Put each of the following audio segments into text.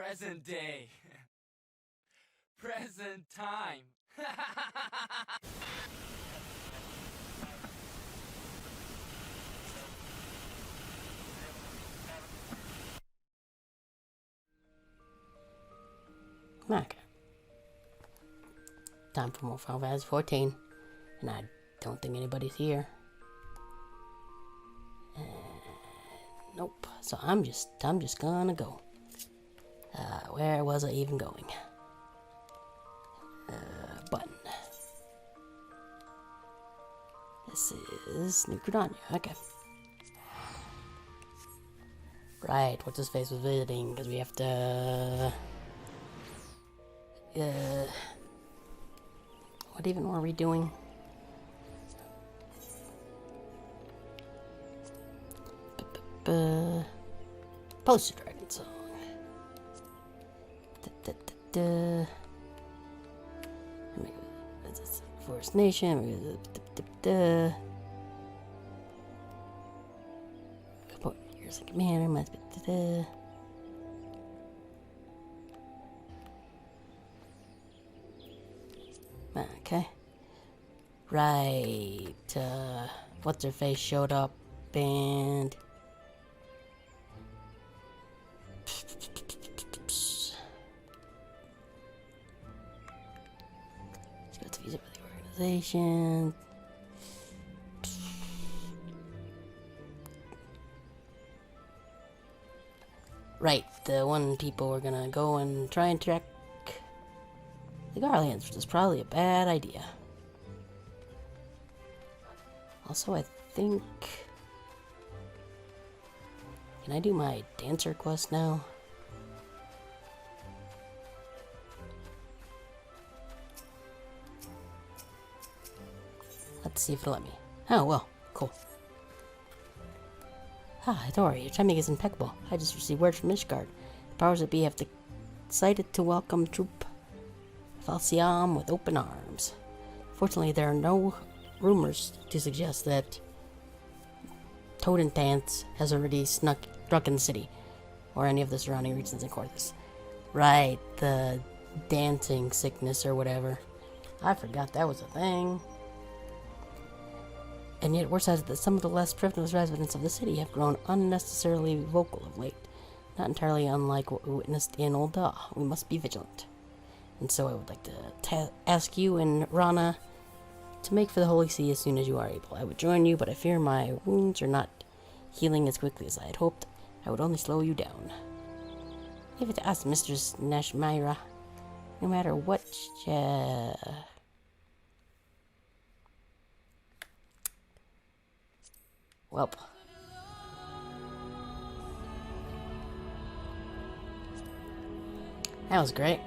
Present day. Present time. Okay. Time for more Final Fantasy 14. And I don't think anybody's here. Nope. So I'm just gonna go. Where was I even going? Button. This is New Gridania. Okay. Right, what's his face was visiting, because we have to... what even were we doing? Poster Dragon song. Forest Nation. Here's a commander. Okay. Right. What's her face showed up and. Let's go to visit with the organization. Right, the one people were gonna go and try and track the Garlands, which is probably a bad idea. Also, I think... Can I do my dancer quest now? Let's see if it'll let me. Oh, well, cool. Ah, Hidori, your timing is impeccable. I just received word from Ishgard. The powers that be have decided to welcome Troop Falciam with open arms. Fortunately, there are no rumors to suggest that Totentanz has already struck in the city, or any of the surrounding regions in Corthus. Right, the dancing sickness or whatever. I forgot that was a thing. And yet, word says that some of the less privileged residents of the city have grown unnecessarily vocal of late. Not entirely unlike what we witnessed in Ul'dah. We must be vigilant. And so I would like to ask you and Rana to make for the Holy See as soon as you are able. I would join you, but I fear my wounds are not healing as quickly as I had hoped. I would only slow you down. Leave it to us, Mistress Nashmira. No matter what... Welp. That was great.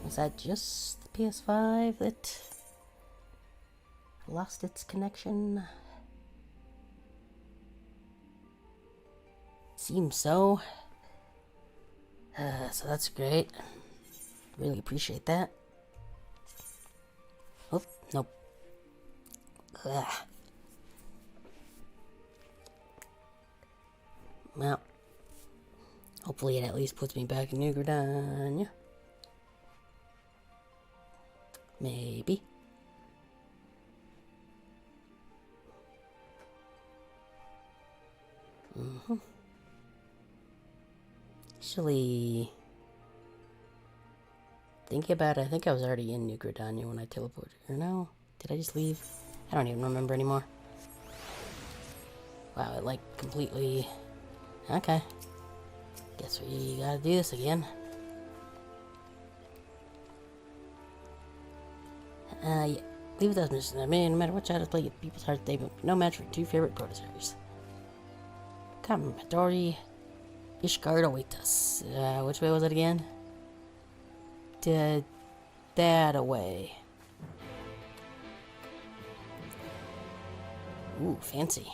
Was that just the PS5 that lost its connection? Seems so. So that's great. Really appreciate that. Oh, nope. Ugh. Well, hopefully it at least puts me back in New Gridania. Maybe. Actually, thinking about it, I think I was already in New Gridania when I teleported. Or no? Did I just leave? I don't even remember anymore. Wow, it like completely... Okay. Guess we gotta do this again. Yeah. Leave with us, Mr. I mean, no matter what child has played people's hearts, they've been no match for two favorite prototypes. Come, Hidori. Ishgard await us. Which way was it again? That away. Ooh, fancy.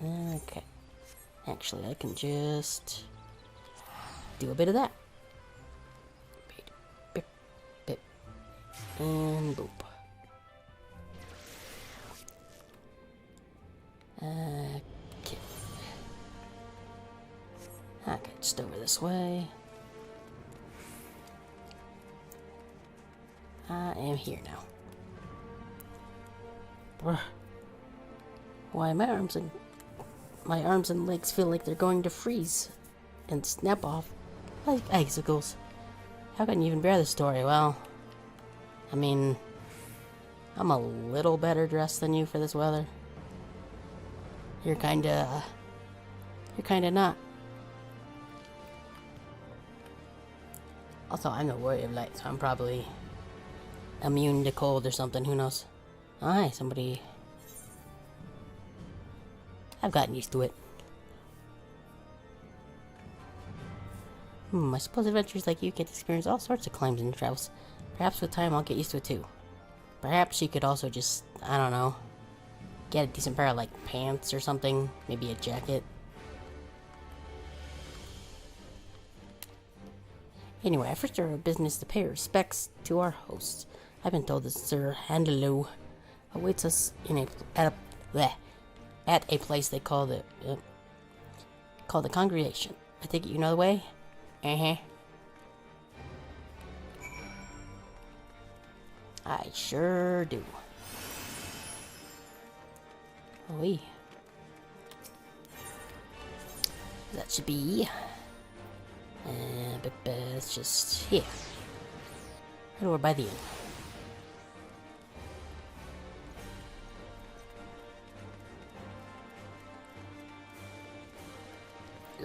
Okay. Actually, I can just do a bit of that. Bip, bip, and boop. just over this way. I am here now. Brr. Why, my arms and legs feel like they're going to freeze and snap off like icicles. How can you even bear this story? Well, I mean, I'm a little better dressed than you for this weather. You're kinda not. Also, I'm no worry of light, so I'm probably immune to cold or something, who knows? Oh, hi, somebody. I've gotten used to it. I suppose adventurers like you get to experience all sorts of climbs and travels. Perhaps with time I'll get used to it too. Perhaps you could also just, I don't know, get a decent pair of, like, pants or something. Maybe a jacket. Anyway, I first ordered business to pay respects to our hosts. I've been told that Sir Handelo awaits us in at a place they call the congregation. I take it you know the way? I sure do. Oui. That should be. But it's just here. Right over by the inn.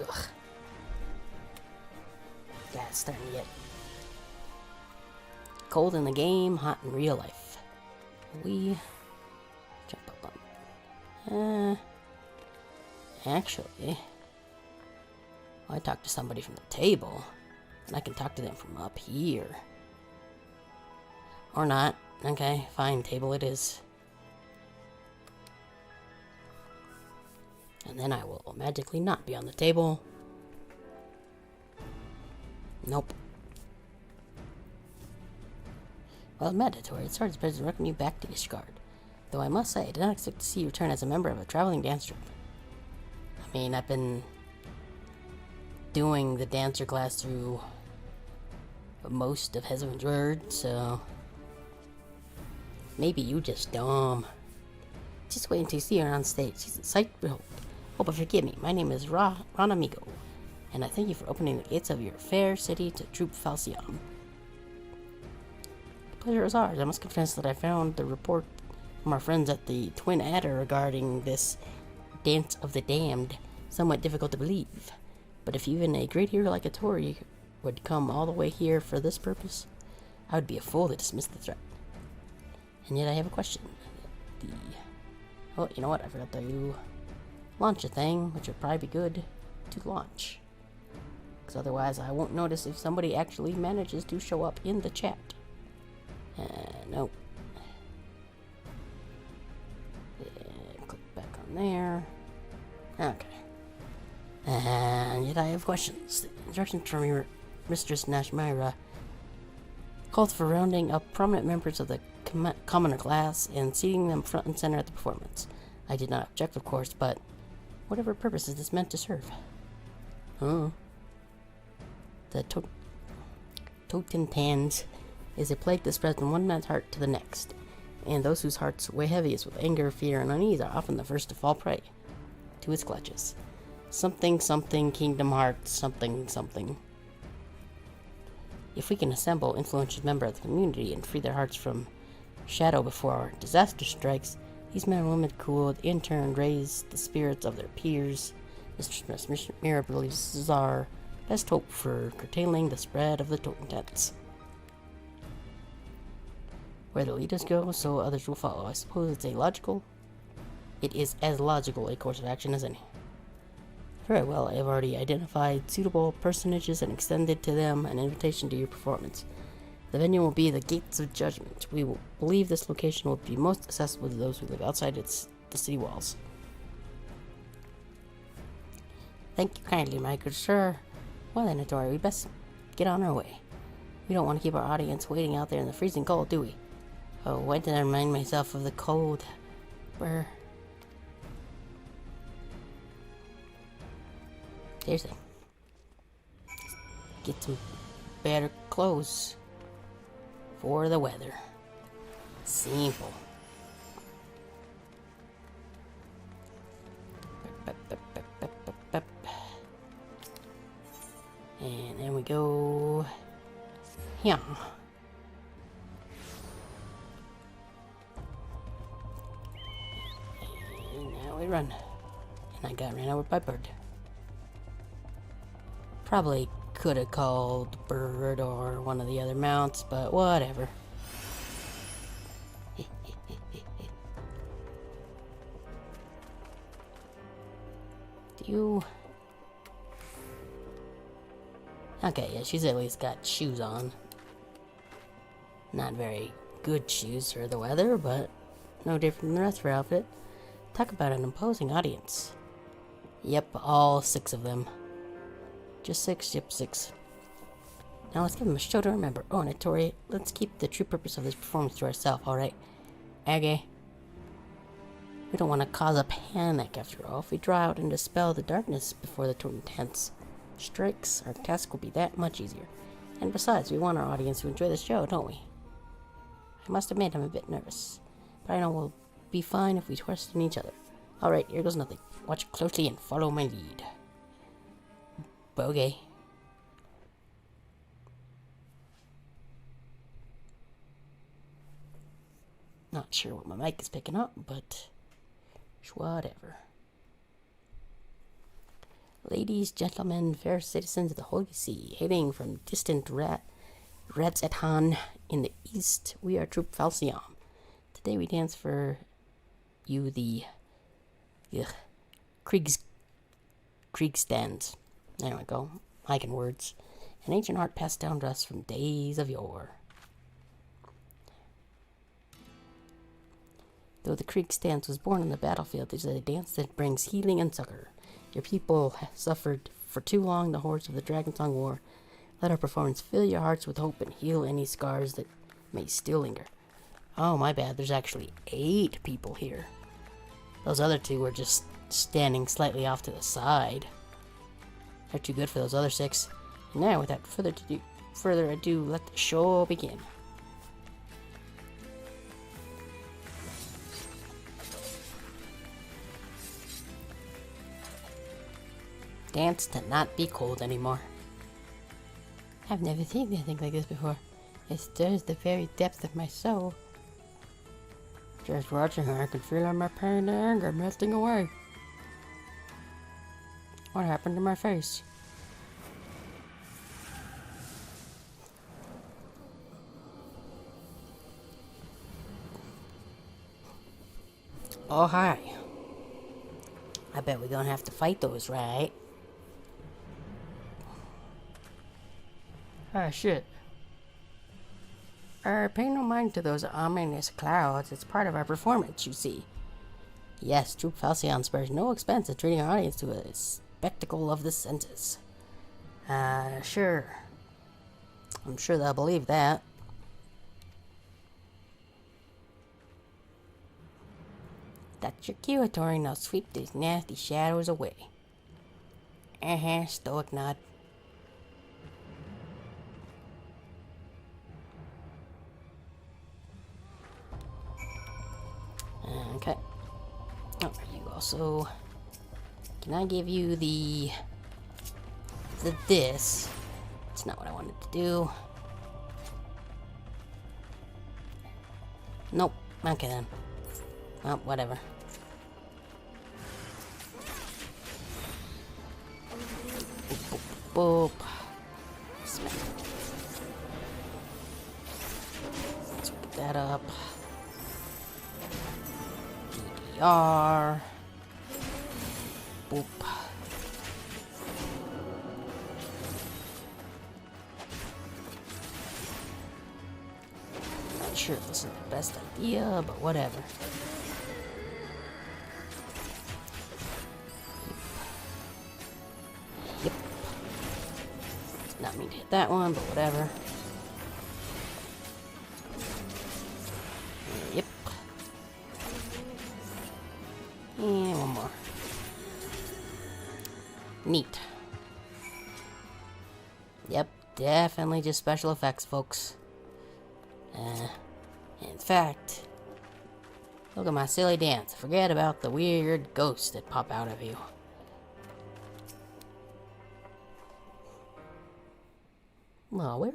Ugh. God, it's starting to get cold in the game, hot in real life. We jump up on. Actually, I talked to somebody from the table, and I can talk to them from up here. Or not. Okay, fine, table it is. And then I will magically not be on the table. Nope. Well, mandatory. It starts by directing you back to Ishgard. Though I must say, I did not expect to see you return as a member of a traveling dance troupe. I mean, I've been doing the dancer class through most of Heavensward, so maybe you just dumb. Just wait until you see her on stage. She's a sight to behold. Oh, but forgive me. My name is Ronamigo, and I thank you for opening the gates of your fair city to Troop Falcion. The pleasure is ours. I must confess that I found the report from our friends at the Twin Adder regarding this Dance of the Damned somewhat difficult to believe. But if even a great hero like Tori would come all the way here for this purpose, I would be a fool to dismiss the threat. And yet I have a question. Oh, you know what? I forgot to launch a thing, which would probably be good to launch. Because otherwise I won't notice if somebody actually manages to show up in the chat. Nope. Yeah, click back on there. Okay. And yet I have questions. The instructions from your Mistress Nashmira called for rounding up prominent members of the commoner class and seating them front and center at the performance. I did not object, of course, but whatever purpose is this meant to serve? The Totentans is a plague that spreads from one man's heart to the next, and those whose hearts weigh heaviest with anger, fear, and unease are often the first to fall prey to its clutches. Something, something, Kingdom Hearts, something, something. If we can assemble influential members of the community and free their hearts from shadow before disaster strikes, these men and women could, in turn, raise the spirits of their peers. Mistress Mira believes this is our best hope for curtailing the spread of the Totentans. Where the leaders go, so others will follow. I suppose it is as logical a course of action as any. Very well, I have already identified suitable personages and extended to them an invitation to your performance. The venue will be the Gates of Judgment. We will believe this location will be most accessible to those who live outside the city walls. Thank you kindly, my good sir. Well then, Tori, we best get on our way. We don't want to keep our audience waiting out there in the freezing cold, do we? Oh, why did I remind myself of the cold? Where? Seriously. get some better clothes for the weather. Simple. And then we go here. And now we run. And I got ran over by Bird. Probably could have called Bird or one of the other mounts, but whatever. Do you... Okay, yeah, she's at least got shoes on. Not very good shoes for the weather, but no different than the rest of her outfit. Talk about an imposing audience. Yep, all 6 of them. Just 6, yep, 6. Now let's give them a show to remember. Oh, and Tori, let's keep the true purpose of this performance to ourselves, alright? Okay. We don't want to cause a panic, after all. If we draw out and dispel the darkness before the intense strikes, our task will be that much easier. And besides, we want our audience to enjoy the show, don't we? I must admit I'm a bit nervous, but I know we'll be fine if we trust in each other. Alright, here goes nothing. Watch closely and follow my lead. Bogey. Not sure what my mic is picking up, but whatever. Ladies, gentlemen, fair citizens of the Holy See, hailing from distant Radzetan in the east, we are Troop Falcion. Today we dance for you the Kriegstands. There we go. Hiking words. An ancient art passed down to us from days of yore. Though the Kriegstands was born on the battlefield, it is a dance that brings healing and succor. Your people have suffered for too long the horrors of the Dragonsong War. Let our performance fill your hearts with hope and heal any scars that may still linger. Oh, my bad. There's actually 8 people here. Those other 2 were just standing slightly off to the side. They're too good for those other 6. And now, without further ado, let the show begin. Dance to not be cold anymore. I've never seen anything like this before. It stirs the very depths of my soul. Just watching her, I can feel all my pain and anger melting away. What happened to my face? Oh, hi. I bet we're gonna have to fight those, right? Ah, shit. Pay no mind to those ominous clouds. It's part of our performance, you see. Yes, Troop Falcion spares no expense in treating our audience to a spectacle of the senses. Sure. I'm sure they'll believe that. That's your cue, Tori. Now sweep these nasty shadows away. Stoic nod. Okay. Oh, you also... Can I give you the this? It's not what I wanted to do. Nope. Okay then. Well, whatever. Boop, boop, boop. Smack. Let's pick that up. DDR. Boop. Not sure if this is the best idea, but whatever. Yep. Did not mean to hit that one, but whatever. Yep. And one more. Neat. Yep, definitely just special effects, folks. In fact, look at my silly dance. Forget about the weird ghosts that pop out of you. Oh, where?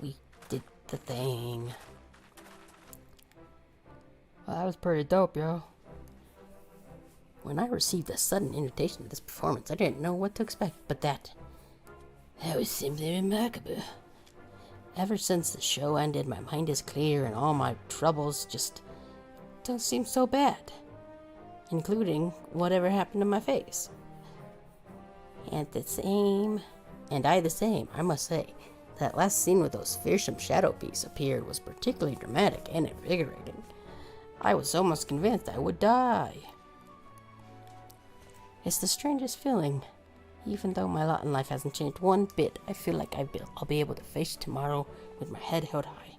We did the thing. Well, that was pretty dope, yo. When I received a sudden invitation to this performance, I didn't know what to expect, but that was simply remarkable. Ever since the show ended, my mind is clear and all my troubles just don't seem so bad, including whatever happened to my face. And I the same, I must say. That last scene with those fearsome shadow beasts appeared was particularly dramatic and invigorating. I was almost convinced I would die. It's the strangest feeling. Even though my lot in life hasn't changed one bit, I feel like I'll be able to face tomorrow with my head held high.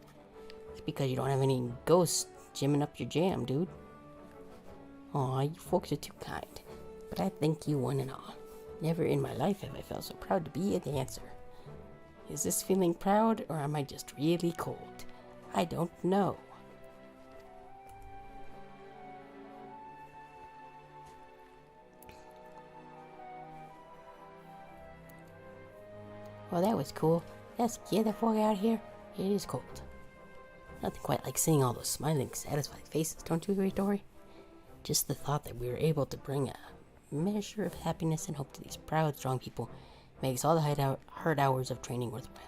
It's because you don't have any ghosts jimming up your jam, dude. Aw, you folks are too kind. But I thank you one and all. Never in my life have I felt so proud to be a dancer. Is this feeling proud, or am I just really cold? I don't know. Well, that was cool. Let's get the fuck out here. It is cold. Nothing quite like seeing all those smiling, satisfied faces, don't you agree, Dory? Just the thought that we were able to bring a measure of happiness and hope to these proud, strong people makes all the hard hours of training worthwhile.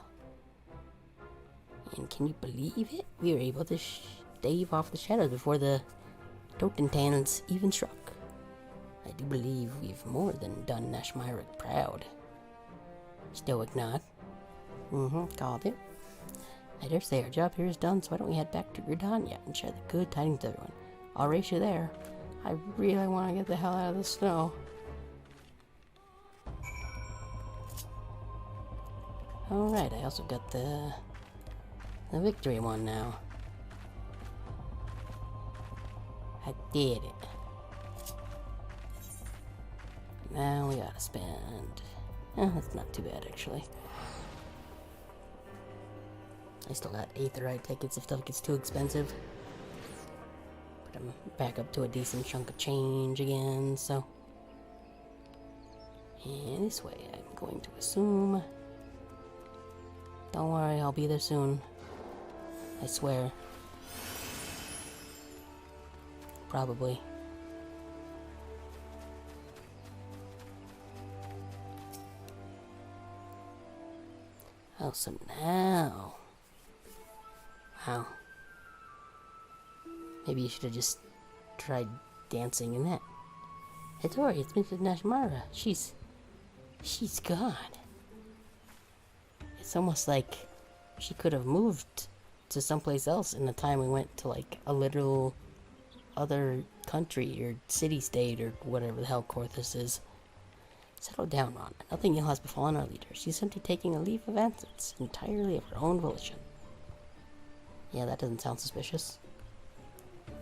And can you believe it? We were able to stave off the shadows before the Totentans even struck. I do believe we've more than done Nashmira proud. Stoic nod. Called it. I dare say our job here is done, so why don't we head back to Gridania and share the good tidings with everyone. I'll race you there. I really want to get the hell out of the snow. Alright, I also got the victory one now. I did it. Now we gotta spend... that's not too bad, actually. I still got Aetherite tickets if stuff gets too expensive. But I'm back up to a decent chunk of change again, so... And this way, I'm going to assume... Don't worry, I'll be there soon. I swear. Probably. Oh, so now... Wow. Maybe you should have just tried dancing in that. Hey, Tori, it's Mrs. Nashmira. She's gone. It's almost like she could have moved to someplace else in the time we went to, like, a literal other country or city-state or whatever the hell Korthus is. Settle down, Ron. Nothing ill has befallen our leader. She's simply taking a leave of absence, entirely of her own volition. Yeah, that doesn't sound suspicious.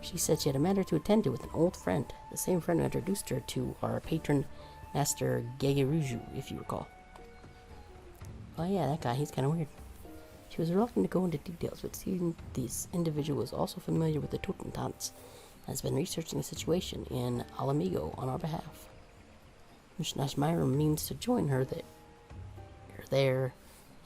She said she had a matter to attend to with an old friend, the same friend who introduced her to our patron, Master Gegeruju, if you recall. Oh yeah, that guy, he's kind of weird. She was reluctant to go into details, but seeing this individual was also familiar with the Totentans, and has been researching the situation in Alamigo on our behalf. Miss Nashmira means to join her there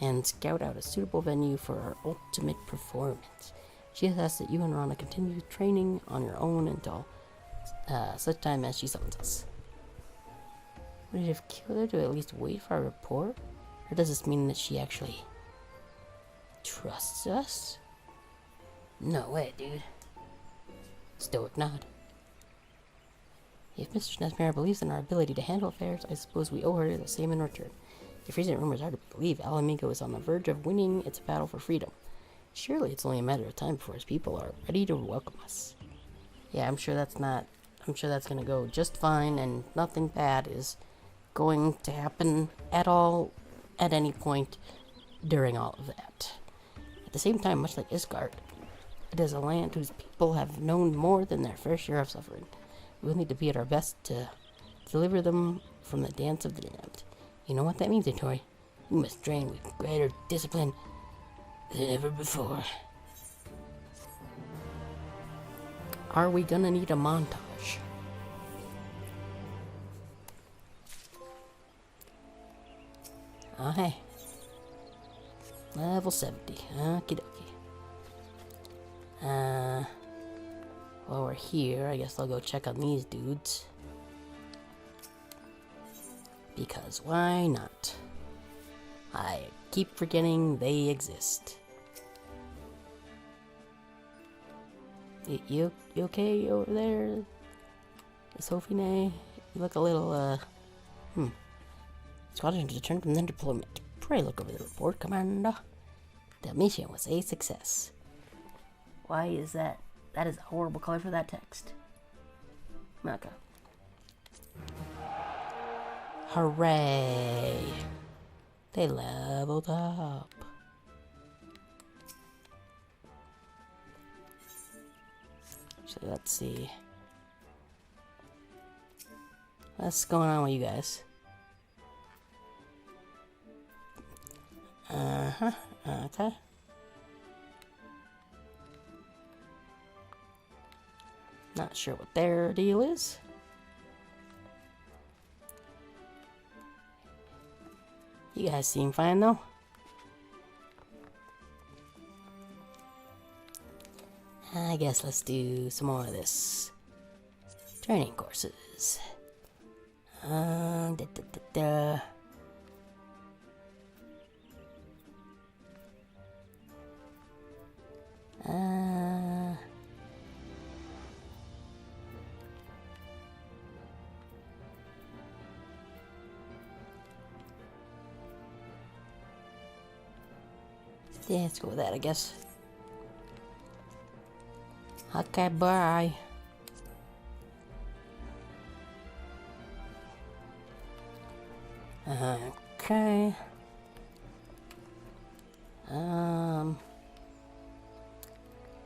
and scout out a suitable venue for our ultimate performance. She has asked that you and Rana continue training on your own until such time as she summons us. Would it have killed her to at least wait for our report? Or does this mean that she actually trusts us? No way, dude. Stoic nod. If Mr. Nashmira believes in our ability to handle affairs, I suppose we owe her the same in return. If recent rumors are to believe, Alamigo is on the verge of winning its battle for freedom. Surely it's only a matter of time before his people are ready to welcome us. Yeah, I'm sure that's gonna go just fine, and nothing bad is going to happen at all, at any point, during all of that. At the same time, much like Isgard, it is a land whose people have known more than their fair share of suffering. We'll need to be at our best to deliver them from the dance of the damned. You know what that means, Tori? You must train with greater discipline than ever before. Are we gonna need a montage? Oh, hey. Level 70. Okie dokie. While we're here, I guess I'll go check on these dudes. Because why not? I keep forgetting they exist. You okay over there? Sophie? You look a little, Squadron returned from their deployment. Pray look over the report, Commander. The mission was a success. Why is that? That is a horrible color for that text. Okay. Hooray! They leveled up. So let's see. What's going on with you guys? Okay. Not sure what their deal is. You guys seem fine though. I guess let's do some more of this. Training courses. Yeah, let's go with that, I guess. Okay, bye. Okay.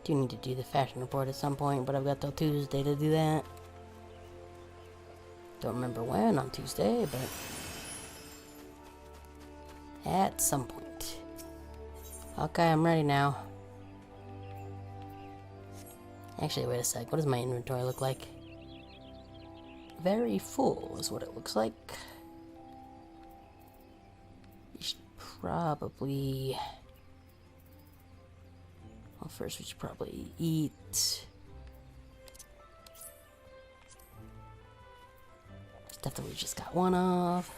Do need to do the fashion report at some point, but I've got till Tuesday to do that. Don't remember when on Tuesday, but at some point. Okay, I'm ready now. Actually, wait a sec. What does my inventory look like? Very full is what it looks like. We should probably... Well, first we should probably eat. Stuff that we just got one of.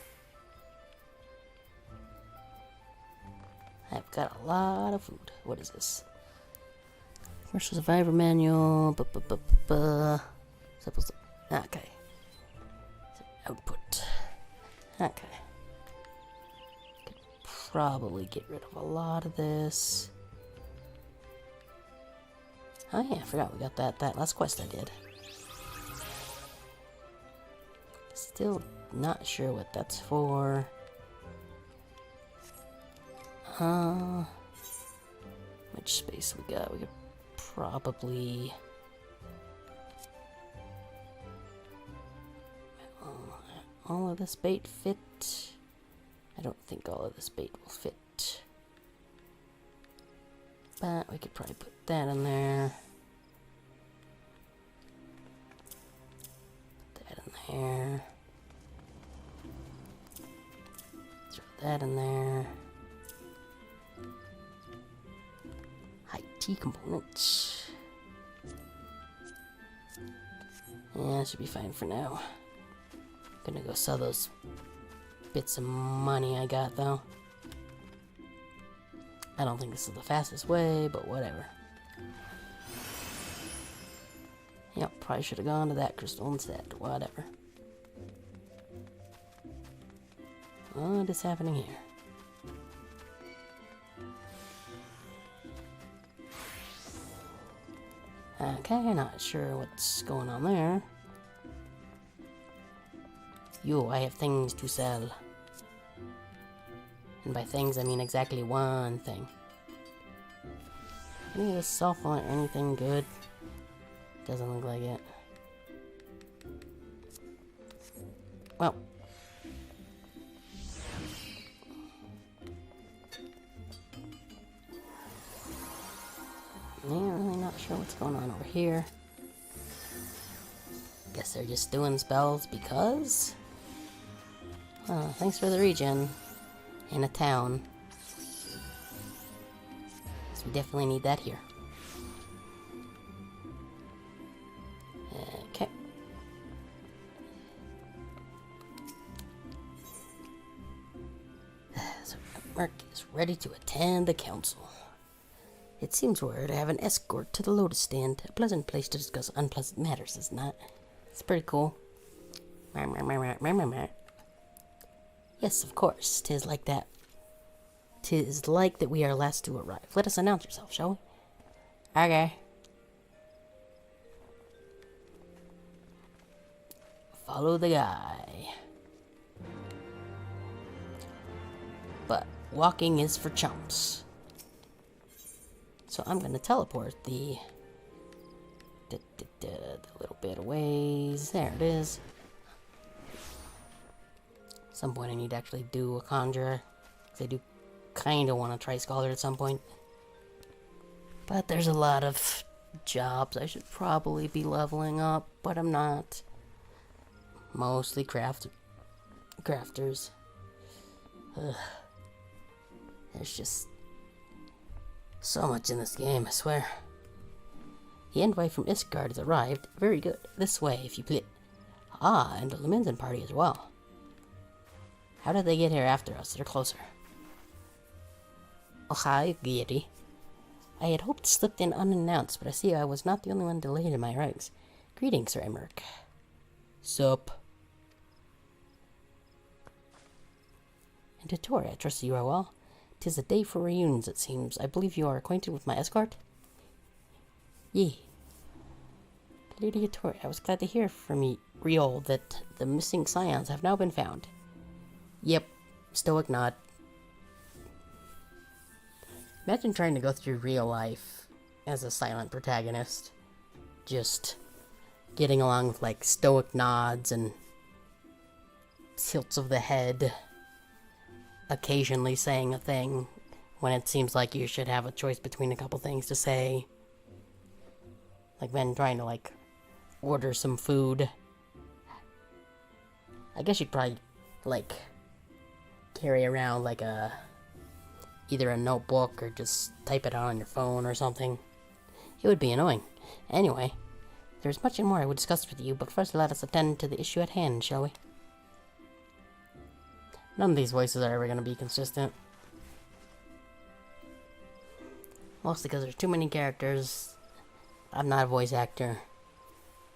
I've got a lot of food. What is this? Commercial Survivor Manual. Okay. Output. Okay. Could probably get rid of a lot of this. Oh yeah, I forgot we got that last quest I did. Still not sure what that's for. Which space we got? We could probably... all of this bait fit? I don't think all of this bait will fit. But we could probably put that in there. Put that in there. Throw that in there. High-T components. Yeah, that should be fine for now. Gonna go sell those bits of money I got, though. I don't think this is the fastest way, but whatever. Yep, probably should have gone to that crystal instead. Whatever. What is happening here? Okay, not sure what's going on there. I have things to sell. And by things, I mean exactly one thing. Any of this sell for anything good? Doesn't look like it. Well, really not sure what's going on over here. Guess they're just doing spells because... thanks for the regen. In a town. So we definitely need that here. Okay. So Merc is ready to attend the council. It seems we're to have an escort to the Lotus Stand. A pleasant place to discuss unpleasant matters, isn't it? It's pretty cool. Yes, of course. 'Tis like that. 'Tis like that we are last to arrive. Let us announce yourself, shall we? Okay. Follow the guy. But walking is for chumps. So I'm gonna teleport the little bit of ways. There it is. At some point I need to actually do a conjurer. I do kind of want to try Scholar at some point. But there's a lot of jobs I should probably be leveling up, but I'm not. Mostly crafters. Ugh. There's just so much in this game, I swear. The envoy from Isgard has arrived. Very good. This way, if you please. Ah, and the Leminson party as well. How did they get here after us? They're closer. Oh, hi, Giri. I had hoped to slip in unannounced, but I see I was not the only one delayed in my ranks. Greetings, Sir Emmerich. Sup? And Hattori, I trust you are well. 'Tis a day for reunions, it seems. I believe you are acquainted with my escort? Yea. Lady Hattori, I was glad to hear from you, Riol, that the missing scions have now been found. Yep. Stoic nod. Imagine trying to go through real life as a silent protagonist. Just getting along with, like, stoic nods and tilts of the head. Occasionally saying a thing when it seems like you should have a choice between a couple things to say. Like then trying to, like, order some food. I guess you'd probably, like, carry around, like, either a notebook or just type it out on your phone or something. It would be annoying. Anyway, there's much more I would discuss with you, but first let us attend to the issue at hand, shall we? None of these voices are ever going to be consistent. Mostly because there's too many characters. I'm not a voice actor.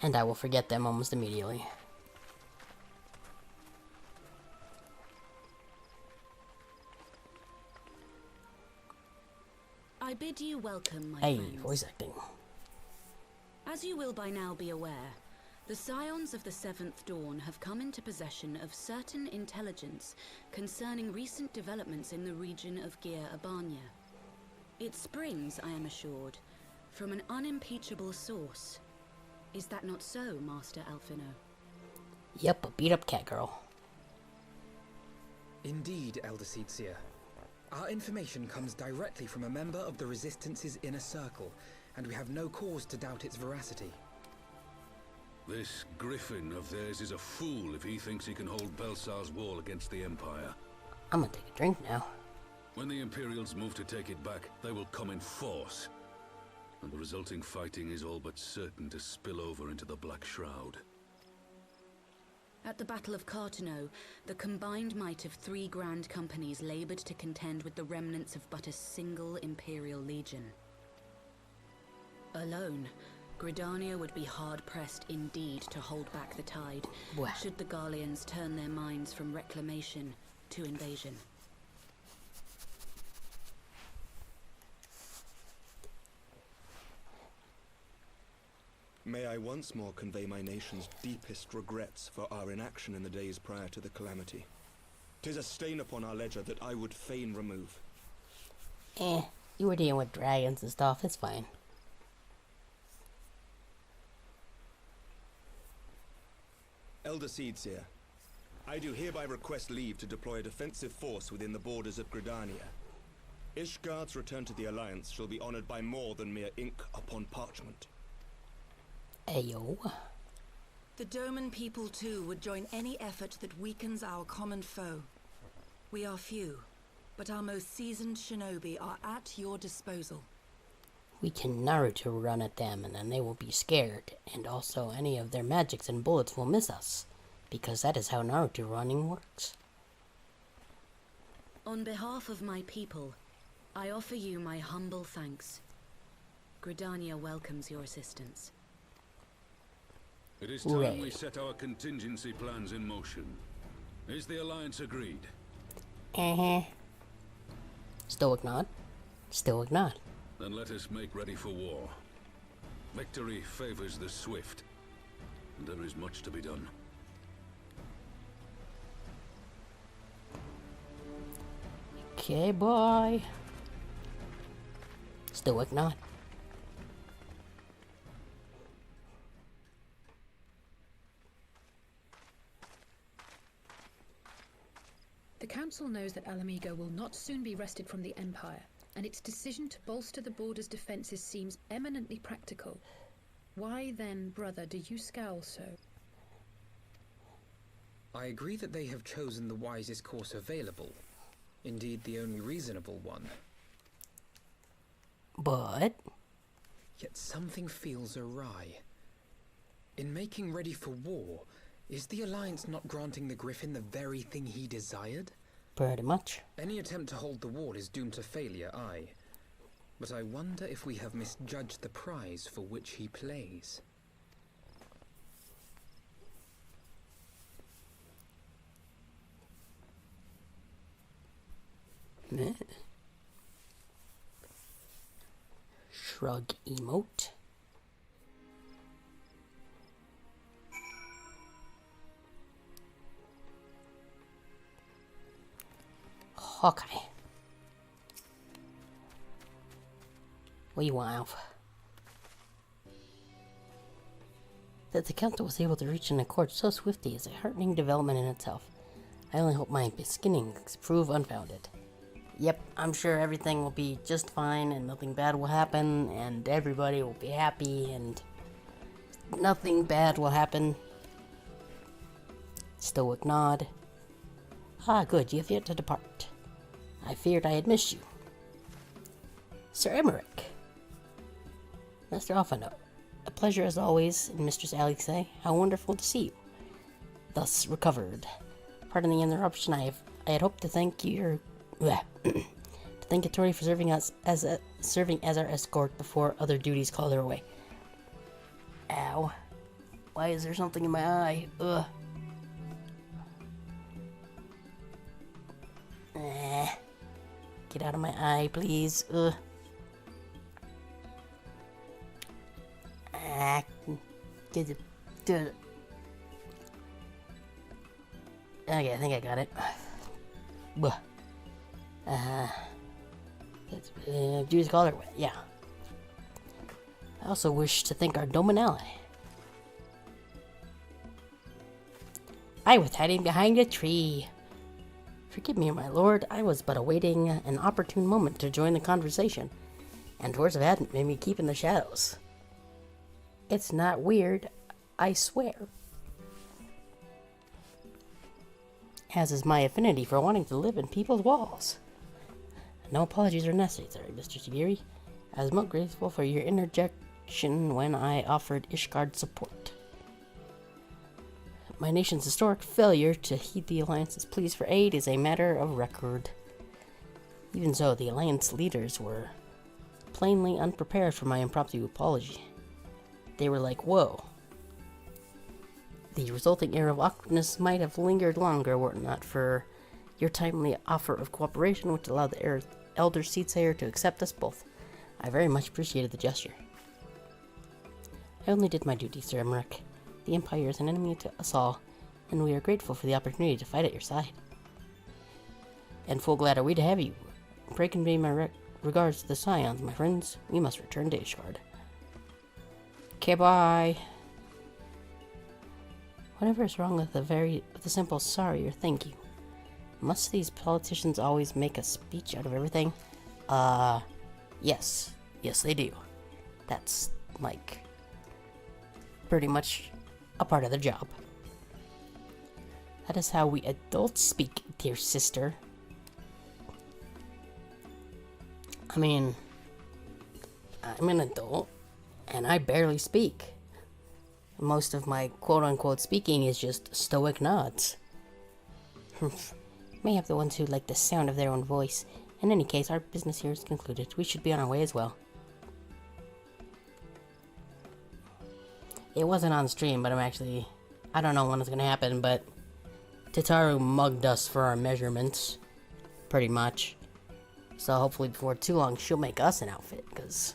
And I will forget them almost immediately. I bid you welcome, my Hey, friends. voice acting. As you will by now be aware, the Scions of the Seventh Dawn have come into possession of certain intelligence concerning recent developments in the region of Gyr Abania. It springs, I am assured, from an unimpeachable source. Is that not so, Master Alfino? Yep, a beat-up cat girl. Indeed, Elder Seedseer. Our information comes directly from a member of the Resistance's inner circle, and we have no cause to doubt its veracity. This Griffin of theirs is a fool if he thinks he can hold Belsar's wall against the Empire. I'm gonna take a drink now. When the Imperials move to take it back, they will come in force. And the resulting fighting is all but certain to spill over into the Black Shroud. At the Battle of Cartano, the combined might of 3 grand companies labored to contend with the remnants of but a single Imperial legion. Alone, Gridania would be hard-pressed indeed to hold back the tide, Wow. should the Garleans turn their minds from reclamation to invasion. May I once more convey my nation's deepest regrets for our inaction in the days prior to the calamity. 'Tis a stain upon our ledger that I would fain remove. You were dealing with dragons and stuff, it's fine. Elder Seedseer, I do hereby request leave to deploy a defensive force within the borders of Gridania. Ishgard's return to the Alliance shall be honored by more than mere ink upon parchment. Ayo. The Doman people too would join any effort that weakens our common foe. We are few, but our most seasoned shinobi are at your disposal. We can Naruto run at them and then they will be scared, and also any of their magics and bullets will miss us, because that is how Naruto running works. On behalf of my people, I offer you my humble thanks. Gridania welcomes your assistance. It is time Hooray. we set our contingency plans in motion. Is the Alliance agreed? Stoic nod. Stoic nod. Then let us make ready for war. Victory favors the swift, and there is much to be done. Okay, boy. Stoic nod. The Council knows that Alamigo will not soon be wrested from the Empire, and its decision to bolster the border's defenses seems eminently practical. Why then, brother, do you scowl so? I agree that they have chosen the wisest course available. Indeed, the only reasonable one. But Yet something feels awry. In making ready for war, is the Alliance not granting the Griffin the very thing he desired? pretty much. Any attempt to hold the wall is doomed to failure, aye. But I wonder if we have misjudged the prize for which he plays. Meh. Shrug emote. Hawkeye. What do you want, Alpha? That the Council was able to reach an accord so swiftly is a heartening development in itself. I only hope my misgivings prove unfounded. Yep, I'm sure everything will be just fine and nothing bad will happen and everybody will be happy and nothing bad will happen. Stoic nod. Ah, good, you have yet to depart. I feared I had missed you. Sir Emmerich. Master Alphano, a pleasure as always, and Mistress Alexei, how wonderful to see you. Thus recovered. Pardon the interruption, I had hoped to thank you, to thank Tori for serving us as serving as our escort before other duties called her away. Ow. Why is there something in my eye? Ugh. Get out of my eye, please. Ugh. Get it. Okay, I think I got it. Duties called her away. Yeah. I also wish to thank our Doman ally. I was hiding behind a tree. Forgive me, my lord, I was but awaiting an opportune moment to join the conversation, and force of habit made me keep in the shadows. It's not weird, I swear. As is my affinity for wanting to live in people's walls. No apologies are necessary, Mr. Sagiri. I was most grateful for your interjection when I offered Ishgard support. My nation's historic failure to heed the Alliance's pleas for aid is a matter of record. Even so, the Alliance leaders were plainly unprepared for my impromptu apology. They were like, whoa. The resulting air of awkwardness might have lingered longer were it not for your timely offer of cooperation, which allowed the elder Seedsayer to accept us both. I very much appreciated the gesture. I only did my duty, Sir Emmerich. The Empire is an enemy to us all, and we are grateful for the opportunity to fight at your side. And full glad are we to have you. Pray convey my regards to the Scions, my friends. We must return to Ishgard. Okay, bye. Whatever is wrong with the simple sorry or thank you? Must these politicians always make a speech out of everything? Yes. Yes, they do. That's, like, pretty much a part of the job. That is how we adults speak, dear sister. I mean, I'm an adult, and I barely speak. Most of my quote-unquote speaking is just stoic nods. May have the ones who like the sound of their own voice. In any case, our business here is concluded. We should be on our way as well. It wasn't on stream, but I don't know when it's gonna happen, but Tataru mugged us for our measurements. Pretty much. So hopefully before too long, she'll make us an outfit, because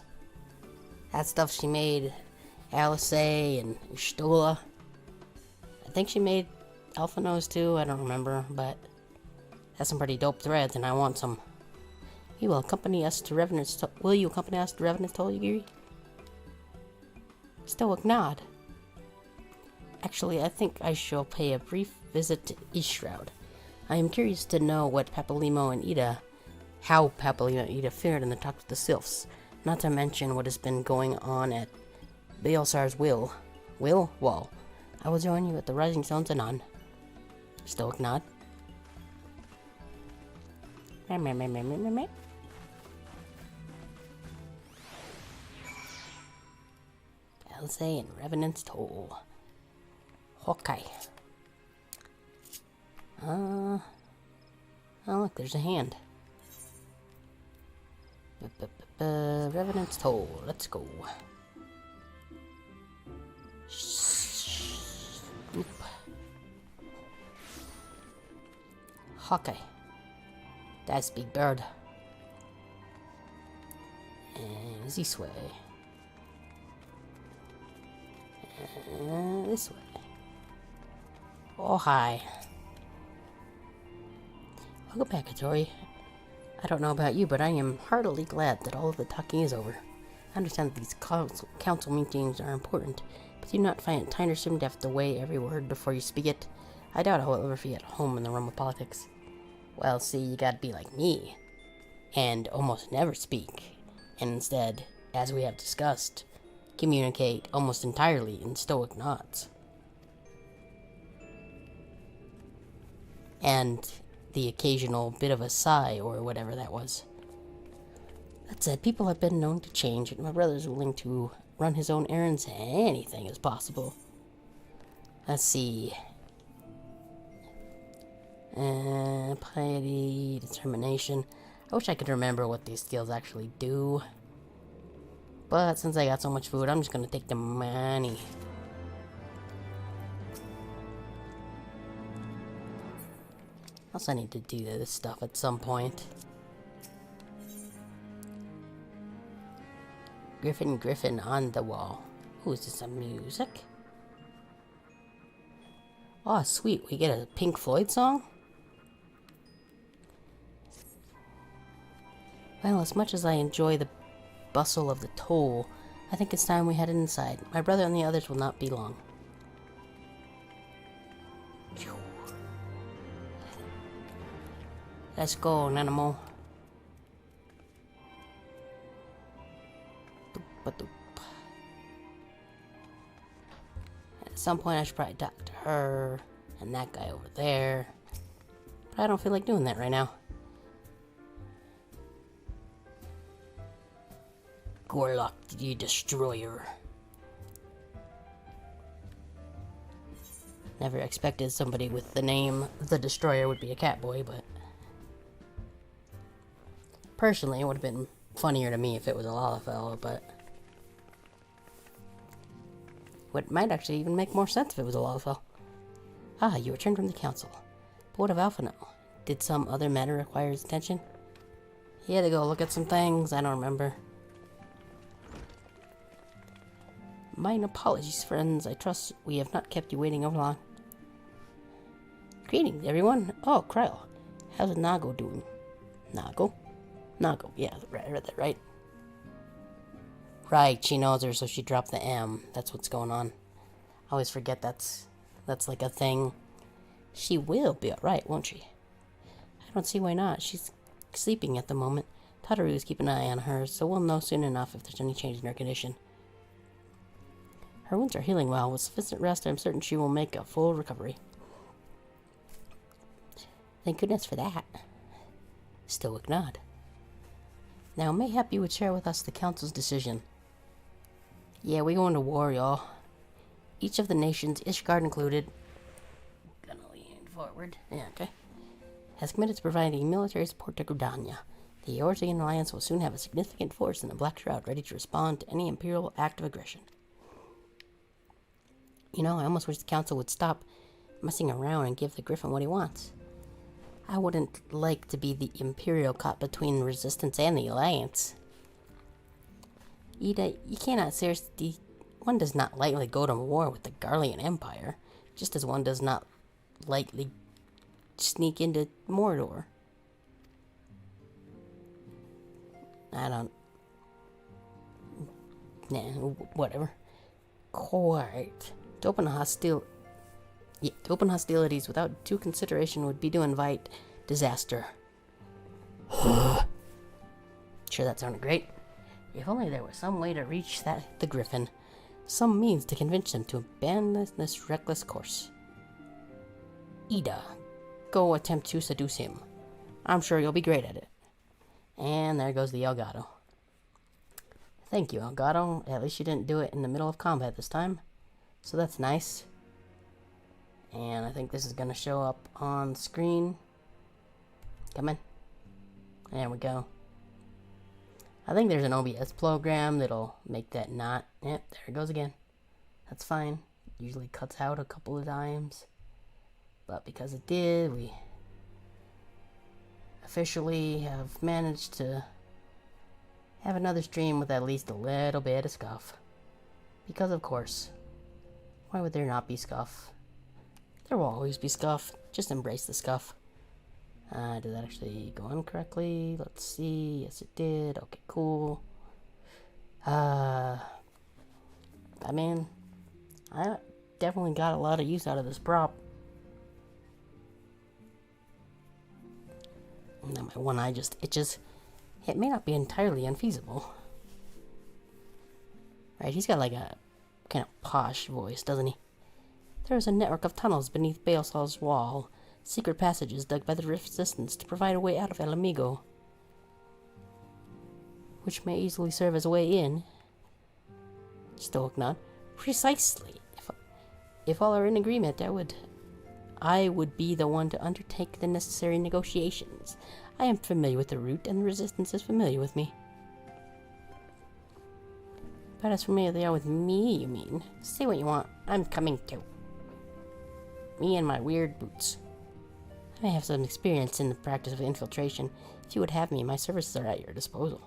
that stuff she made Alice and Stola. I think she made Alpha Nose too, I don't remember, but that's some pretty dope threads, and I want some. You will accompany us to Revenant's Toll. Will you accompany us to Revenant's Toll, Yugiri? Stoic nod. Actually, I think I shall pay a brief visit to Eastshroud. I am curious to know what how Papalimo and Ida fared in the talk with the Sylphs, not to mention what has been going on at Baelsar's Wall. I will join you at the Rising Stones anon. Stoic nod. Alice and Revenant's Toll. Okay. Oh look, there's a hand. Revenant's Toll. Let's go. Oop. Okay. That's Big Bird. And this way. And this way. Oh, hi. Welcome back, Hattori. I don't know about you, but I am heartily glad that all of the talking is over. I understand that these council meetings are important, but do you not find it tiresome to have to weigh every word before you speak it? I doubt I will ever feel at home in the realm of politics. Well, see, you gotta be like me, and almost never speak, and instead, as we have discussed, communicate almost entirely in stoic nods. And the occasional bit of a sigh, or whatever that was. That said, people have been known to change, and my brother's willing to run his own errands. Anything is possible. Let's see. Piety, determination. I wish I could remember what these skills actually do. But since I got so much food, I'm just gonna take the money. Also, I need to do this stuff at some point. Griffin on the wall. Ooh, is this some music? Oh, sweet. We get a Pink Floyd song? Well, as much as I enjoy the bustle of the toll, I think it's time we headed inside. My brother and the others will not be long. Let's go, Nanamo. At some point I should probably talk to her and that guy over there. But I don't feel like doing that right now. Gorlock, the Destroyer. Never expected somebody with the name The Destroyer would be a Catboy, but personally, it would have been funnier to me if it was a Lalafell, but what might actually even make more sense if it was a Lalafell. Ah, you returned from the council. But what of Alphino? Did some other matter require his attention? He had to go look at some things, I don't remember. Mine apologies, friends. I trust we have not kept you waiting over long. Greetings, everyone. Oh, Kryl. How's Nago doing? Nago? Nago, yeah, I read that right. Right, she knows her, so she dropped the M. That's what's going on. I always forget that's like a thing. She will be alright, won't she? I don't see why not. She's sleeping at the moment, Tataru is keeping an eye on her, so we'll know soon enough if there's any change in her condition. Her wounds are healing well. With sufficient rest, I'm certain she will make a full recovery. Thank goodness for that. Stoic nod. Now, mayhap you would share with us the Council's decision. Yeah, we go into war, y'all. Each of the nations, Ishgard included, gonna lean forward. Yeah, okay. Has committed to providing military support to Gridania. The Eorzean Alliance will soon have a significant force in the Black Shroud ready to respond to any Imperial act of aggression. You know, I almost wish the Council would stop messing around and give the Griffin what he wants. I wouldn't like to be the Imperial caught between the Resistance and the Alliance. Ida, you cannot seriously... One does not lightly go to war with the Garlean Empire, just as one does not lightly sneak into Mordor. I don't... Nah, whatever. Quite. To open hostilities without due consideration would be to invite disaster. Sure, that sounded great. If only there was some way to reach the Griffin. Some means to convince him to abandon this reckless course. Ida, go attempt to seduce him. I'm sure you'll be great at it. And there goes the Elgato. Thank you, Elgato. At least you didn't do it in the middle of combat this time. So that's nice. And I think this is going to show up on screen. Come in. There we go. I think there's an OBS program that'll make that not... Yep, there it goes again. That's fine. Usually cuts out a couple of times. But because it did, we officially have managed to have another stream with at least a little bit of scuff. Because of course, why would there not be scuff? There will always be scuff. Just embrace the scuff. Did that actually go in correctly? Let's see. Yes, it did. Okay, cool. I mean, I definitely got a lot of use out of this prop. And then my one eye just itches. It may not be entirely unfeasible. Right, he's got like a kind of posh voice, doesn't he? There is a network of tunnels beneath Baelsal's wall. Secret passages dug by the Resistance to provide a way out of El Amigo, which may easily serve as a way in. Stoic nod. Precisely. If all are in agreement, I would be the one to undertake the necessary negotiations. I am familiar with the route, and the Resistance is familiar with me. But as familiar they are with me, you mean? Say what you want. I'm coming too. Me and my weird boots. I have some experience in the practice of infiltration. If you would have me, my services are at your disposal.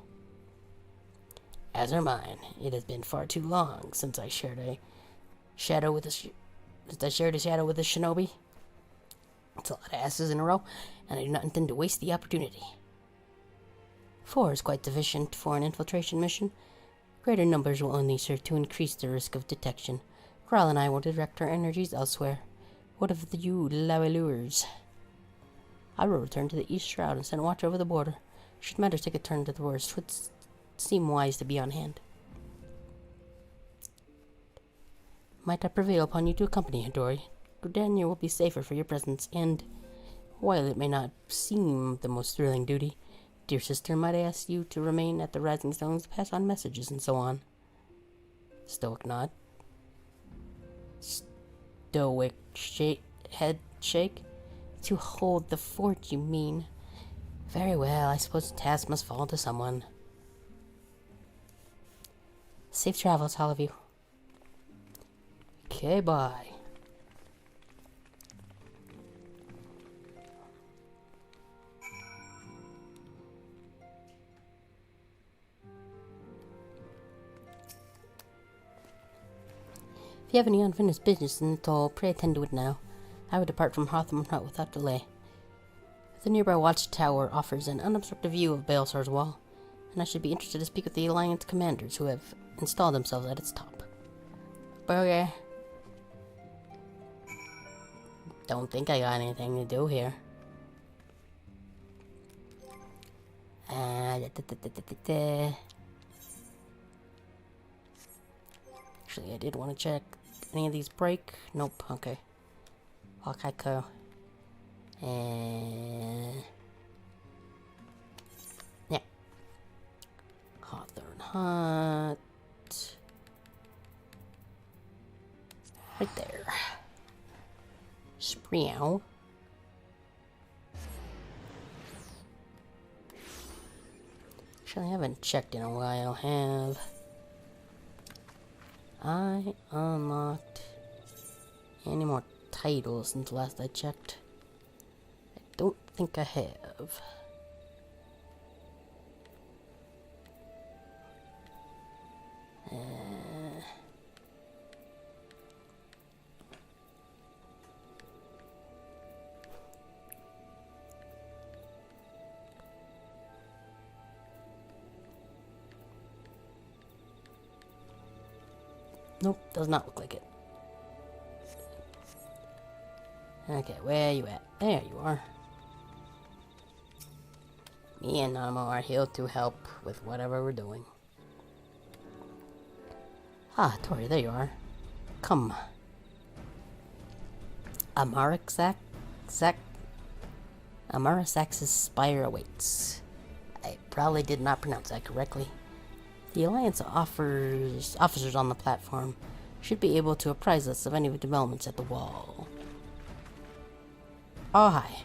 As are mine. It has been far too long since I shared a shadow with a shinobi. It's a lot of asses in a row, and I do not intend to waste the opportunity. 4 is quite sufficient for an infiltration mission. Greater numbers will only serve to increase the risk of detection. Kral and I will direct our energies elsewhere. What of you, Lavalures? I will return to the East Shroud and send watch over the border. Should matters take a turn to the worst, it would seem wise to be on hand. Might I prevail upon you to accompany Hidori? Gridania will be safer for your presence, and, while it may not seem the most thrilling duty, dear sister, might I ask you to remain at the Rising Stones to pass on messages and so on? Stoic nod. Stoic head shake. To hold the fort, you mean? Very well, I suppose the task must fall to someone. Safe travels, all of you. Okay, bye. If you have any unfinished business in the all, pray attend to it now. I would depart from Hawthorne Hut without delay. The nearby watchtower offers an unobstructed view of Baelsar's wall, and I should be interested to speak with the Alliance commanders who have installed themselves at its top. Okay. Don't think I got anything to do here. Actually, I did want to check. Any of these break? Nope. Okay. Hawkeye Co. And yeah. Hawthorne Hut. Right there. Spreow. Actually, I haven't checked in a while. Have I unlocked any more titles since last I checked? I don't think I have. Nope, does not look like it. Okay, where are you at? There you are. Me and Namo are here to help with whatever we're doing. Ah, Tori, there you are. Come. Amarasax's spire awaits. I probably did not pronounce that correctly. The Alliance officers on the platform should be able to apprise us of any developments at the wall. Oh, hi.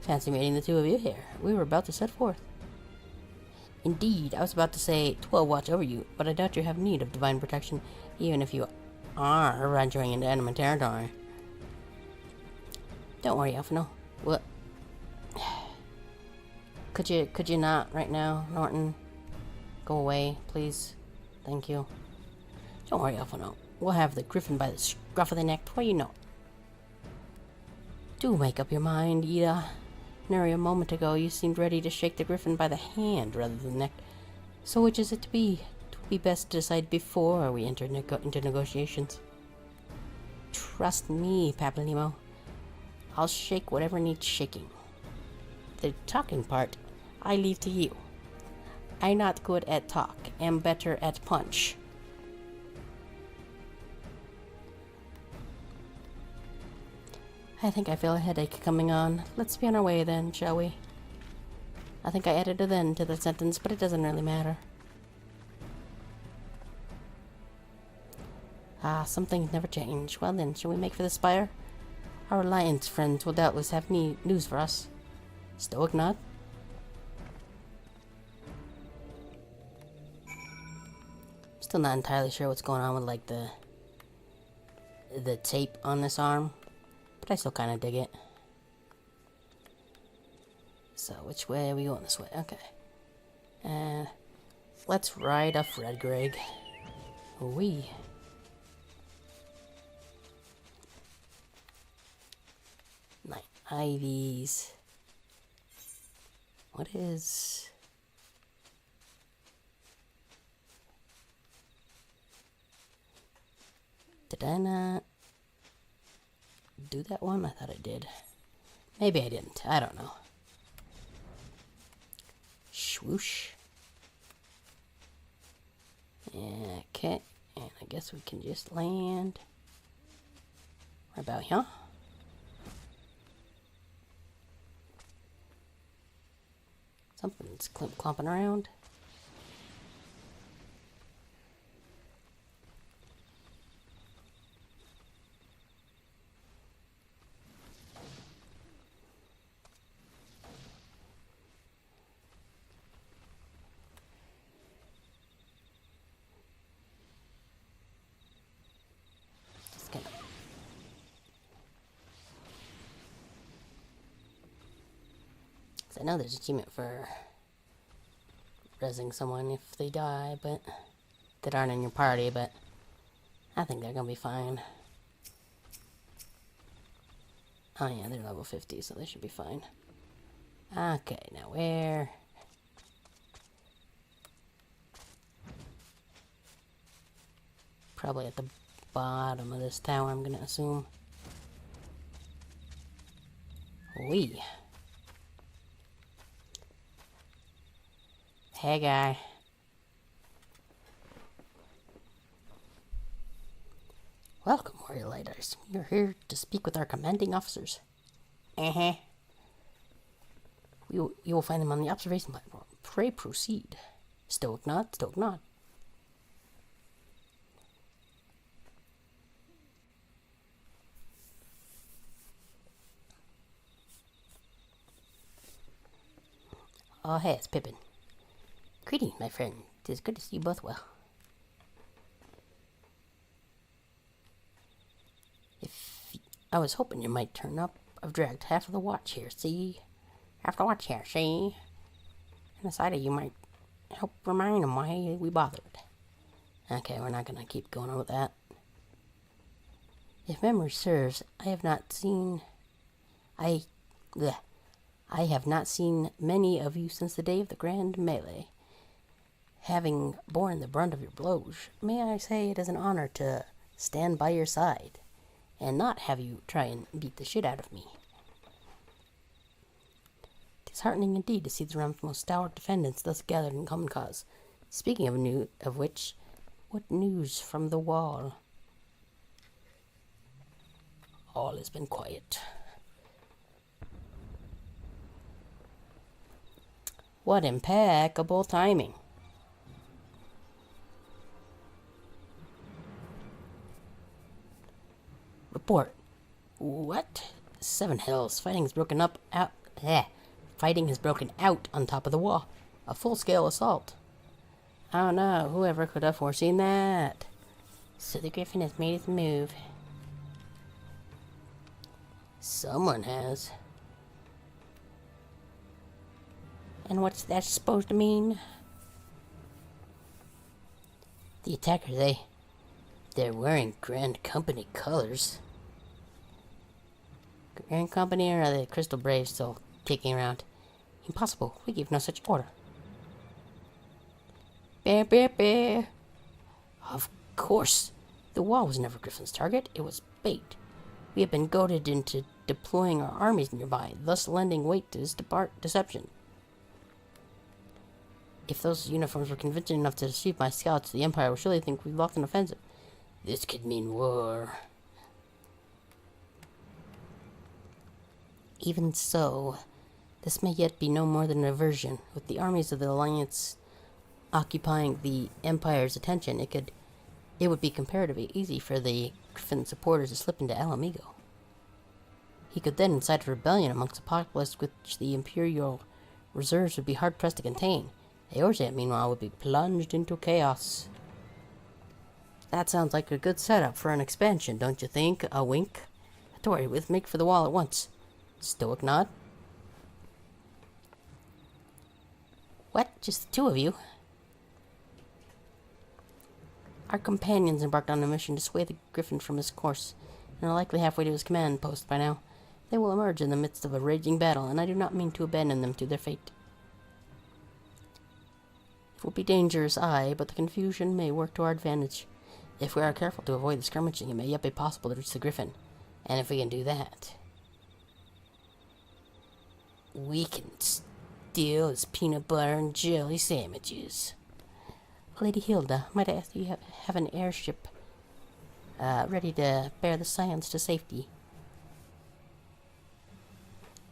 Fancy meeting the two of you here. We were about to set forth. Indeed, I was about to say 12 watch over you, but I doubt you have need of divine protection, even if you are venturing into enemy territory. Don't worry, Alphino. What? Could you not right now, Norton? Go away, please. Thank you. Don't worry, Alphino. We'll have the griffin by the scruff of the neck before you know it. Do make up your mind, Ida. Nary a moment ago you seemed ready to shake the griffin by the hand rather than the neck. So which is it to be? It would be best to decide before we enter into negotiations. Trust me, Papalimo. I'll shake whatever needs shaking. The talking part, I leave to you. I'm not good at talk, am better at punch. I think I feel a headache coming on. Let's be on our way then, shall we? I think I added a then to the sentence, but it doesn't really matter. Ah, some things never change. Well then, shall we make for the spire? Our alliance friends will doubtless have news for us. Stoic nod? Still not entirely sure what's going on with like the tape on this arm. But I still kind of dig it. So, which way are we going? This way? Okay. Let's ride a Fred Greg. Wee. Night Ivies. What is... Did I not do that one? I thought I did. Maybe I didn't. I don't know. Swoosh. Okay. And I guess we can just land. Right about here. Something's clumping around. I know there's an achievement for rezzing someone if they die, but that aren't in your party, but I think they're gonna be fine. Oh yeah, they're level 50, so they should be fine. Okay, now where? Probably at the bottom of this tower, I'm gonna assume. Wee. Hey, guy. Welcome, warrior leaders. You're here to speak with our commanding officers. Uh-huh. You will find them on the observation platform. Pray proceed. Stoic nod, stoic nod. Oh, hey, it's Pippin. Greetings, my friend. It is good to see you both well. I was hoping you might turn up. I've dragged half of the watch here, see? Half the watch here, see? And decided you might help remind them why we bothered. Okay, we're not gonna keep going on with that. If memory serves, I have not seen many of you since the day of the grand melee. Having borne the brunt of your blows, may I say it is an honor to stand by your side and not have you try and beat the shit out of me. It is heartening indeed to see the realm's most stalwart defendants thus gathered in common cause. Speaking of which, what news from the wall? All has been quiet. What impeccable timing. Report. What? Seven Hills. Fighting has broken out on top of the wall. A full-scale assault. Oh no, whoever could have foreseen that? So the Griffin has made his move. Someone has. And what's that supposed to mean? The attackers, they're wearing Grand Company colors. Grand Company, or are the Crystal Braves still kicking around? Impossible. We gave no such order. Bear, bear, bear. Of course. The wall was never Griffin's target. It was bait. We have been goaded into deploying our armies nearby, thus lending weight to his deception. If those uniforms were convincing enough to deceive my scouts, the Empire would surely think we've lost an offensive. This could mean war. Even so, this may yet be no more than a diversion. With the armies of the Alliance occupying the Empire's attention, it would be comparatively easy for the Griffin supporters to slip into Alamigo. He could then incite a rebellion amongst a populace which the Imperial reserves would be hard-pressed to contain. Eorzea, meanwhile, would be plunged into chaos. That sounds like a good setup for an expansion, don't you think? A wink. To worry with, make for the wall at once. Stoic nod. What? Just the two of you? Our companions embarked on a mission to sway the Griffin from his course, and are likely halfway to his command post by now. They will emerge in the midst of a raging battle, and I do not mean to abandon them to their fate. It will be dangerous, aye, but the confusion may work to our advantage. If we are careful to avoid the skirmishing, it may yet be possible to reach the Griffin. And if we can do that, we can steal his peanut butter and jelly sandwiches. Lady Hilda, might I ask you have an airship ready to bear the Scions to safety?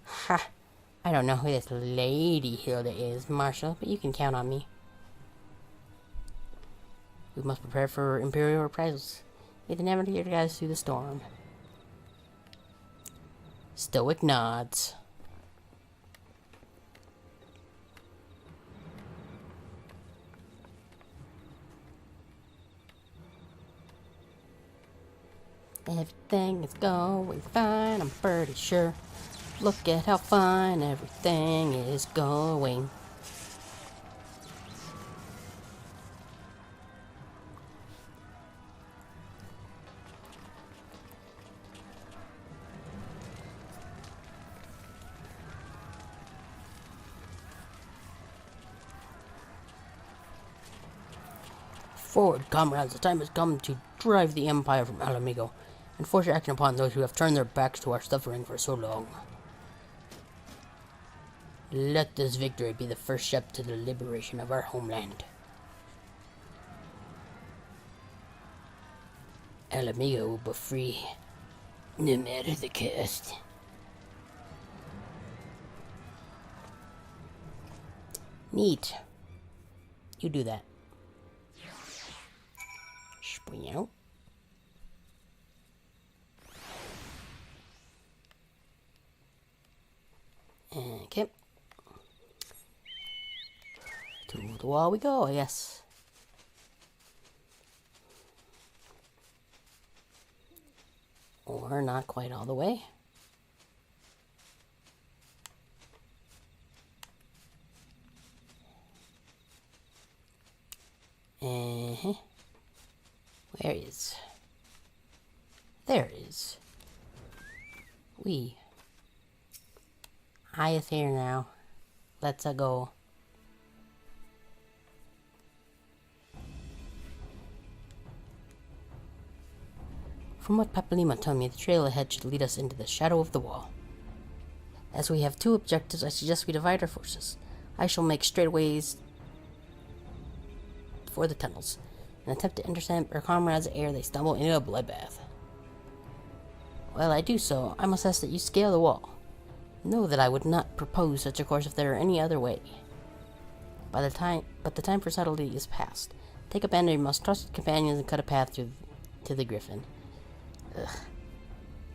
Ha! I don't know who this Lady Hilda is, Marshal, but you can count on me. We must prepare for Imperial reprisals. May the navigator guide us through the storm. Stoic nods. Everything is going fine, I'm pretty sure. Look at how fine everything is going. Forward, comrades, the time has come to drive the Empire from Alamigo and force your action upon those who have turned their backs to our suffering for so long. Let this victory be the first step to the liberation of our homeland. Alamigo will be free, no matter the cost. Neat. You do that. Spring out. Okay. To the wall we go, I guess. Or not quite all the way. Where is? There is. We. Highest here now. Let's go. From what Papalima told me, the trail ahead should lead us into the shadow of the wall. As we have two objectives, I suggest we divide our forces. I shall make straightaways for the tunnels, and attempt to intercept our comrades ere they stumble into a bloodbath. While I do so, I must ask that you scale the wall. Know that I would not propose such a course if there were any other way. But the time for subtlety is past. Take a band of your most trusted companions and cut a path to the griffin.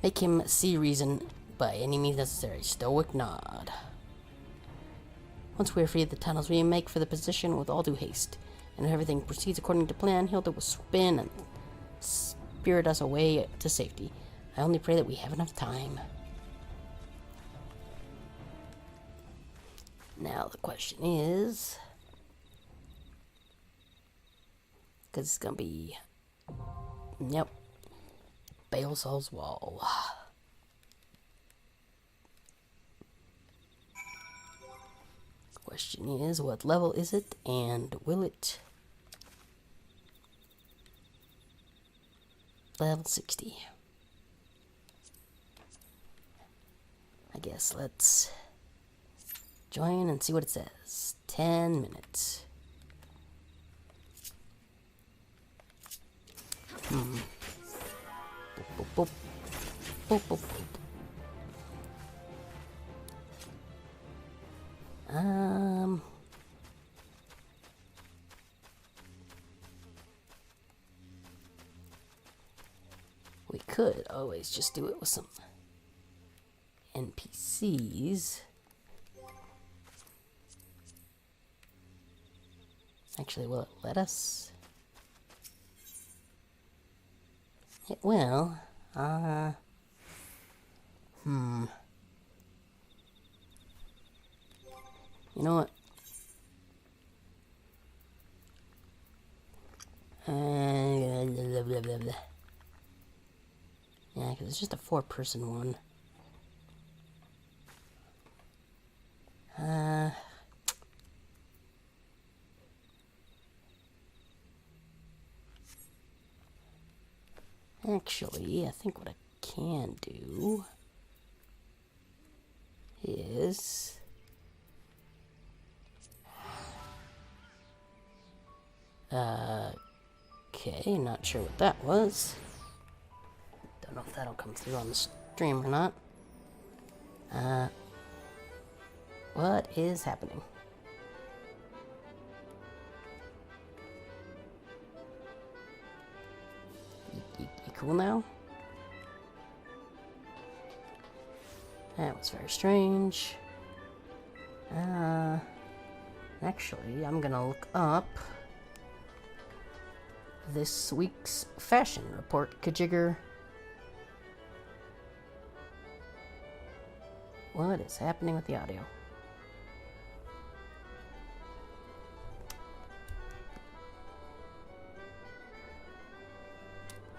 Make him see reason by any means necessary. Stoic nod. Once we are free of the tunnels, we make for the position with all due haste. And if everything proceeds according to plan, Hilda will spin and spirit us away to safety. I only pray that we have enough time. Now the question is, because it's gonna be, yep, Bael'Zal's Wall. The question is, what level is it, and will it level 60? I guess let's join and see what it says. 10 minutes. Boop, boop, boop. Boop, boop, boop. We could always just do it with some NPCs. Actually, will it let us? It will. You know what? Blah, blah, blah, blah. Yeah, because it's just a 4-person one. Actually, I think what I can do is okay, not sure what that was. Don't know if that'll come through on the stream or not. What is happening? You cool now? That was very strange. Actually, I'm gonna look up this week's fashion report, Kajigger. What is happening with the audio?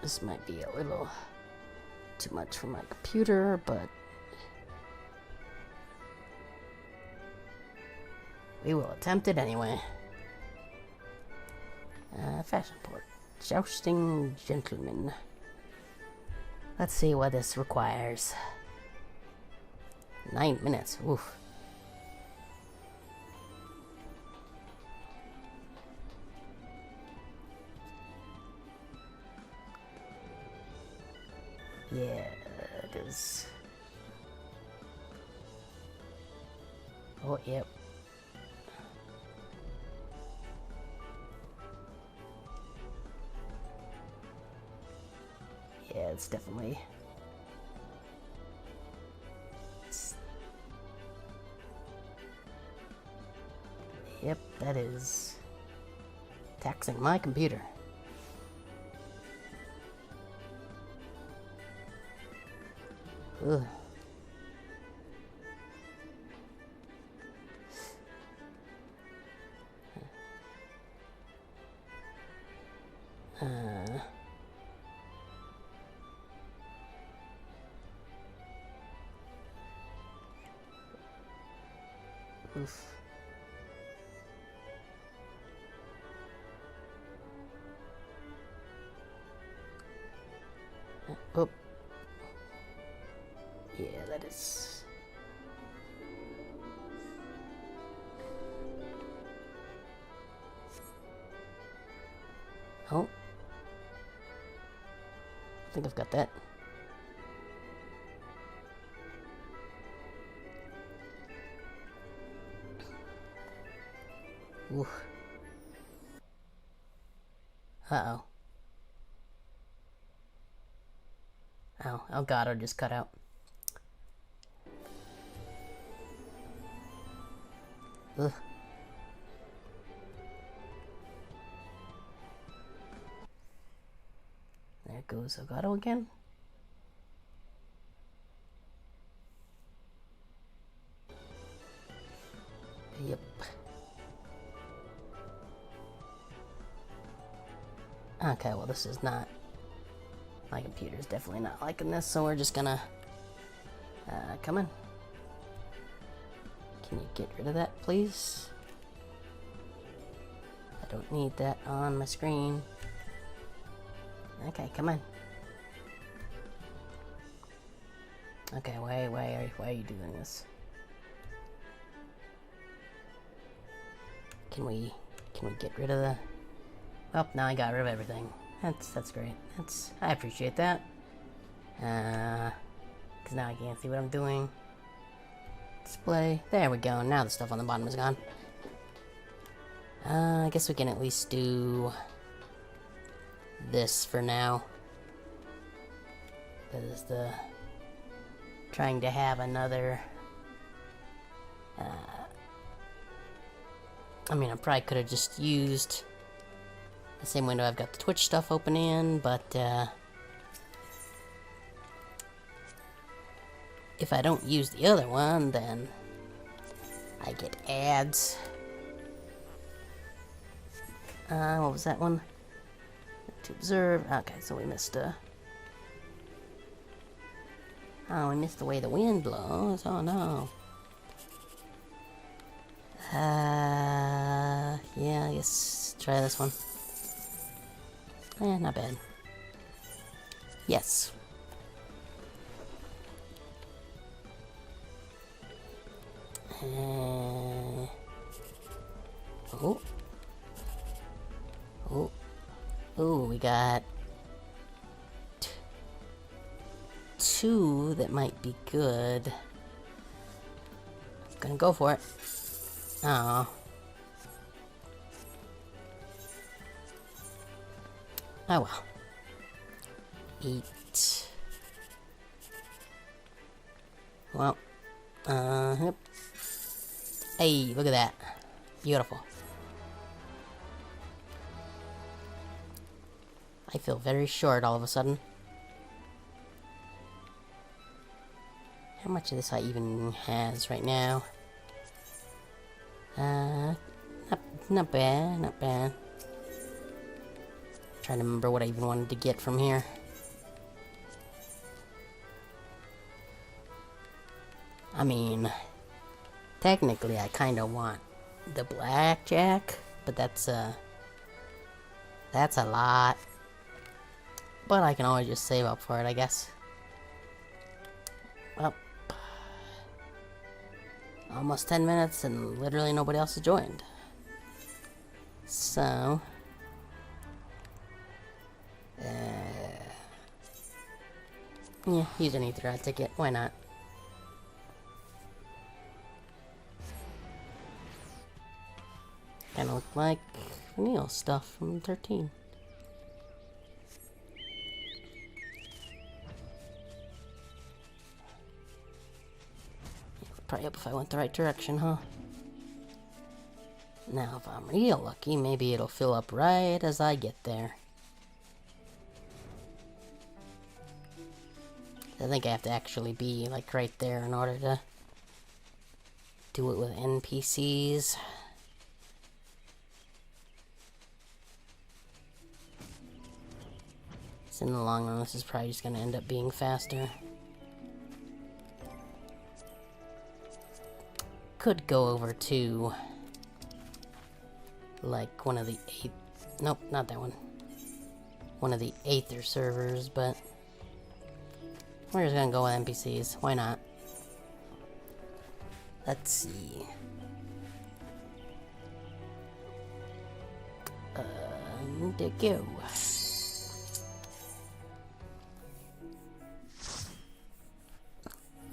This might be a little too much for my computer, but we will attempt it anyway. Fashion report. Jousting gentleman. Let's see what this requires. 9 minutes. Oof. Yeah, because... Oh, yep. Yeah, it's definitely... Yep, that is... taxing my computer. Ugh. Oof. Oh. Yeah, that is... Oh. I think I've got that. Oof. Uh-oh. Oh god, I just cut out. Ugh. There goes Elgato again. Yep. Okay, well this is not... My computer's definitely not liking this, so we're just gonna... come in. Can you get rid of that, please? I don't need that on my screen. Okay, come on. Okay, why are you doing this? Can we get rid of the... Well, now I got rid of everything. That's great. I appreciate that. Cause now I can't see what I'm doing. Display. There we go. Now the stuff on the bottom is gone. I guess we can at least do this for now. That is the trying to have another. I mean, I probably could have just used the same window I've got the Twitch stuff open in, but if I don't use the other one, then I get ads. What was that one? To observe. Okay, so we missed oh, we missed the way the wind blows. Oh no. Yeah, I guess try this one. Not bad. Yes. Oh. Oh. Oh, we got two that might be good. Gonna go for it. Oh. Oh well. Eat. Well. Yep. Hey, look at that. Beautiful. I feel very short all of a sudden. How much of this I even has right now? Not bad, not bad. Trying to remember what I even wanted to get from here. I mean, technically I kind of want the blackjack, but that's a lot. But I can always just save up for it, I guess. Well, almost 10 minutes and literally nobody else has joined. So, Yeah, use an ether ticket. Why not? Kinda look like Neil stuff from 13. Probably up if I went the right direction, huh? Now, if I'm real lucky, maybe it'll fill up right as I get there. I think I have to actually be, like, right there in order to do it with NPCs. So in the long run, this is probably just going to end up being faster. Could go over to, like, one of the nope, not that one. One of the Aether servers, but we're just gonna go with NPCs. Why not? Let's see. To go.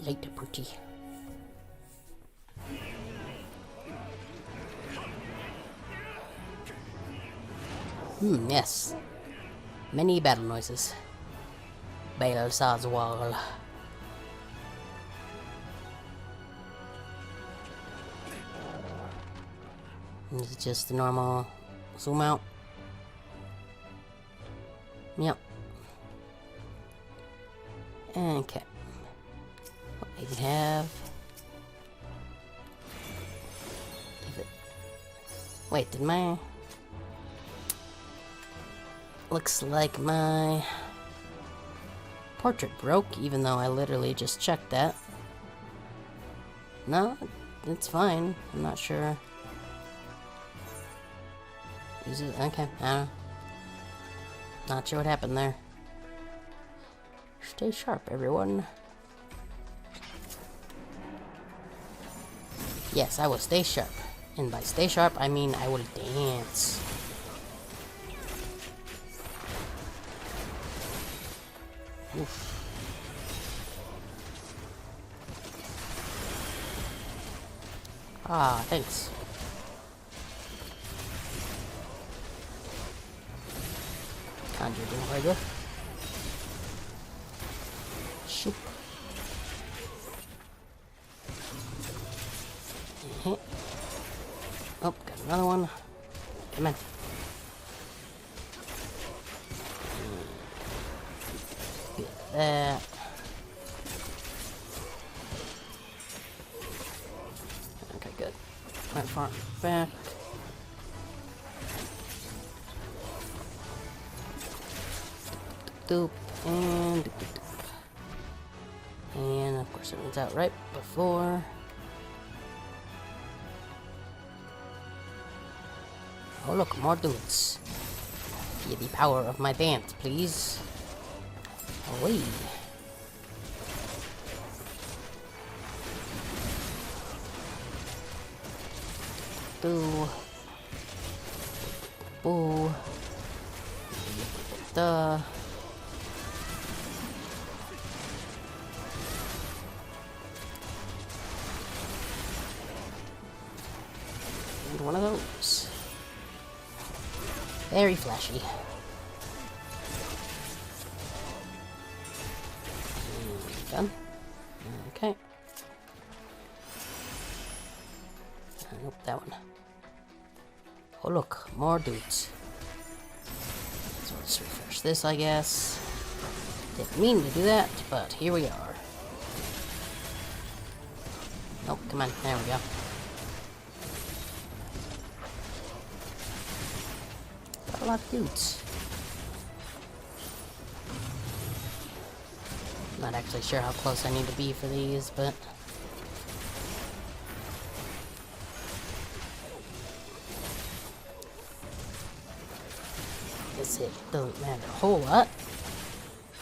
Later, pretty. Yes. Many battle noises. Bail Sazwal. This is just the normal zoom out. Yep. Okay. What I have. Wait, did my... Looks like my portrait broke, even though I literally just checked that. No, it's fine. I'm not sure. Is it? Okay, I don't know. Not sure what happened there. Stay sharp, everyone. Yes, I will stay sharp. And by stay sharp, I mean I will dance. Oof. Ah, thanks. Conjure doing very good. Shoop. Oh, got another one. Come on. Get that. Okay, good. Right far back. Doop and doop, doop, doop. And of course it runs out right before. Oh look, more dudes. Feel the power of my dance, please. Away. Boo. Boo. Duh. And one of those. Very flashy. Done. Okay. Nope, that one. Oh look, more dudes. So let's refresh this, I guess. Didn't mean to do that, but here we are. Nope, come on, there we go. Got a lot of dudes. Not actually sure how close I need to be for these, but guess it doesn't matter a whole lot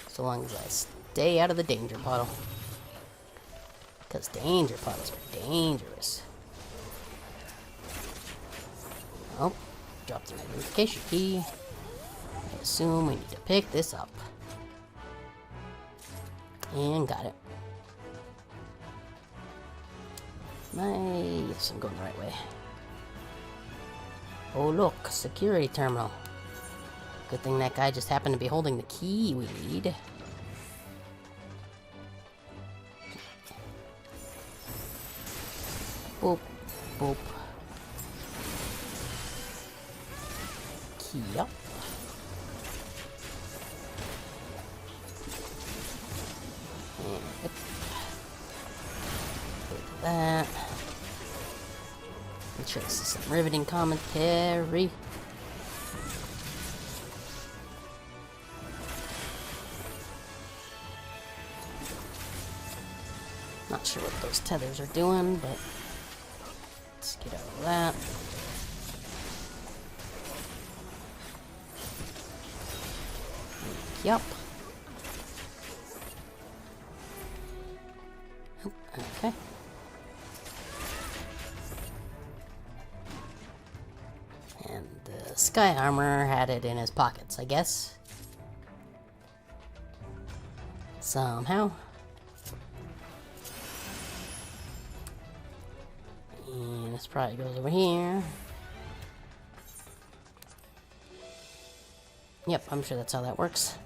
so long as I stay out of the danger puddle, because danger puddles are dangerous. Oh, dropped an identification key. I assume we need to pick this up. And got it. Yes, I'm going the right way. Oh look, security terminal. Good thing that guy just happened to be holding the key we need. Boop, boop. Key up. And yep. Put that. Make sure this is some riveting commentary. Not sure what those tethers are doing, but let's get out of that. Yup. Okay. And the sky armor had it in his pockets, I guess. Somehow. And this probably goes over here. Yep, I'm sure that's how that works.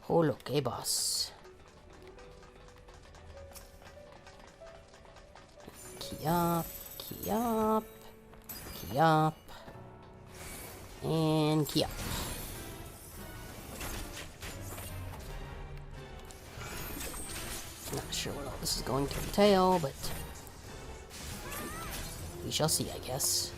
Oh look, a boss. Key up, key up, key up, and key up. Not sure what all this is going to entail, but we shall see, I guess.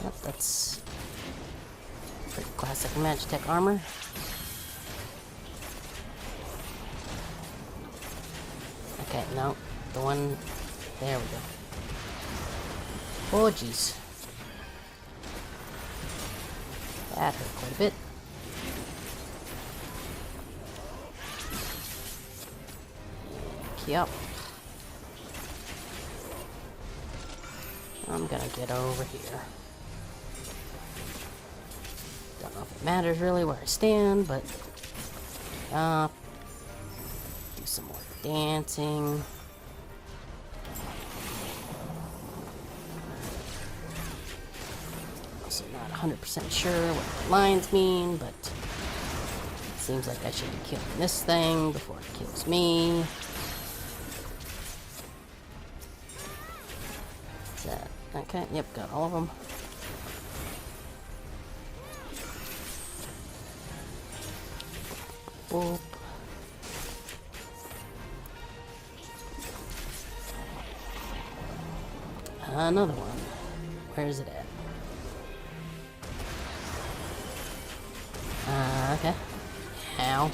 Yep, that's pretty classic Magitech armor. Okay, no, the one, there we go. Oh jeez. That hurt quite a bit. Key up. I'm gonna get over here. Don't know if it matters really where I stand, but up. Do some more dancing. Also not 100% sure what the lines mean, but it seems like I should be killing this thing before it kills me. Is that okay? Yep, got all of them. Boop. Another one. Where is it at? Okay. Ow.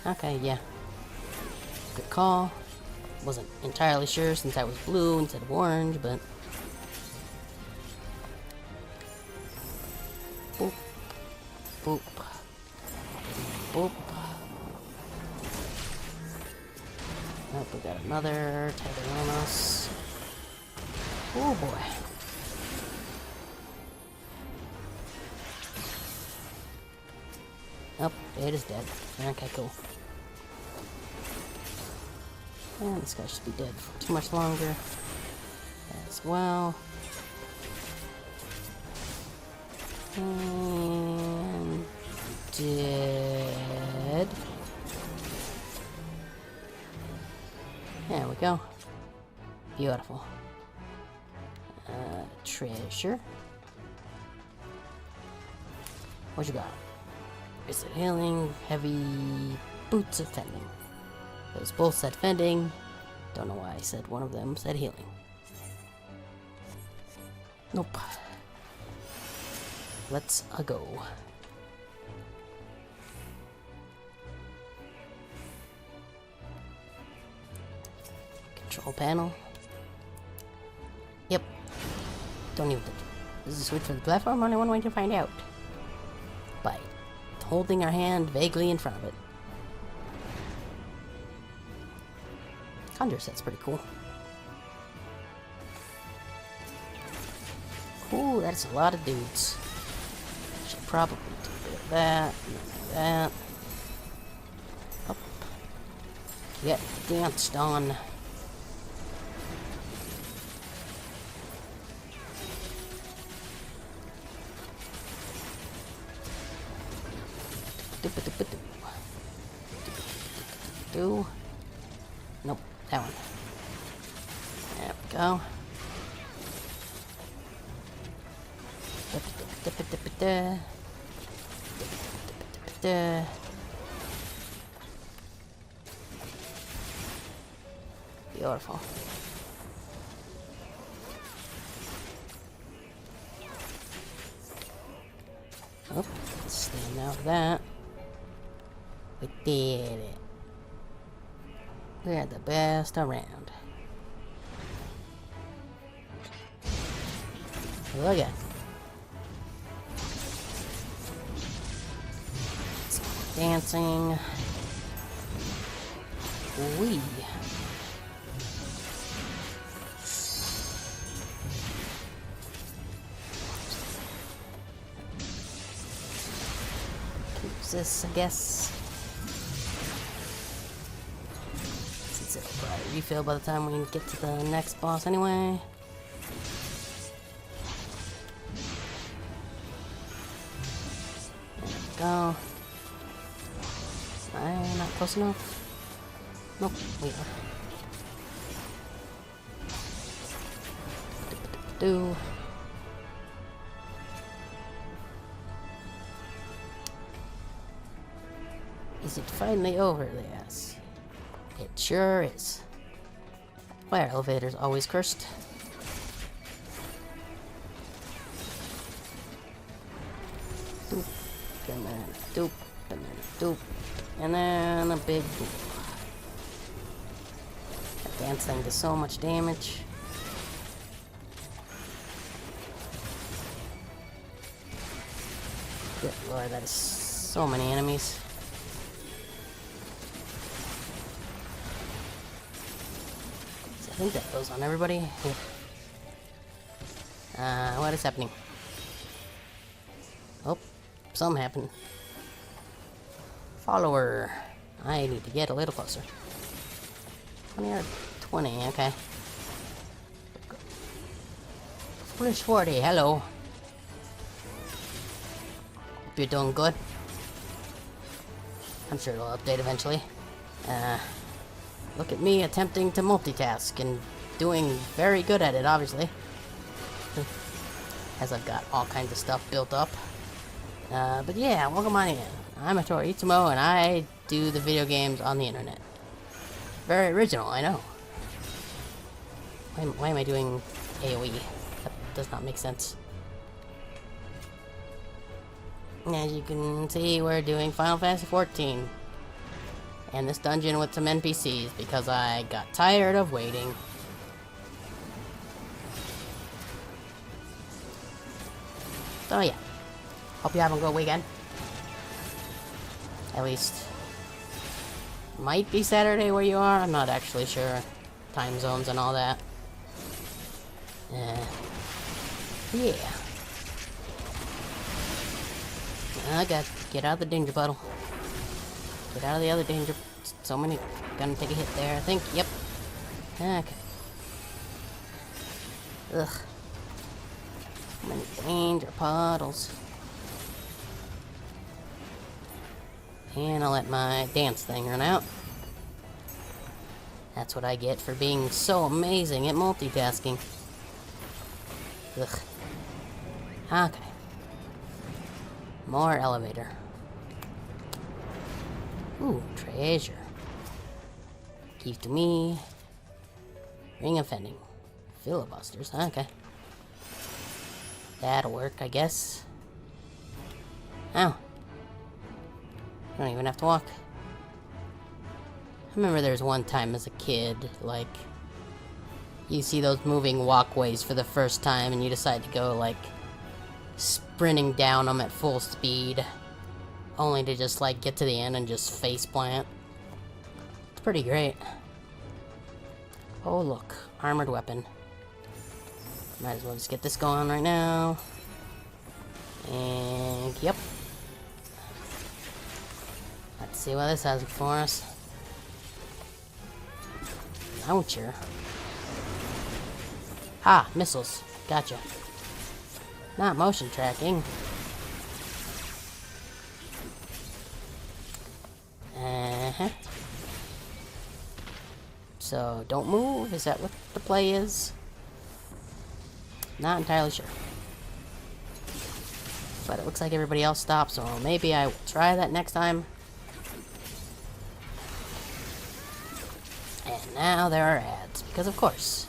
Okay, yeah. Good call. Wasn't entirely sure since I was blue instead of orange, but boop. Boop. Boop. Oh, we got another tether on us. Oh boy. Oh, it is dead. Okay, cool. And this guy should be dead for too much longer as well. And dead. There we go. Beautiful. Treasure. What you got? Is it healing? Heavy boots of fending. Those both said fending. Don't know why I said one of them said healing. Nope. Let's go. Control panel. Yep. Don't even. Is this switch for the platform? Only one way to find out. By holding our hand vaguely in front of it. Conjure set's pretty cool. Ooh, that's a lot of dudes. Should probably do a bit of that, and that. Up. Get danced on. Nope, that one. There we go. Beautiful. Oh, stand out of that. We did it. We're the best around. Look at. Dancing. Wee. Keeps this, I guess. Since it'll probably refill by the time we get to the next boss anyway. There we go. I'm not close enough. Nope, we are. Do. Is it finally over? Yes. It sure is. Why are elevators always cursed? Doop, banana, doop, banana, doop. And then a big boop. That dance thing does so much damage. Good lord, that is so many enemies. So I think that goes on everybody. What is happening? Oh, something happened. Follower. I need to get a little closer. 20 or 20, okay. Foolish 40, hello. Hope you're doing good. I'm sure it'll update eventually. Look at me attempting to multitask and doing very good at it, obviously. As I've got all kinds of stuff built up. But yeah, welcome on in. I'm Tori Itsumo, and I do the video games on the internet. Very original, I know. Why am I doing AoE? That does not make sense. As you can see, we're doing Final Fantasy XIV. And this dungeon with some NPCs, because I got tired of waiting. So yeah. Hope you have a good weekend. At least, might be Saturday where you are. I'm not actually sure. Time zones and all that. Yeah. I got to get out of the danger puddle. Get out of the other danger. So many. Gonna take a hit there, I think. Yep. Okay. Ugh. So many danger puddles. And I'll let my dance thing run out. That's what I get for being so amazing at multitasking. Ugh. Okay. More elevator. Ooh, treasure. Give to me. Ring of Fending. Filibusters, okay. That'll work, I guess. Ow. I don't even have to walk. I remember there was one time as a kid, like, you see those moving walkways for the first time and you decide to go, like, sprinting down them at full speed, only to just, like, get to the end and just face plant. It's pretty great. Oh, look. Armored weapon. Might as well just get this going right now. And, yep. Let's see what this has for us. Launcher. Ah, missiles. Gotcha. Not motion tracking. Uh-huh. So, don't move? Is that what the play is? Not entirely sure. But it looks like everybody else stopped, so maybe I will try that next time. And now there are ads, because of course.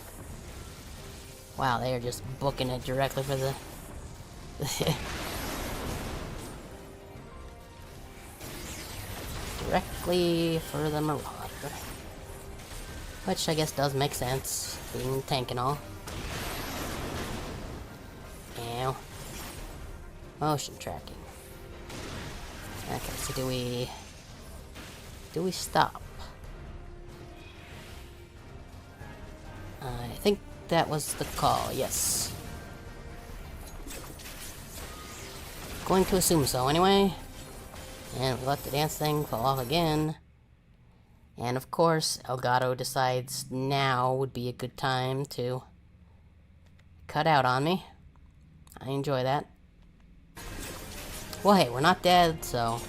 Wow, they are just booking it directly for the... directly for the Marauder. Which I guess does make sense, being tank and all. Ow. Motion tracking. Okay, so do we stop? I think that was the call, yes. Going to assume so anyway. And we let the dance thing fall off again. And of course, Elgato decides now would be a good time to cut out on me. I enjoy that. Well, hey, we're not dead, so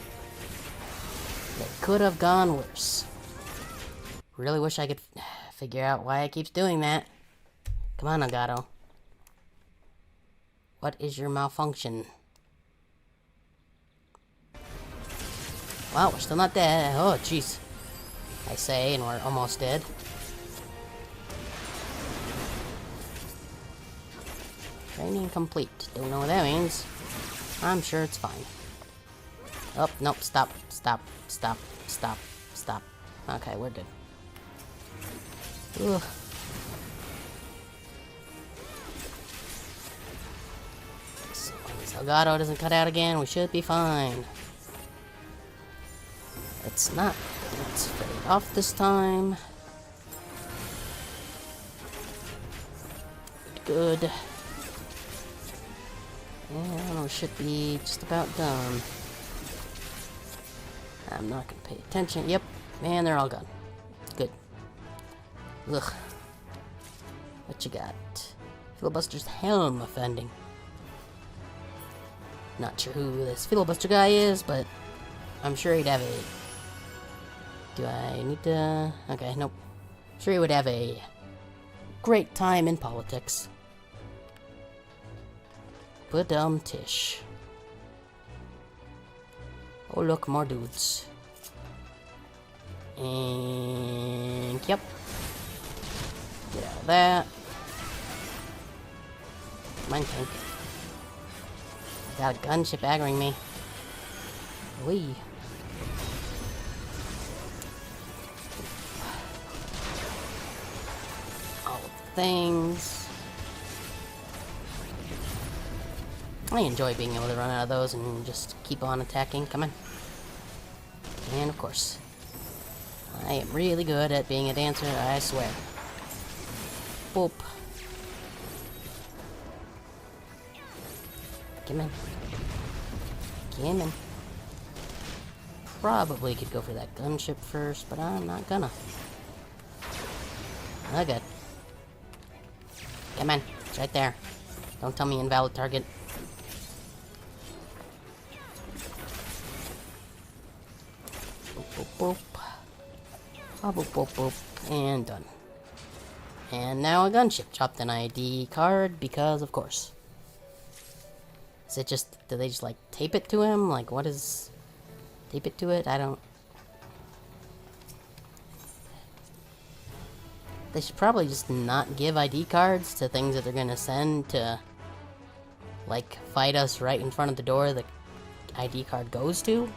it could have gone worse. Really wish I could figure out why it keeps doing that. Come on, Elgato. What is your malfunction? Well, we're still not dead. Oh, jeez. I say, and we're almost dead. Training complete. Don't know what that means. I'm sure it's fine. Oh, nope. Stop. Stop. Stop. Stop. Stop. Okay, we're good. Ugh. So long as Elgato doesn't cut out again, we should be fine. It's not. Let's fade off this time. Good. And we should be just about done. I'm not gonna pay attention. Yep, man, they're all gone. Good. Ugh. What you got? Filibuster's helm offending. Not sure who this filibuster guy is, but I'm sure he'd have a... Do I need to... Okay, nope. Sure he would have a great time in politics. Tish. Oh look, more dudes. And... Yep. Get out of that. Mine tank. Got a gunship aggroing me. Wee. All the things. I enjoy being able to run out of those and just keep on attacking. Come on. And of course, I am really good at being a dancer, I swear. Boop. Come on. Come on. Probably could go for that gunship first, but I'm not gonna. Oh, good. Come on. It's right there. Don't tell me invalid target. Boop, boop, boop. Oh, boop, boop, boop. And done. And now a gunship. Chopped an ID card because, of course. Is it just... Do they just, like, tape it to him? Like, what is... Tape it to it? I don't... They should probably just not give ID cards to things that they're gonna send to... Like, fight us right in front of the door the ID card goes to.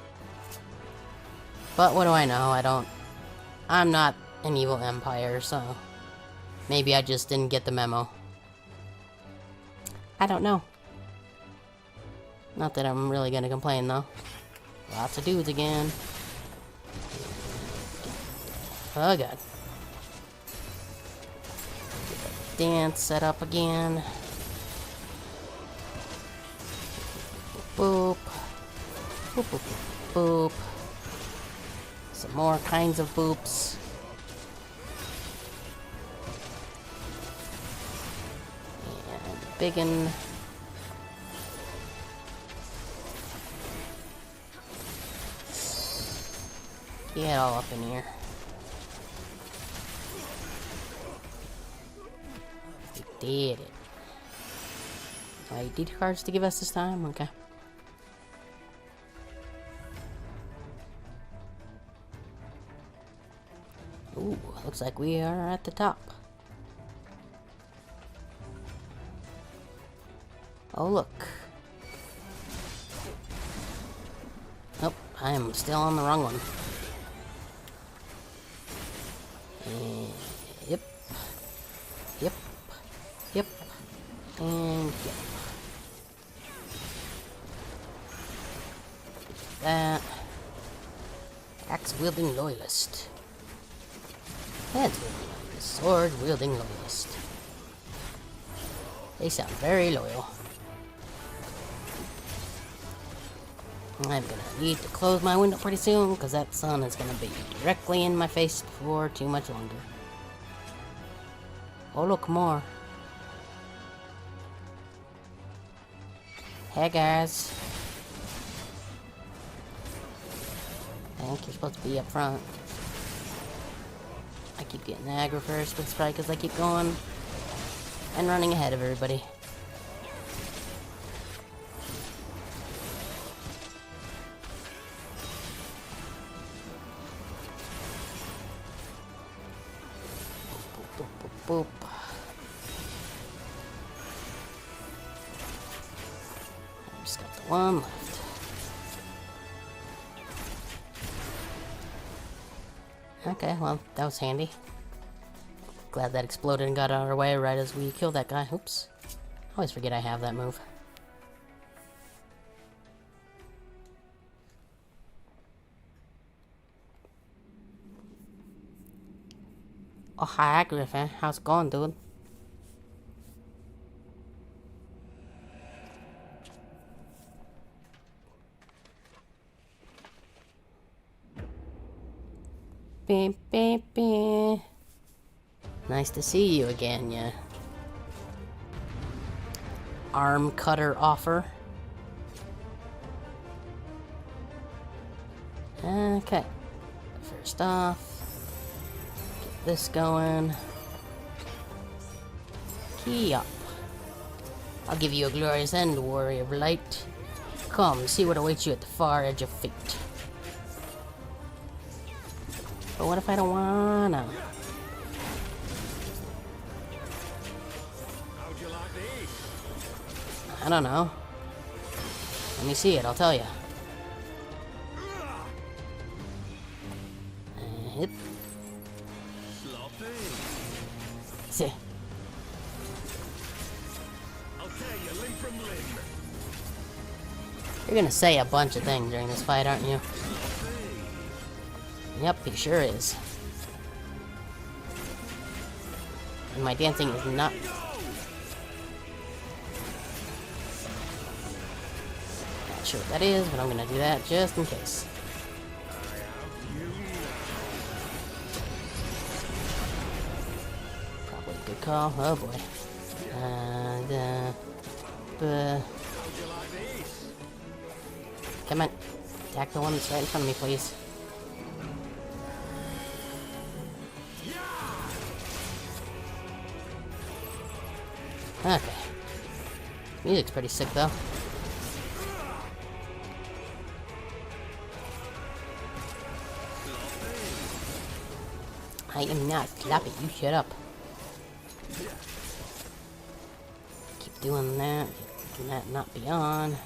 But what do I know? I'm not an evil empire, so... Maybe I just didn't get the memo. I don't know. Not that I'm really gonna complain, though. Lots of dudes again. Oh, God. dance set up again. Boop. Boop, boop, boop, boop. Some more kinds of boops. And biggin. Get all up in here. We did it. ID cards to give us this time? Okay. Ooh, looks like we are at the top. Oh, look. Nope, I am still on the wrong one. Yep. Yep. Yep. And yep. That. Axe-wielding loyalist. Hands-wielding loyalist. Sword-wielding loyalist. They sound very loyal. I'm gonna need to close my window pretty soon, because that sun is gonna be directly in my face for too much longer. Oh, look, more. Hey, guys. I think you're supposed to be up front. I keep getting aggro first, but it's probably because I keep going and running ahead of everybody. Boop. I just got the one left. Okay, well, that was handy. Glad that exploded and got out of our way right as we killed that guy. Oops. I always forget I have that move. Oh, hi, Griffin. How's it going, dude? Beep, beep, beep. Nice to see you again, yeah. Arm cutter offer. Okay. First off, this going. Key up. I'll give you a glorious end, warrior of light. Come, see what awaits you at the far edge of fate. But what if I don't wanna? How'd you like these? I don't know. Let me see it, I'll tell you. Hit. See. I'll tear you limb from limb. You're gonna say a bunch of things during this fight, aren't you? Yep, he sure is. And my dancing is not... Not sure what that is, but I'm gonna do that just in case. Probably a good call. Oh boy. Come on. Attack the one that's right in front of me, please. Okay. Music's pretty sick, though. I am not sloppy. You shut up. Keep doing that. Can that not be on?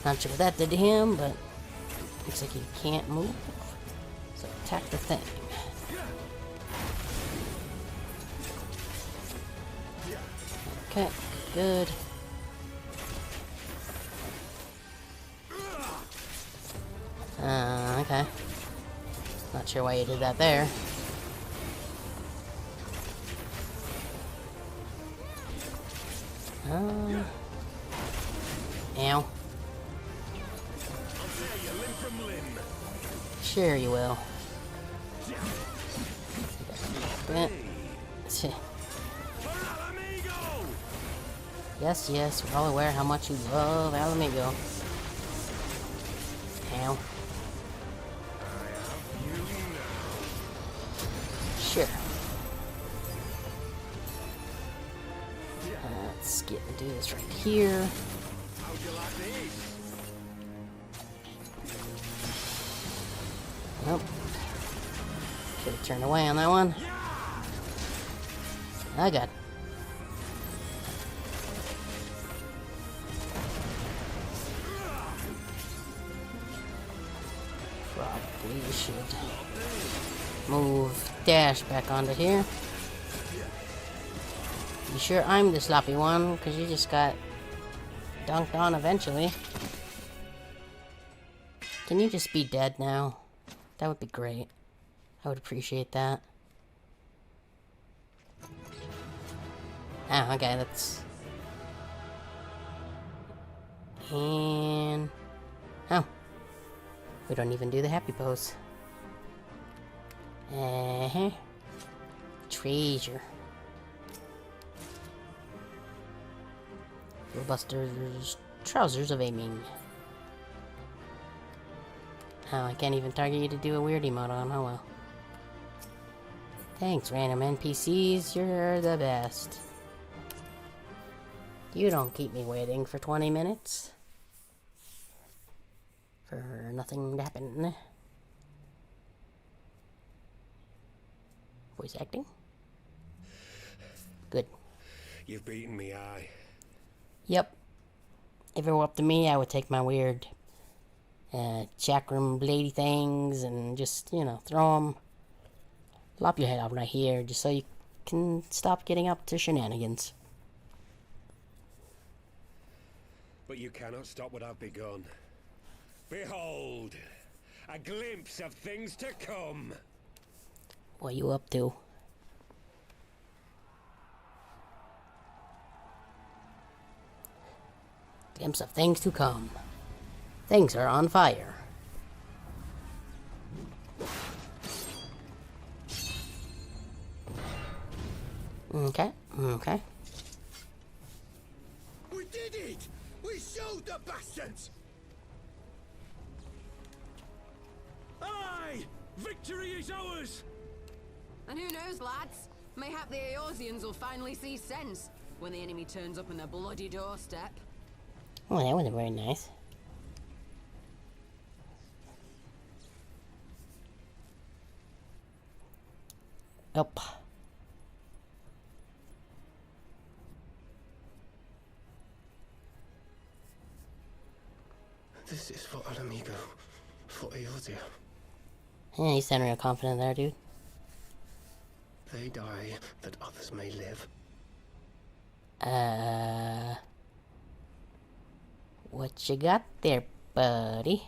Not sure what that did to him, but looks like he can't move. So attack the thing. Okay, good. Okay. Not sure why you did that there. Ow. Sure you will. Yes, yes, we're all aware how much you love Alamigo. Ow. Sure. Let's get into this right here. Nope. Should have turned away on that one. I got. Probably should move Dash back onto here. You sure I'm the sloppy one? Because you just got dunked on eventually. Can you just be dead now? That would be great. I would appreciate that. Ah, okay, that's... And... Oh. We don't even do the happy pose. Uh-huh. Treasure. Buster's trousers of aiming. Oh, I can't even target you to do a weird emote on. Oh well. Thanks, random NPCs. You're the best. You don't keep me waiting for 20 minutes. For nothing to happen. Voice acting? Good. You've beaten me, aye. Yep. If it were up to me, I would take my weird chakram bladey things and just, you know, throw them. Lop your head off right here just so you can stop getting up to shenanigans. But you cannot stop what I've begun. Behold, a glimpse of things to come. What are you up to? Glimpse of things to come. Things are on fire. Okay, okay. We did it! We showed the bastards! Aye! Victory is ours! And who knows, lads? Mayhap the Eorzeans will finally see sense when the enemy turns up on their bloody doorstep. Oh, that wasn't very nice. Up. This is for Alamigo, for Eorzea. Yeah, you sound real confident there, dude. They die that others may live. What you got there, buddy?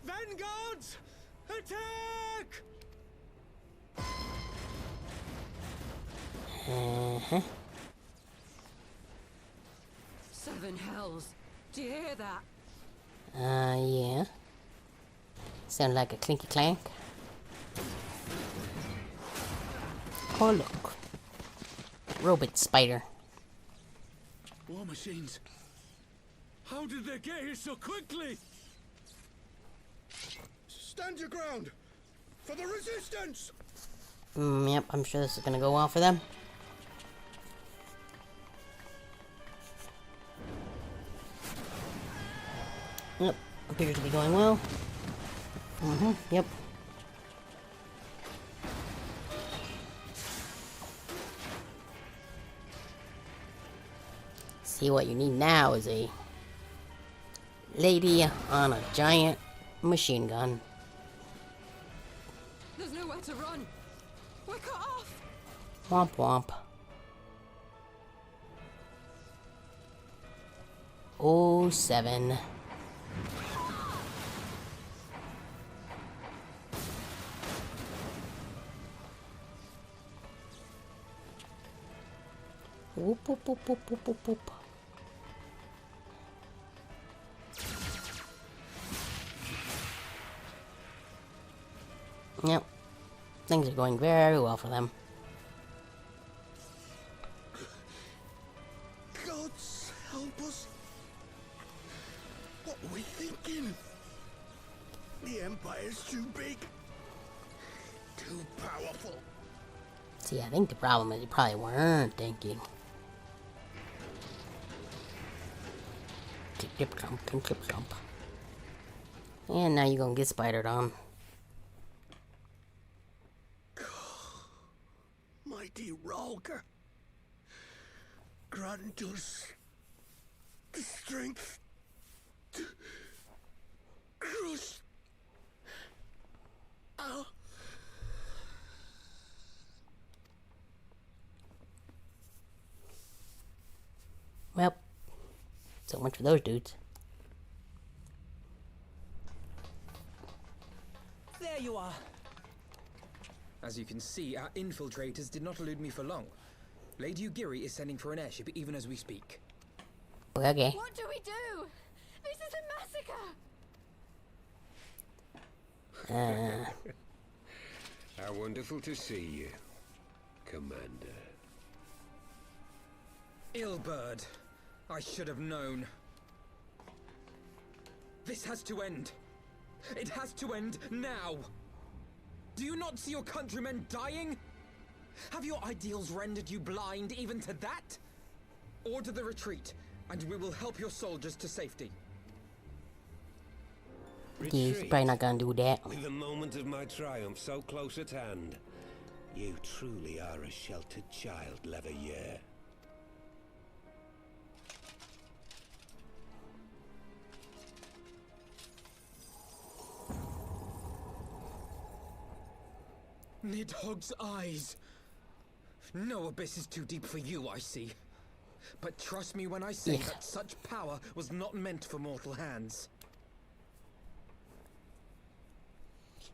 Vanguards! Attack! Uh-huh. Seven hells. Do you hear that? Yeah. Sound like a clinky clank. Oh, look. Robot spider. War machines. How did they get here so quickly? Stand your ground! For the resistance! Yep, I'm sure this is gonna go well for them. Yep, appears to be going well. Yep. See, what you need now is a lady on a giant machine gun. There's nowhere to run. We're cut off. Womp womp. Oh, 7. Whoop, whoop, whoop, whoop, whoop, whoop, whoop. Yep. Things are going very well for them. Gods help us. What were we thinking? The Empire's too big. Too powerful. See, I think the problem is you probably weren't thinking. Clip, clip, clump, clip, clip, clump. And now you're gonna get spidered on. Mighty Ralker, grant us the strength to crush our... Well, so much for those dudes. There you are. As you can see, our infiltrators did not elude me for long. Lady Ugiri is sending for an airship even as we speak. Okay. What do we do? This is a massacre! How wonderful to see you, Commander. Illbird. I should have known. This has to end. It has to end now. Do you not see your countrymen dying? Have your ideals rendered you blind even to that? Order the retreat, and we will help your soldiers to safety. He's probably not gonna do that. With the moment of my triumph so close at hand, you truly are a sheltered child, Leverrier. Nidhogg's eyes. No abyss is too deep for you, I see. But trust me when I say that such power was not meant for mortal hands.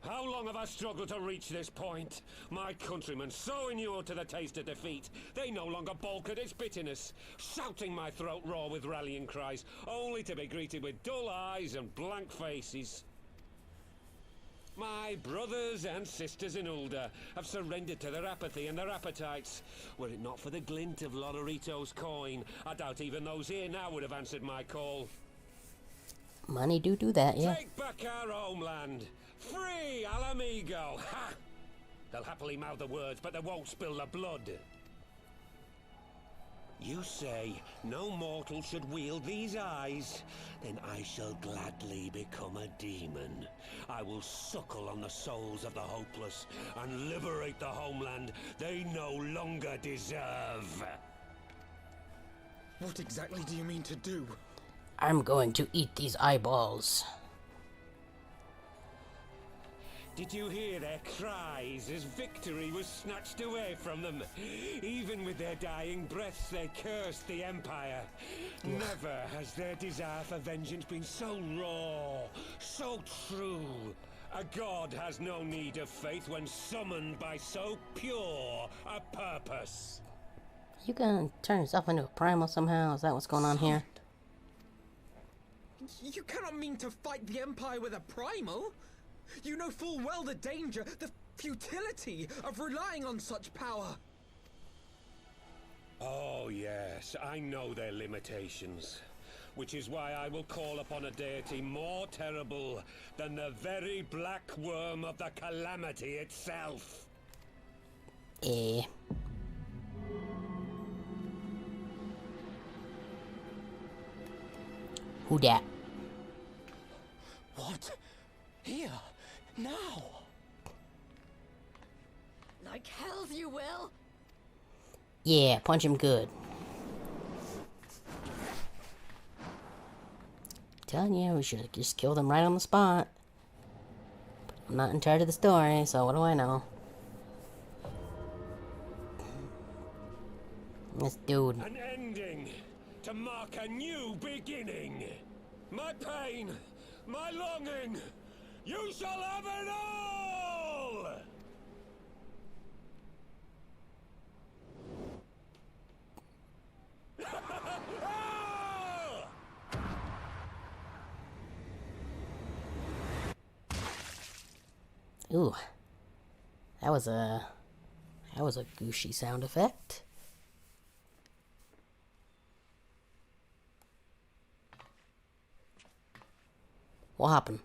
How long have I struggled to reach this point? My countrymen, so inured to the taste of defeat, they no longer balk at its bitterness, shouting my throat raw with rallying cries, only to be greeted with dull eyes and blank faces. My brothers and sisters in Ulda have surrendered to their apathy and their appetites. Were it not for the glint of Lodorito's coin, I doubt even those here now would have answered my call. Money do that, yeah. Take back our homeland! Free Alamigo! Ha! They'll happily mouth the words, but they won't spill the blood. You say no mortal should wield these eyes? Then I shall gladly become a demon. I will suckle on the souls of the hopeless and liberate the homeland they no longer deserve. What exactly do you mean to do? I'm going to eat these eyeballs. Did you hear their cries as victory was snatched away from them? Even with their dying breaths, they cursed the Empire. Never has their desire for vengeance been so raw, so true. A god has no need of faith when summoned by so pure a purpose. You gonna turn yourself into a primal somehow? Is that what's going on here? You cannot mean to fight the Empire with a primal. You know full well the danger, the futility of relying on such power. Oh yes, I know their limitations. Which is why I will call upon a deity more terrible than the very black worm of the calamity itself. Who dat? What? Here? Now? Like hells you will! Yeah, punch him good. Telling you, we should have just killed him right on the spot. I'm not in charge of the story, so what do I know? This dude. An ending to mark a new beginning. My pain, my longing, you shall have it all! Ooh. That was a gooshy sound effect. What happened?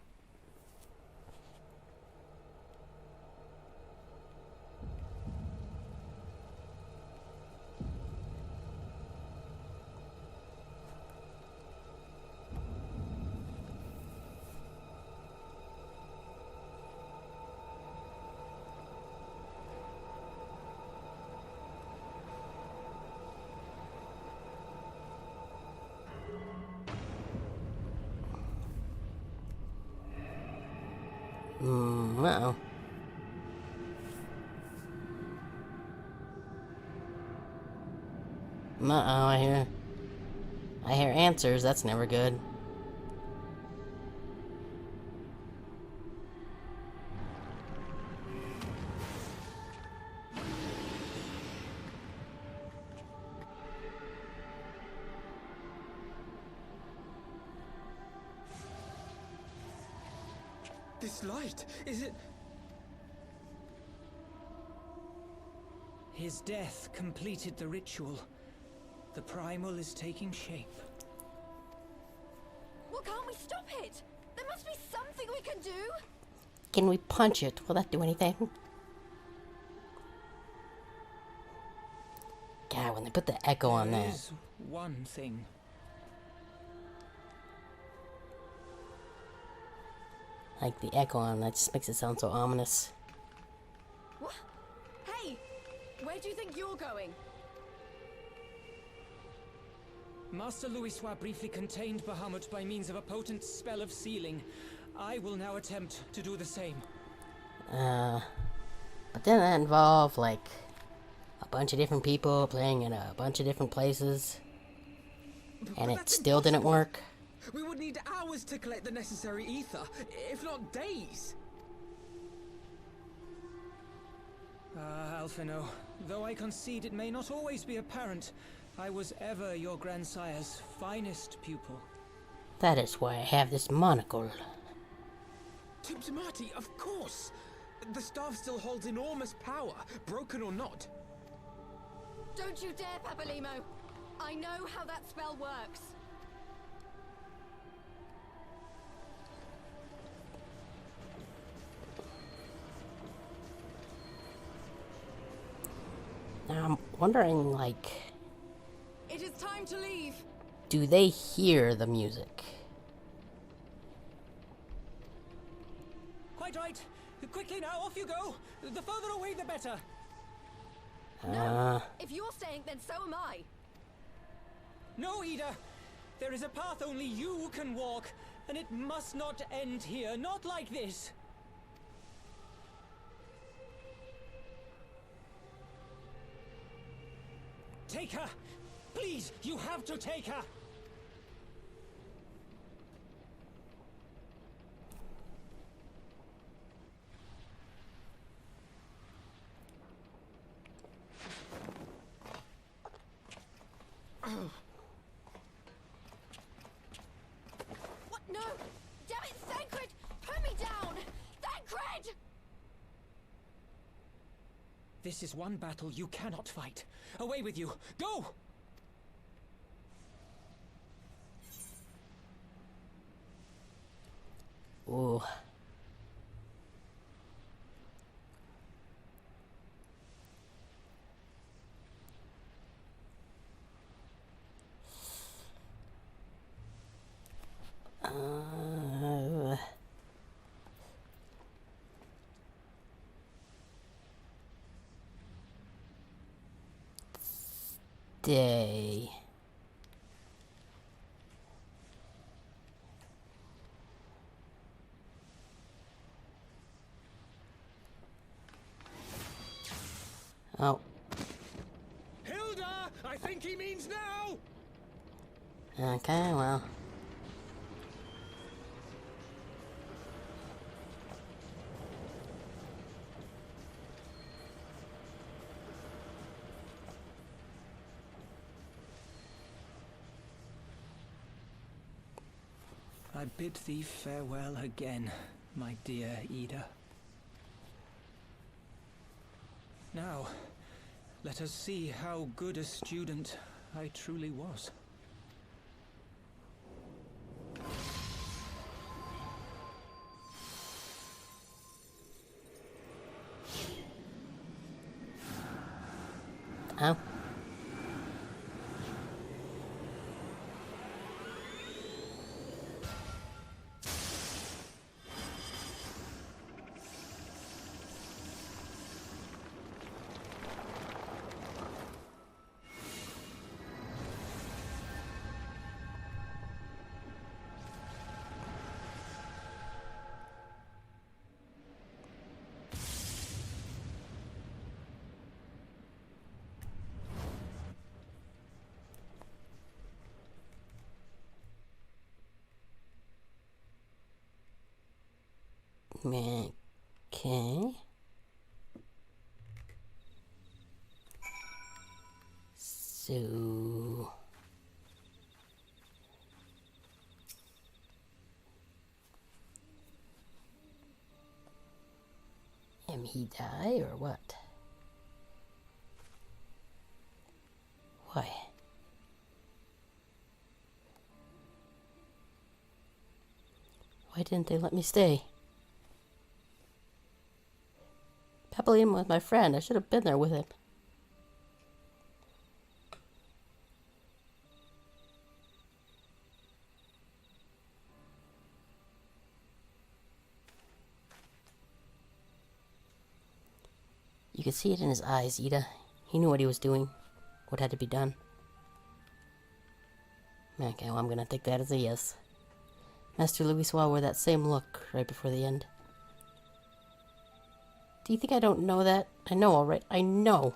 Uh-oh. Uh-oh, I hear answers, that's never good. This light, is it? His death completed the ritual. The primal is taking shape. Well, can't we stop it? There must be something we can do. Can we punch it? Will that do anything? God, when they put the echo on There that. is one thing. Like the echo on that just makes it sound so ominous. What? Hey, where do you think you're going? Master Louisoix briefly contained Bahamut by means of a potent spell of sealing. I will now attempt to do the same. But didn't that involve, like, a bunch of different people playing in a bunch of different places? And it still didn't work? We would need hours to collect the necessary ether, if not days. Alphino, though I concede it may not always be apparent, I was ever your grandsire's finest pupil. That is why I have this monocle. Tiptimati, of course. The staff still holds enormous power, broken or not. Don't you dare, Papalimo. I know how that spell works. Now I'm wondering, like, It is time to leave. do they hear the music? Quite right. Quickly now, off you go. The further away, the better. No, if you're staying, then so am I. No, Ida. There is a path only you can walk, and it must not end here. Not like this. Take her! Please, you have to take her! What? No! Damn it, Thancred! Put me down! Thancred! This is one battle you cannot fight. Away with you! Go! Ooh. Day. Oh. Hilda, I think he means now! Okay, well. I bid thee farewell again, my dear Ida. Now, let us see how good a student I truly was. Oh. Okay. So... Am he die or what? Why? Why didn't they let me stay? Papalima was my friend. I should have been there with him. You could see it in his eyes, Ida. He knew what he was doing, what had to be done. Okay, well, I'm gonna take that as a yes. Master Louisoix wore that same look right before the end. Do you think I don't know that? I know, alright. I know!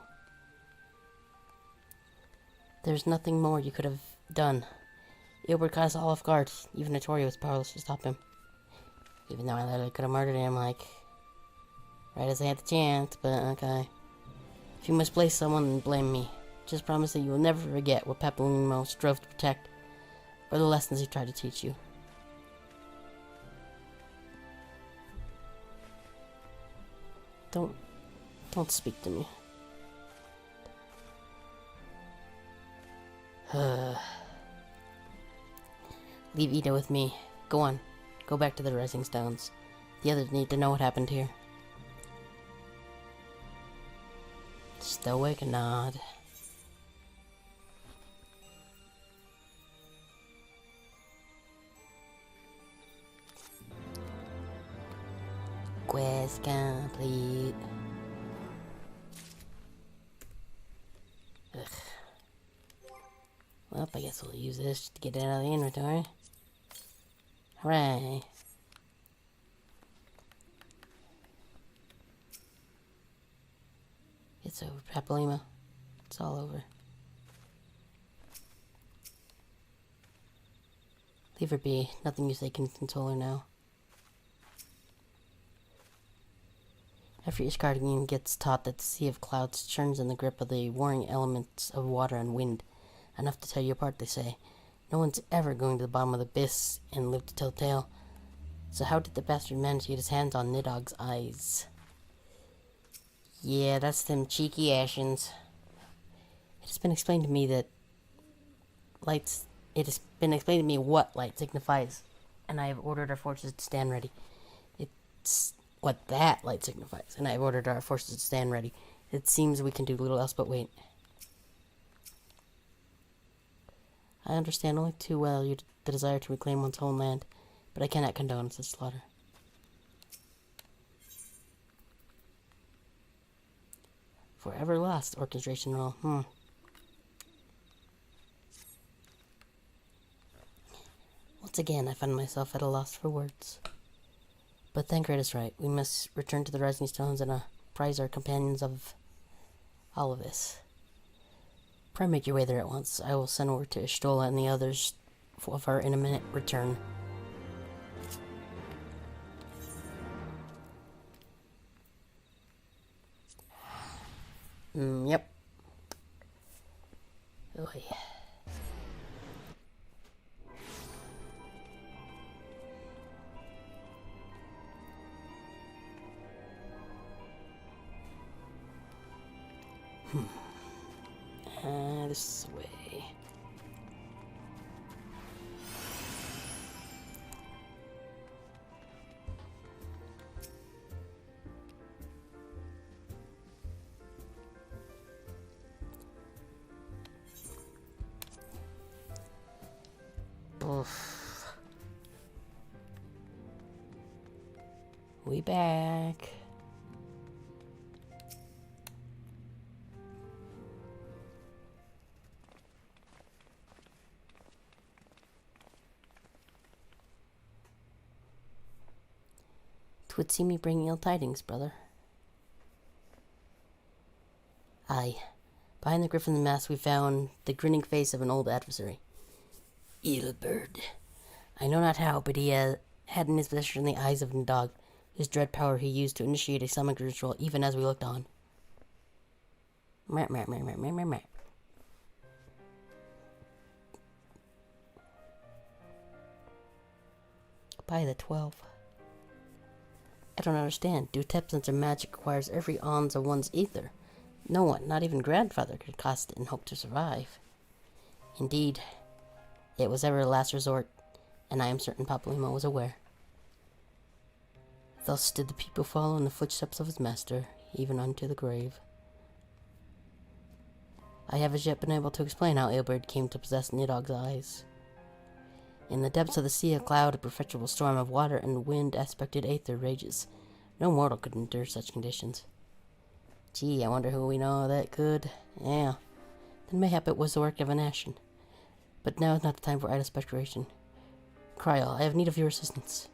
There's nothing more you could have done. Ilbert caught us all off guard. Even Notoria was powerless to stop him. Even though I literally could have murdered him, like... right as I had the chance, but okay. If you misplace someone, then blame me. Just promise that you will never forget what Papalimo strove to protect, or the lessons he tried to teach you. Don't speak to me. Leave Ida with me. Go on. Go back to the Rising Stones. The others need to know what happened here. Stoic nod. Quest complete. Ugh. Well, I guess we'll use this to get it out of the inventory. Hooray. It's over, Papalima. It's all over. Leave her be. Nothing you say can console her now. After each guardian gets taught that the Sea of Clouds churns in the grip of the warring elements of water and wind. Enough to tear you apart, they say. No one's ever going to the bottom of the abyss and live to tell tale. So how did the bastard manage to get his hands on Nidog's eyes? Yeah, that's them cheeky Ashens. It has been explained to me that lights... It has been explained to me what light signifies, and I have ordered our forces to stand ready. It's what that light signifies, and I have ordered our forces to stand ready. It seems we can do little else but wait. I understand only too well the desire to reclaim one's own land, but I cannot condone such slaughter. Forever lost, orchestration roll. Once again, I find myself at a loss for words. But Thancred is right. We must return to the Rising Stones and apprise our companions of all of this. Pray make your way there at once. I will send word to Ishtola and the others of our imminent return. Yep. Oh, yeah. This way. Oof. We back. Twould see me bring ill tidings, brother. Aye. Behind the griffin's mask we found the grinning face of an old adversary. Edelbert. I know not how, but he had in his possession the eyes of a dog, whose dread power he used to initiate a summon ritual even as we looked on. Meh, meh, meh, meh, meh, meh, meh. By the 12. I don't understand. Dutepsence of magic requires every ounce of one's ether. No one, not even grandfather, could cost it and hope to survive. Indeed, it was ever a last resort, and I am certain Papalymo was aware. Thus did the people follow in the footsteps of his master, even unto the grave. I have as yet been able to explain how Edelbert came to possess Nidog's eyes. In the depths of the sea, a cloud, a perpetual storm of water and wind aspected aether rages. No mortal could endure such conditions. Gee, I wonder who we know that could. Yeah, then mayhap it was the work of an Ashen. But now is not the time for idle speculation. Kryal, I have need of your assistance.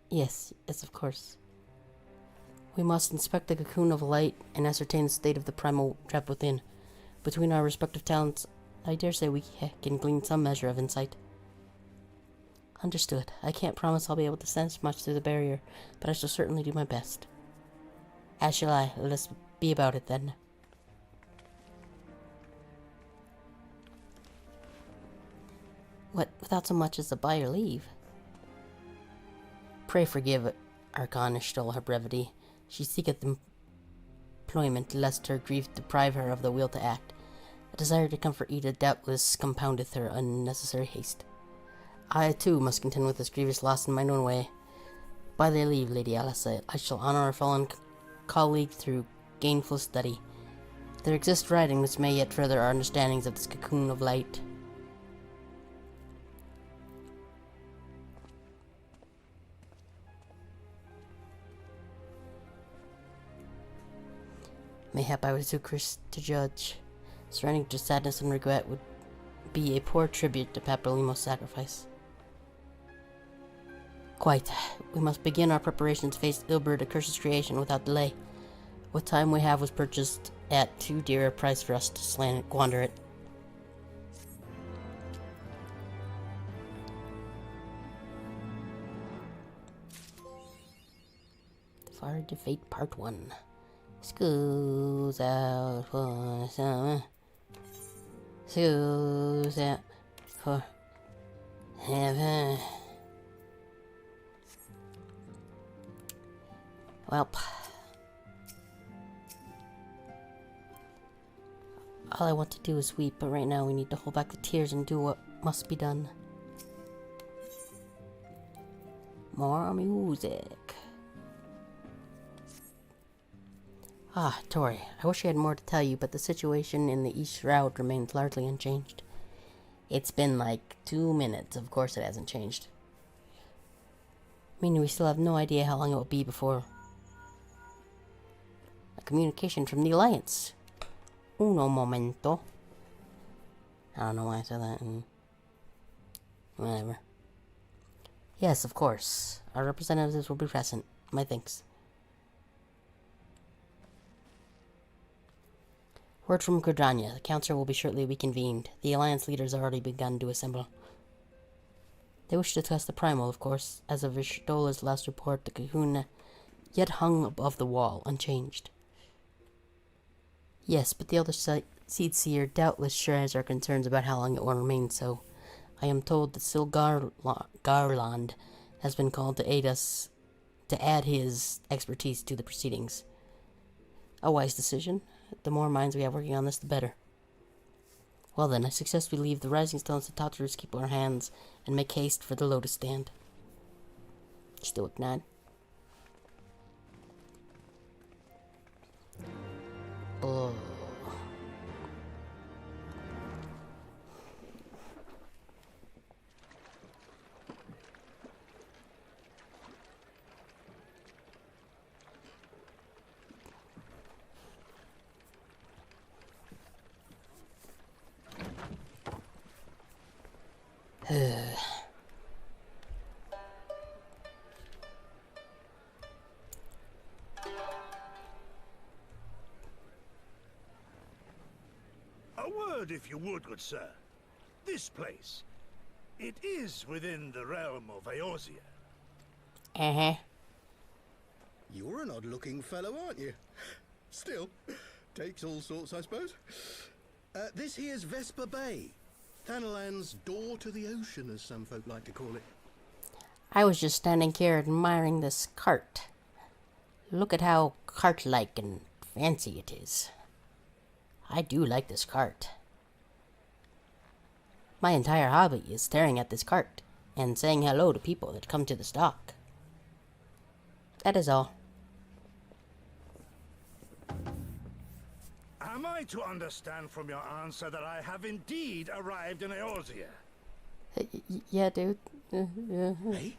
Yes, of course. We must inspect the cocoon of light and ascertain the state of the primal trap within. Between our respective talents, I dare say we can glean some measure of insight. Understood. I can't promise I'll be able to sense much through the barrier, but I shall certainly do my best. As shall I. Let us be about it, then. What, without so much as a by your leave? Pray forgive Archon Ishtola her brevity. She seeketh employment, lest her grief deprive her of the will to act. A desire to comfort Ida doubtless compoundeth her unnecessary haste. I, too, must contend with this grievous loss in mine own way. By thy leave, Lady Alice, I shall honor our fallen colleague through gainful study. There exist writings which may yet further our understandings of this cocoon of light. Mayhap I was too crisp to judge. Surrendering to sadness and regret would be a poor tribute to Papalymo's sacrifice. Quite. We must begin our preparations to face Edelbert, accursed creation, without delay. What time we have was purchased at too dear a price for us to squander it. Fire to Fate Part 1. School's out for summer. School's out for heaven. Well, all I want to do is weep, but right now we need to hold back the tears and do what must be done. More music. Ah, Tori, I wish I had more to tell you, but the situation in the East Shroud remains largely unchanged. It's been like 2 minutes. Of course it hasn't changed. Meaning we still have no idea how long it will be before a communication from the Alliance. Uno momento. I don't know why I said that. Whatever. Yes, of course. Our representatives will be present. My thanks. Word from Gridania. The council will be shortly reconvened. The Alliance leaders have already begun to assemble. They wish to test the primal, of course. As of Rishdola's last report, the kahuna yet hung above the wall, unchanged. Yes, but the Elder Seed Seer doubtless shares our concerns about how long it will remain so. I am told that Garland has been called to aid us, to add his expertise to the proceedings. A wise decision. The more minds we have working on this, the better. Well then, I suggest we leave the rising stones to Tataru's keep our hands and make haste for the Lotus Stand. Stoic nod. Oh. A word, if you would, good sir. This place, it is within the realm of Eorzea. Uh-huh. You're an odd-looking fellow, aren't you? Still, takes all sorts, I suppose. This here's Vesper Bay. Thanalan's door to the ocean, as some folk like to call it. I was just standing here admiring this cart. Look at how cart-like and fancy it is. I do like this cart. My entire hobby is staring at this cart and saying hello to people that come to the stock. That is all. Am I to understand from your answer that I have indeed arrived in Eorzea? Yeah, dude. Hey?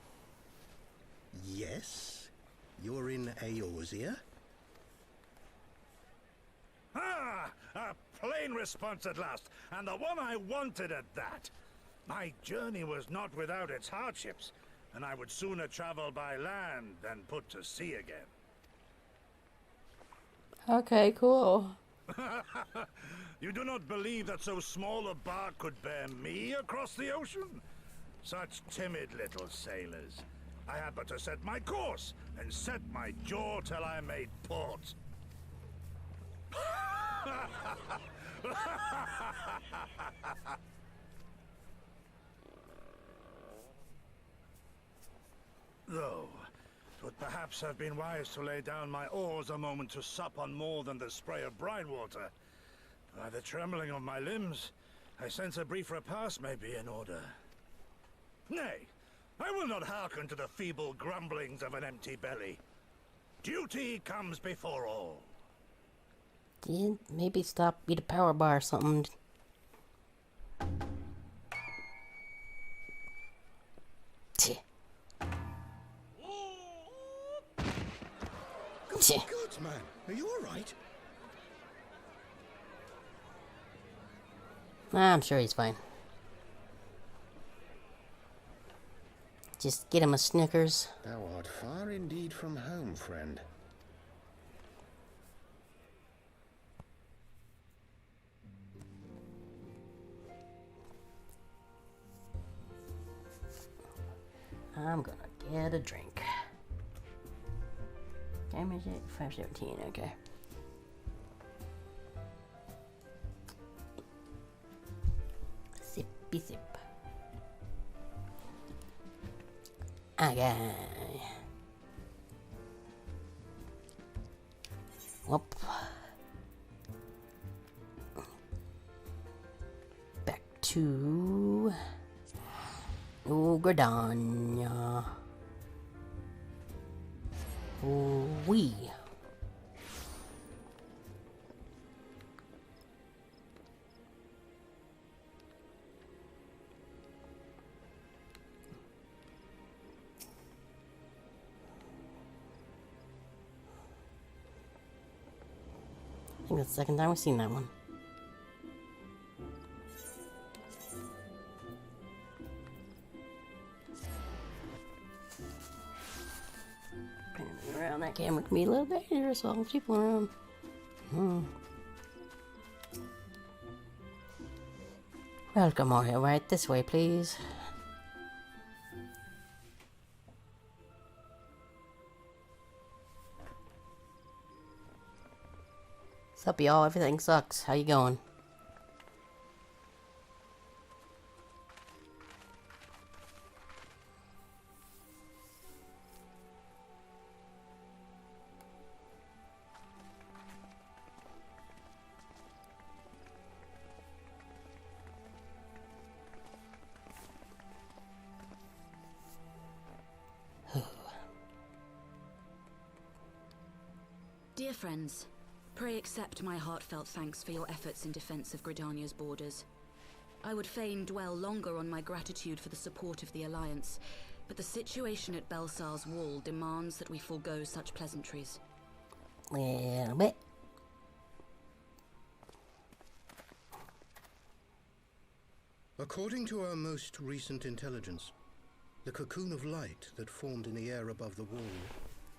Yes? You're in Eorzea? Ah! A plain response at last, and the one I wanted at that. My journey was not without its hardships, and I would sooner travel by land than put to sea again. Okay, cool. You do not believe that so small a bark could bear me across the ocean? Such timid little sailors. I had but to set my course and set my jaw till I made port. Though, it would perhaps have been wise to lay down my oars a moment to sup on more than the spray of brine water. By the trembling of my limbs, I sense a brief repast may be in order. Nay, I will not hearken to the feeble grumblings of an empty belly. Duty comes before all. Yeah, maybe stop, eat a power bar or something. Good man, are you alright? I'm sure he's fine. Just get him a Snickers. Thou art far indeed from home, friend. I'm gonna get a drink. Damage it, 517, okay. Sippy sip. Okay. Whoop. Back to Gridania. Wee. I think that's the second time we've seen that one. Around that camera can be a little dangerous, all those people around. Welcome on here, right this way, please. What's up, y'all? Everything sucks. How you going? Dear friends, pray accept my heartfelt thanks for your efforts in defense of Gridania's borders. I would fain dwell longer on my gratitude for the support of the Alliance, but the situation at Belsar's wall demands that we forego such pleasantries. A little bit. According to our most recent intelligence, the cocoon of light that formed in the air above the wall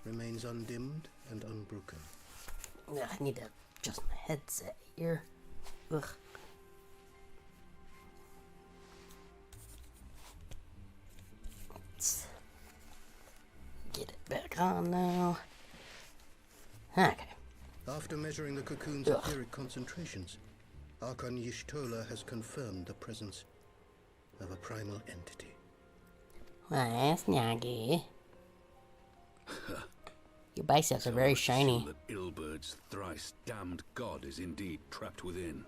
remains undimmed and unbroken. Ugh, I need to adjust my headset here. Ugh. Let's get it back on now. Okay. After measuring the cocoon's etheric concentrations, Archon Y'shtola has confirmed the presence of a primal entity. Well, snaggy. Your biceps are very shiny. That Ilbert's thrice damned god is indeed trapped within.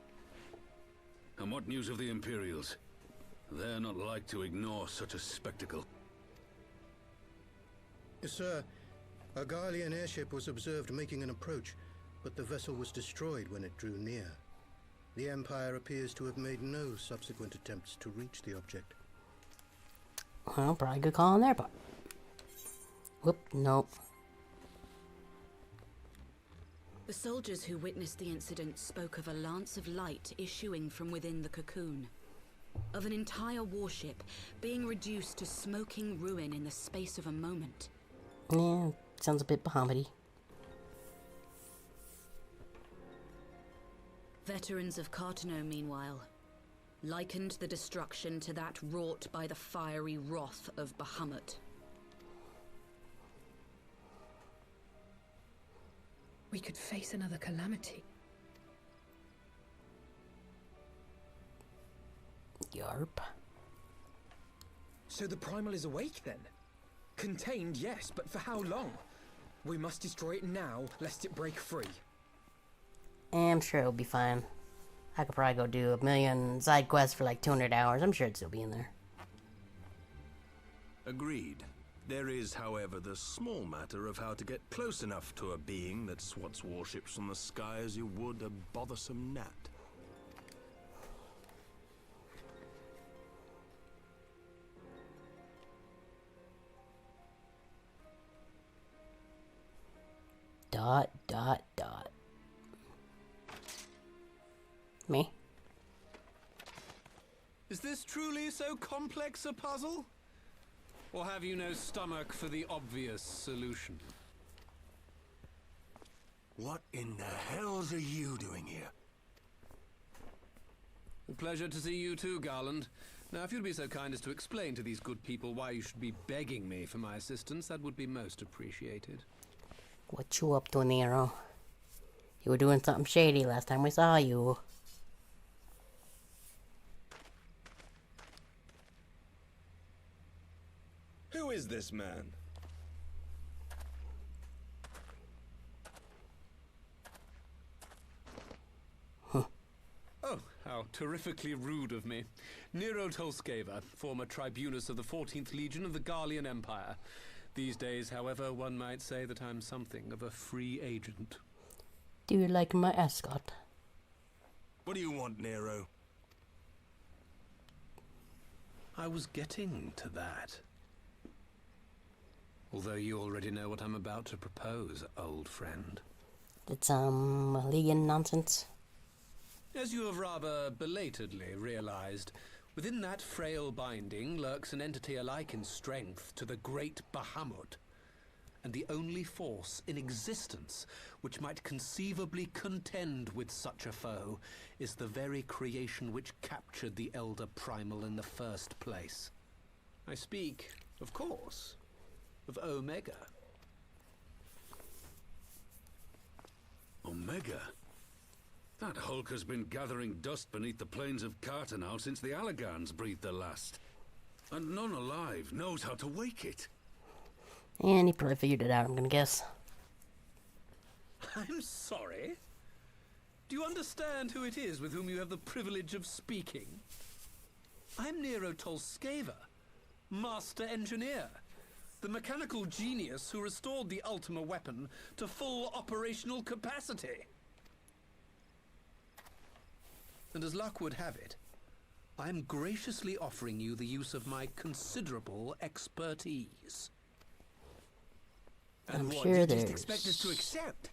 And what news of the Imperials? They're not like to ignore such a spectacle. Sir, a Garlean airship was observed making an approach, but the vessel was destroyed when it drew near. The Empire appears to have made no subsequent attempts to reach the object. Well, probably good call on their part. Whoop, nope. The soldiers who witnessed the incident spoke of a lance of light issuing from within the cocoon. Of an entire warship being reduced to smoking ruin in the space of a moment. Yeah, sounds a bit Bahamut-y. Veterans of Cartano, meanwhile, likened the destruction to that wrought by the fiery wrath of Bahamut. We could face another calamity. Yarp. So the Primal is awake then? Contained, yes, but for how long? We must destroy it now, lest it break free. I'm sure it'll be fine. I could probably go do a million side quests for like 200 hours. I'm sure it'd still be in there. Agreed. There is, however, the small matter of how to get close enough to a being that swats warships from the sky as you would a bothersome gnat. Dot, dot, dot. Me? Is this truly so complex a puzzle? Or have you no stomach for the obvious solution? What in the hells are you doing here? A pleasure to see you too, Garland. Now, if you'd be so kind as to explain to these good people why you should be begging me for my assistance, that would be most appreciated. What you up to, Nero? You were doing something shady last time we saw you. Who is this man? Oh, how terrifically rude of me. Nero Tolskeva, former tribunus of the 14th Legion of the Garlean Empire. These days, however, one might say that I'm something of a free agent. Do you like my ascot? What do you want, Nero? I was getting to that. Although you already know what I'm about to propose, old friend. It's Legion nonsense. As you have rather belatedly realized, within that frail binding lurks an entity alike in strength to the great Bahamut. and the only force in existence which might conceivably contend with such a foe is the very creation which captured the Elder Primal in the first place. I speak, of course, of Omega. Omega? That hulk has been gathering dust beneath the plains of Cartanau since the Allagans breathed their last. And none alive knows how to wake it. And he probably figured it out, I'm gonna guess. I'm sorry? Do you understand who it is with whom you have the privilege of speaking? I'm Nero Tolskeva, Master Engineer, the mechanical genius who restored the Ultima weapon to full operational capacity. And as luck would have it, I'm graciously offering you the use of my considerable expertise. And I'm what, sure you there's... just expect us to accept?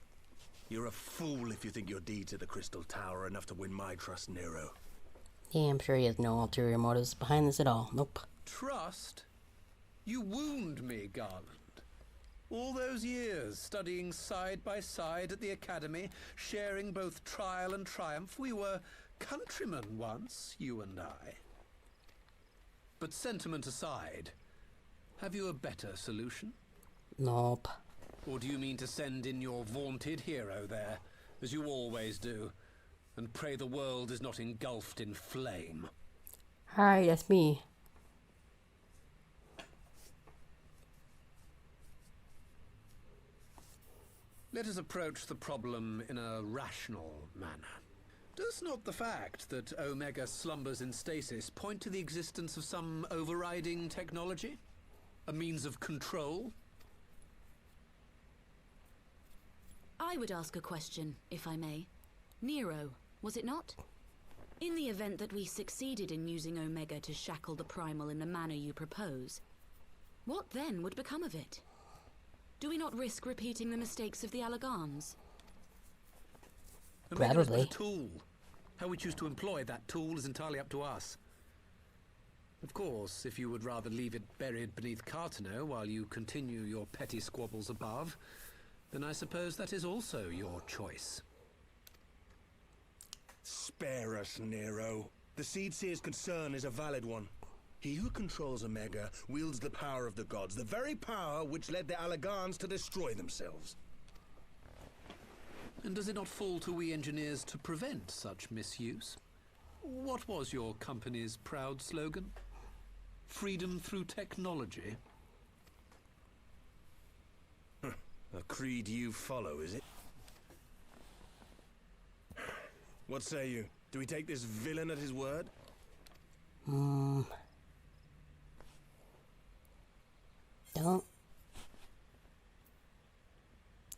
You're a fool if you think your deeds at the Crystal Tower are enough to win my trust, Nero. Yeah, I'm sure he has no ulterior motives behind this at all. Nope. Trust? You wound me, Garland. All those years, studying side by side at the Academy, sharing both trial and triumph, we were countrymen once, you and I. But sentiment aside, have you a better solution? Nope. Or do you mean to send in your vaunted hero there, as you always do, and pray the world is not engulfed in flame? Hi, that's me. Let us approach the problem in a rational manner. Does not the fact that Omega slumbers in stasis point to the existence of some overriding technology? A means of control? I would ask a question, if I may. Nero, was it not? In the event that we succeeded in using Omega to shackle the Primal in the manner you propose, what then would become of it? Do we not risk repeating the mistakes of the Allagans? Omega is but a tool. How we choose to employ that tool is entirely up to us. Of course, if you would rather leave it buried beneath Cartanau while you continue your petty squabbles above, then I suppose that is also your choice. Spare us, Nero. The Seedseer's concern is a valid one. He who controls Omega wields the power of the gods, the very power which led the Allagans to destroy themselves. And does it not fall to we engineers to prevent such misuse? What was your company's proud slogan? Freedom through technology? A creed you follow, is it? What say you? Do we take this villain at his word? Don't.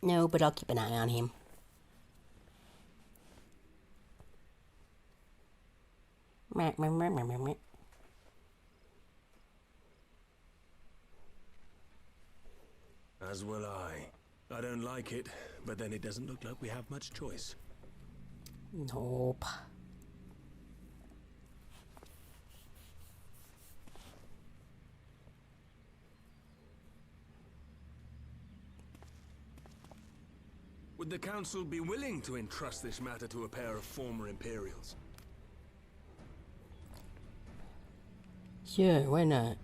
No, but I'll keep an eye on him. Meh, meh, meh, meh, meh, meh. As will I. I don't like it, but then it doesn't look like we have much choice. Nope. Would the Council be willing to entrust this matter to a pair of former Imperials? Sure, why not?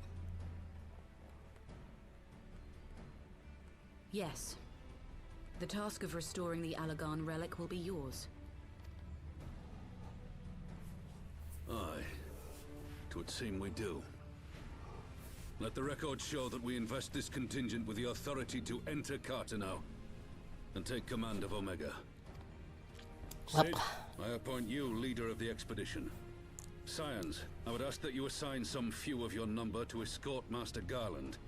Yes. The task of restoring the Allagan relic will be yours. Aye. 'Twould seem we do. Let the record show that we invest this contingent with the authority to enter Cartanau and take command of Omega. Sid, I appoint you leader of the expedition. Scions, I would ask that you assign some few of your number to escort Master Garland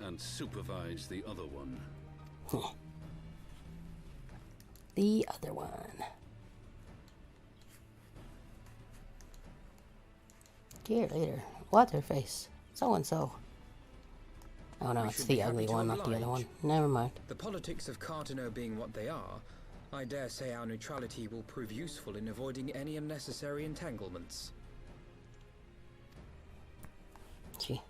and supervise the other one. The other one. Dear leader, what's her face? So and so. Oh no, it's the ugly one, not the other one. Never mind. The politics of Cartanau being what they are, I dare say our neutrality will prove useful in avoiding any unnecessary entanglements. Gee.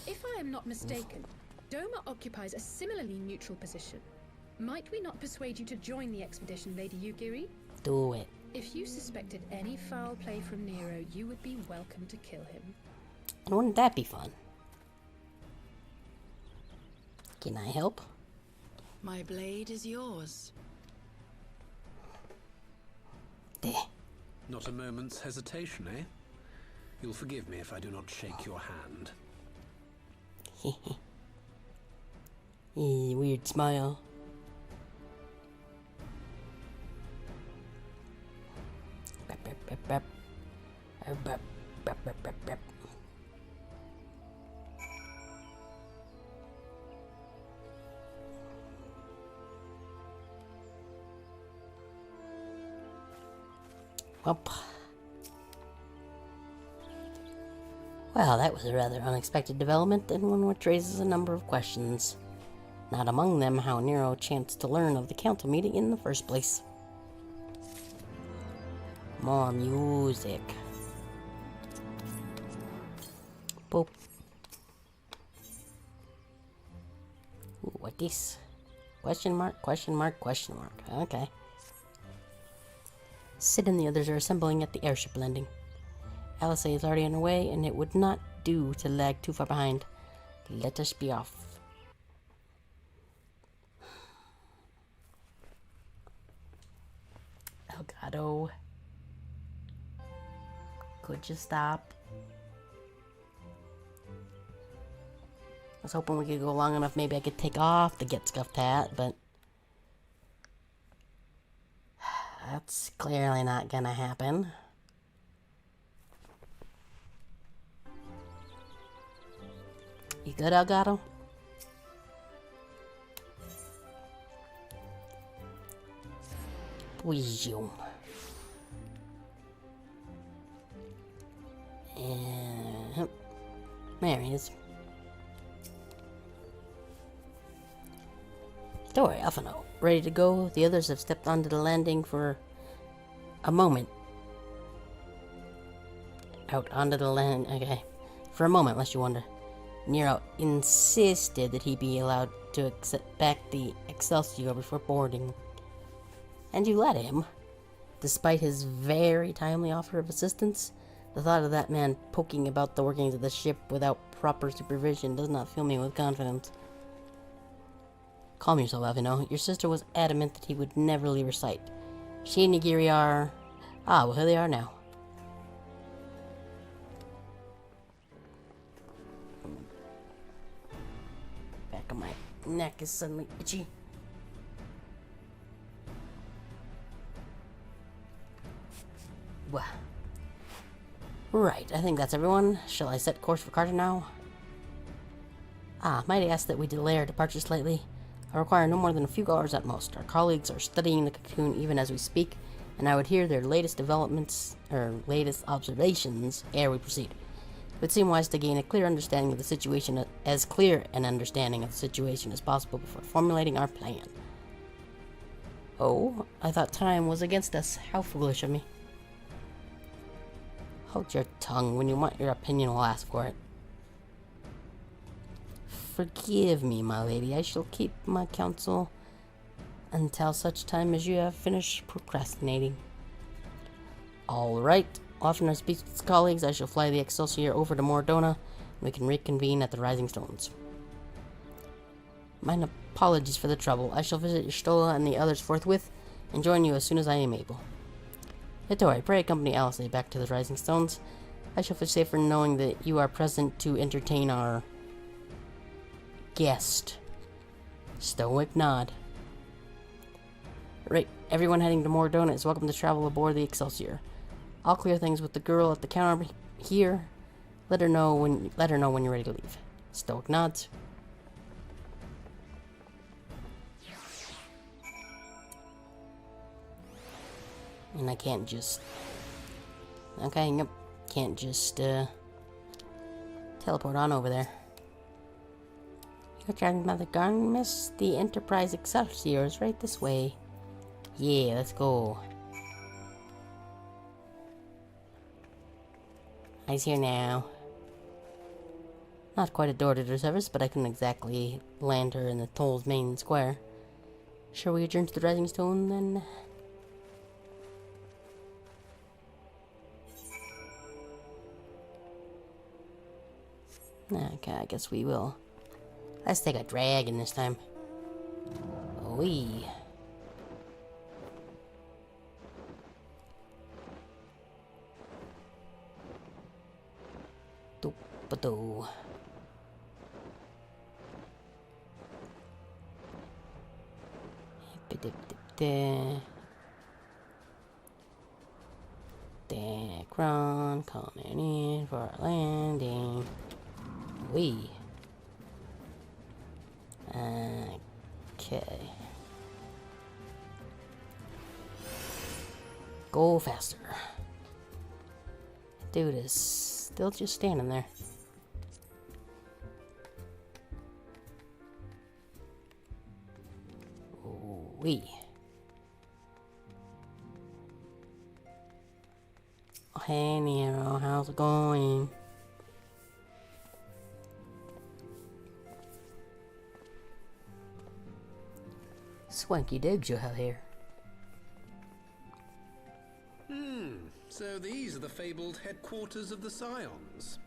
If I am not mistaken, Doma occupies a similarly neutral position. Might we not persuade you to join the expedition, Lady Yugiri? Do it. If you suspected any foul play from Nero, you would be welcome to kill him. And wouldn't that be fun? Can I help? My blade is yours. There. Not a moment's hesitation, eh? You'll forgive me if I do not shake your hand. Weird smile. Well, that was a rather unexpected development, and one which raises a number of questions. Not among them how Nero chanced to learn of the council meeting in the first place. More music. Boop. Ooh, what this? Question mark, question mark, question mark. Okay. Sid and the others are assembling at the airship landing. Alice is already underway, and it would not do to lag too far behind. Let us be off. Elgato. Could you stop? I was hoping we could go long enough, maybe I could take off the Get Scuffed hat, but that's clearly not gonna happen. You good, Elgato? Zoom. And there he is. Don't worry, Alphano. Ready to go? The others have stepped onto the landing for a moment. Out onto the land. Okay. For a moment, lest you wonder. Nero insisted that he be allowed to accept back the Excelsior before boarding. And you let him. Despite his very timely offer of assistance, the thought of that man poking about the workings of the ship without proper supervision does not fill me with confidence. Calm yourself, Alvino. Your sister was adamant that he would never leave her sight. She and Nigiri are... Ah, well, here they are now. Back of my neck is suddenly itchy. Well, right, I think that's everyone. Shall I set course for Carter now? Ah, might I ask that we delay our departure slightly? I require no more than a few hours at most. Our colleagues are studying the cocoon even as we speak, and I would hear their latest developments, or latest observations, ere we proceed. It would seem wise to gain a clear understanding of the situation, as clear an understanding of the situation as possible before formulating our plan. Oh, I thought time was against us. How foolish of me. Hold your tongue. When you want your opinion, we'll ask for it. Forgive me, my lady. I shall keep my counsel until such time as you have finished procrastinating. All right. After I speak with his colleagues, I shall fly the Excelsior over to Mordona, and we can reconvene at the Rising Stones. Mine apologies for the trouble. I shall visit Stola and the others forthwith, and join you as soon as I am able. Hittori, pray accompany Alice back to the Rising Stones. I shall feel safer knowing that you are present to entertain our guest. Stoic nod. Right, everyone heading to Mordona is welcome to travel aboard the Excelsior. I'll clear things with the girl at the counter here. Let her know when you're ready to leave. Stoic nods. And I can't just... Okay, yep. Can't just, teleport on over there. You're traveling by the garden, miss? The Enterprise Excelsior is right this way. Yeah, let's go. He's here now. Not quite a door-to-door service, but I couldn't exactly land her in the toll's main square. Shall we adjourn to the Rising Stone, then? Okay, I guess we will. Let's take a dragon this time. Wee. Doop-a-doo. Dacron coming in for a landing. Wee. Okay. Go faster. Dude is still just standing there. Wee. Hey Nero, how's it going? Swanky digs you have here. So these are the fabled headquarters of the Scions.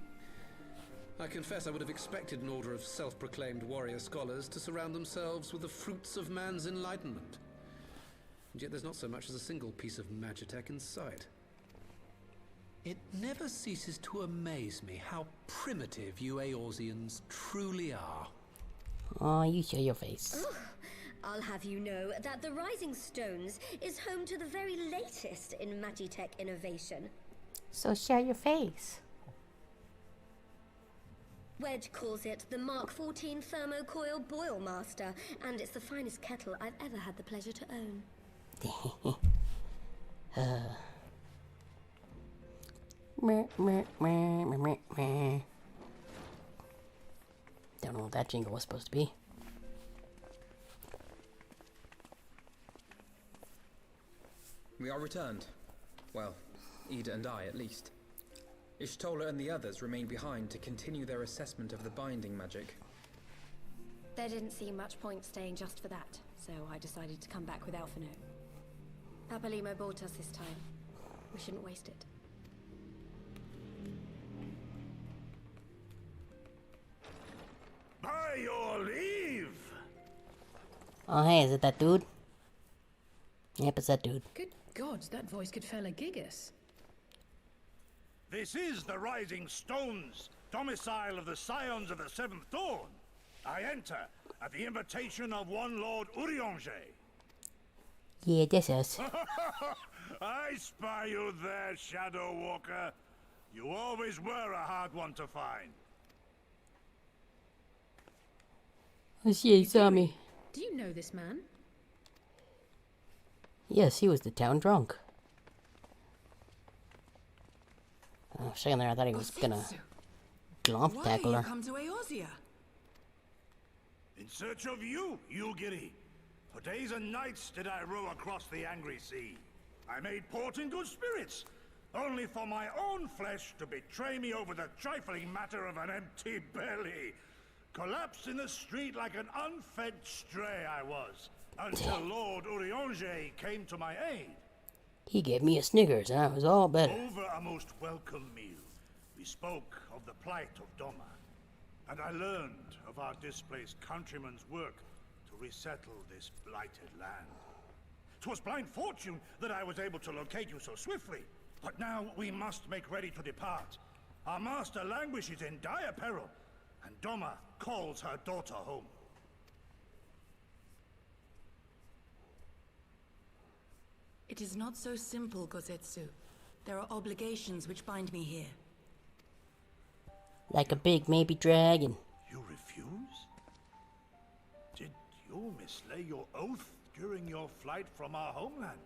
I confess I would have expected an order of self-proclaimed warrior scholars to surround themselves with the fruits of man's enlightenment. And yet there's not so much as a single piece of magitech in sight. It never ceases to amaze me how primitive you Eorzeans truly are. Oh, you show your face. Oh, I'll have you know that the Rising Stones is home to the very latest in magitech innovation. So show your face. Wedge calls it the Mark 14 Thermocoil Boil Master, and it's the finest kettle I've ever had the pleasure to own. Don't know what that jingle was supposed to be. We are returned. Well, Ida and I, at least. Ishtola and the others remained behind to continue their assessment of the binding magic. There didn't seem much point staying just for that, so I decided to come back with Alphino. Papalimo bought us this time. We shouldn't waste it. By your leave! Oh, hey, is it that dude? Yep, it's that dude. Good gods, that voice could fell a gigas. This is the Rising Stones, domicile of the Scions of the Seventh Dawn. I enter at the invitation of one Lord Urianger. Yeah, this is. I spy you there, Shadow Walker. You always were a hard one to find. Oh, she saw me. Do you know this man? Yes, he was the town drunk. Oh, a second there, I thought he was gonna glomp tackle her. Why come to Eorzea? In search of you, Yulgiri. For days and nights did I row across the angry sea. I made port in good spirits, only for my own flesh to betray me over the trifling matter of an empty belly. Collapsed in the street like an unfed stray I was, until Lord Urianger came to my aid. He gave me a Snickers and I was all better. Over a most welcome meal, we spoke of the plight of Doma, and I learned of our displaced countrymen's work to resettle this blighted land. 'Twas blind fortune that I was able to locate you so swiftly, but now we must make ready to depart. Our master languishes in dire peril, and Doma calls her daughter home. It is not so simple, Gozetsu. There are obligations which bind me here. Like a big maybe dragon. You refuse? Did you mislay your oath during your flight from our homeland?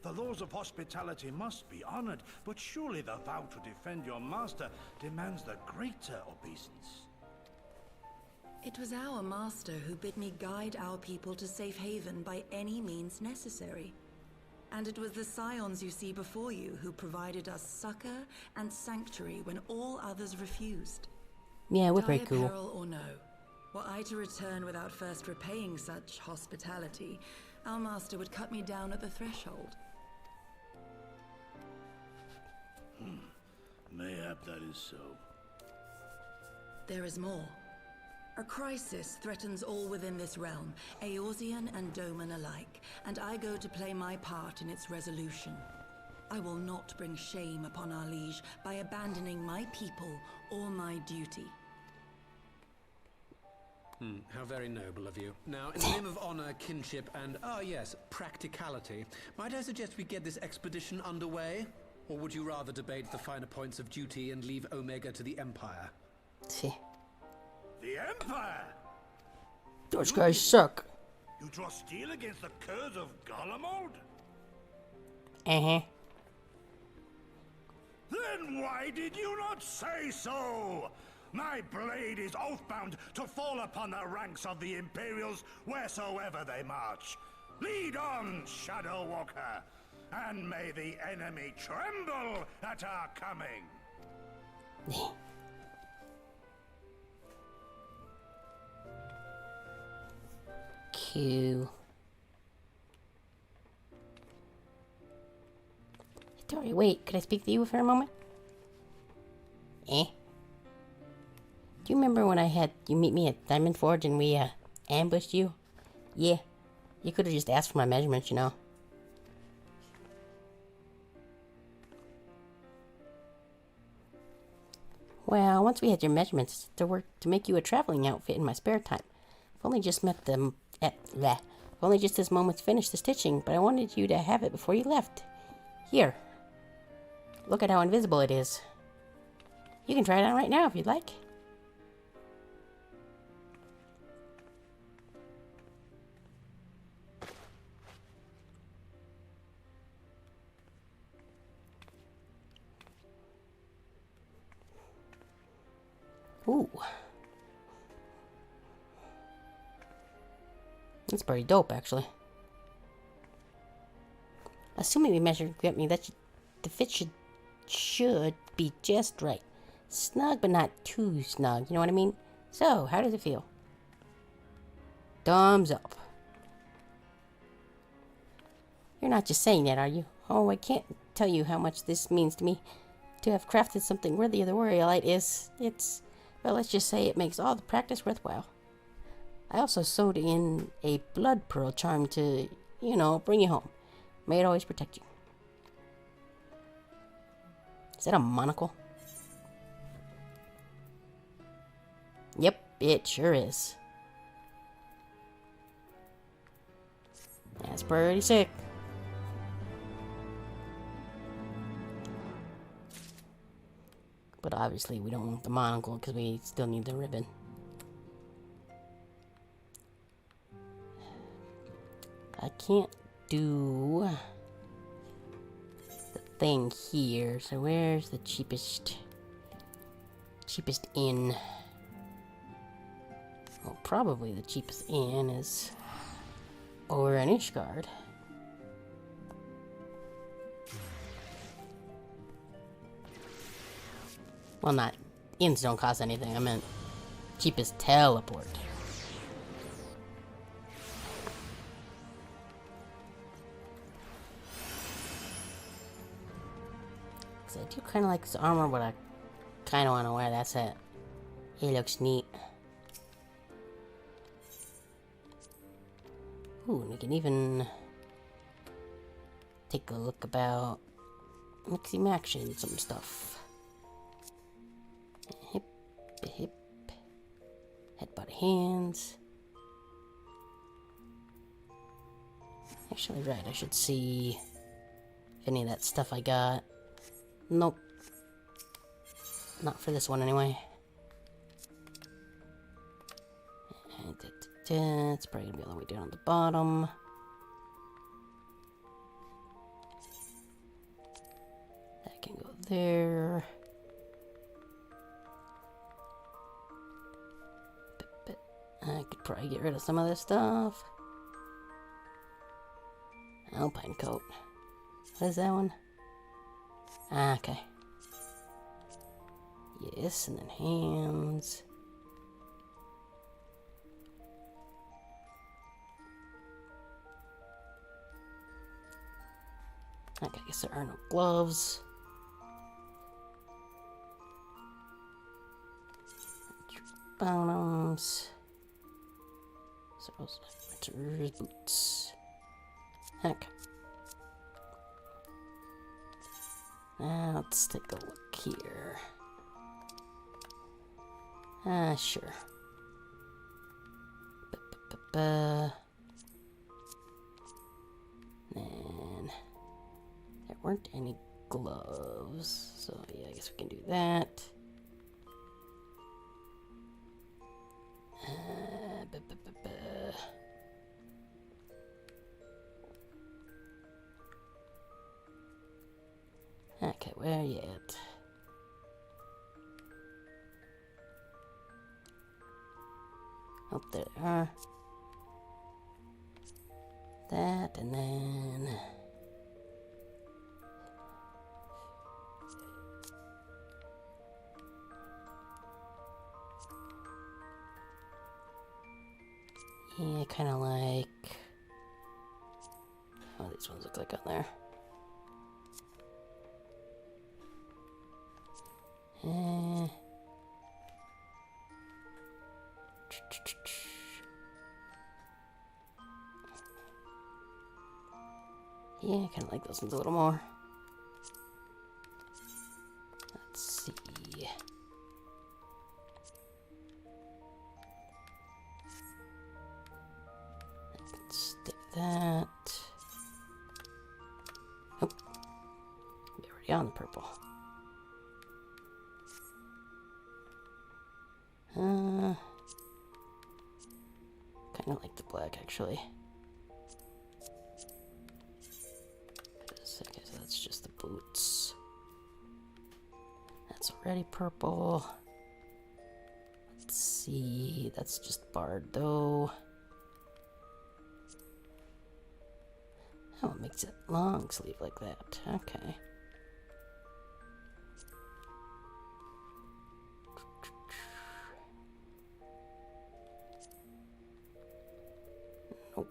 The laws of hospitality must be honored, but surely the vow to defend your master demands the greater obeisance. It was our master who bid me guide our people to safe haven by any means necessary. And it was the Scions you see before you who provided us succor and sanctuary when all others refused. Yeah, we're Dire pretty cool. peril or no, were I to return without first repaying such hospitality, our master would cut me down at the threshold. Mayhap that is so. There is more. A crisis threatens all within this realm, Eorzean and Doman alike, and I go to play my part in its resolution. I will not bring shame upon our liege by abandoning my people or my duty. How very noble of you. Now, in the name of honor, kinship, and, yes, practicality, might I suggest we get this expedition underway? Or would you rather debate the finer points of duty and leave Omega to the Empire? The Empire? Those guys suck. You draw steel against the curse of Garlemald? Uh-huh. Then why did you not say so? My blade is oathbound to fall upon the ranks of the Imperials wheresoever they march. Lead on, Shadow Walker, and may the enemy tremble at our coming. Cool. Tori, wait, could I speak to you for a moment? Do you remember when you meet me at Diamond Forge and we, ambushed you? Yeah. You could have just asked for my measurements, you know. Well, once we had your measurements, to make you a traveling outfit in my spare time. I've only just I've only just this moment finished the stitching, but I wanted you to have it before you left. Here. Look at how invisible it is. You can try it on right now if you'd like. Ooh. That's pretty dope, actually. Assuming we measured correctly, the fit should be just right. Snug, but not too snug, you know what I mean? So, how does it feel? Thumbs up. You're not just saying that, are you? Oh, I can't tell you how much this means to me. To have crafted something worthy of the warrior light well, let's just say it makes all the practice worthwhile. I also sewed in a blood pearl charm to, bring you home. May it always protect you. Is that a monocle? Yep, it sure is. That's pretty sick. But obviously we don't want the monocle because we still need the ribbon. I can't do the thing here, so where's the cheapest inn? Well, probably the cheapest inn is over in Ishgard. Well, not inns don't cost anything. I meant cheapest teleport. Cause I do kind of like this armor, but I kind of want to wear that set. It looks neat. Ooh, and we can even take a look about mixy maxing and some stuff. Hip, headbutt hands. Actually, right, I should see if any of that stuff I got. Nope. Not for this one, anyway. It's probably gonna be all the way down at the bottom. That can go there. I could probably get rid of some of this stuff. Alpine coat. What is that one? Ah, okay. Yes, and then hands. Okay, I guess there are no gloves. Bottoms. So those boots. Okay. Now let's take a look here. Sure. And there weren't any gloves, so yeah, I guess we can do that. Okay, where are you at? Oh, there they are. That, and then... yeah, kind of like... oh, these ones look like on there. Yeah, I kind of like those ones a little more. Let's see. I can stick that. Oh, we're already on the purple. Kind of like the black, actually. Okay, so that's just the boots. That's already purple. Let's see, that's just barred though. Oh, it makes it long sleeve like that. Okay. Nope.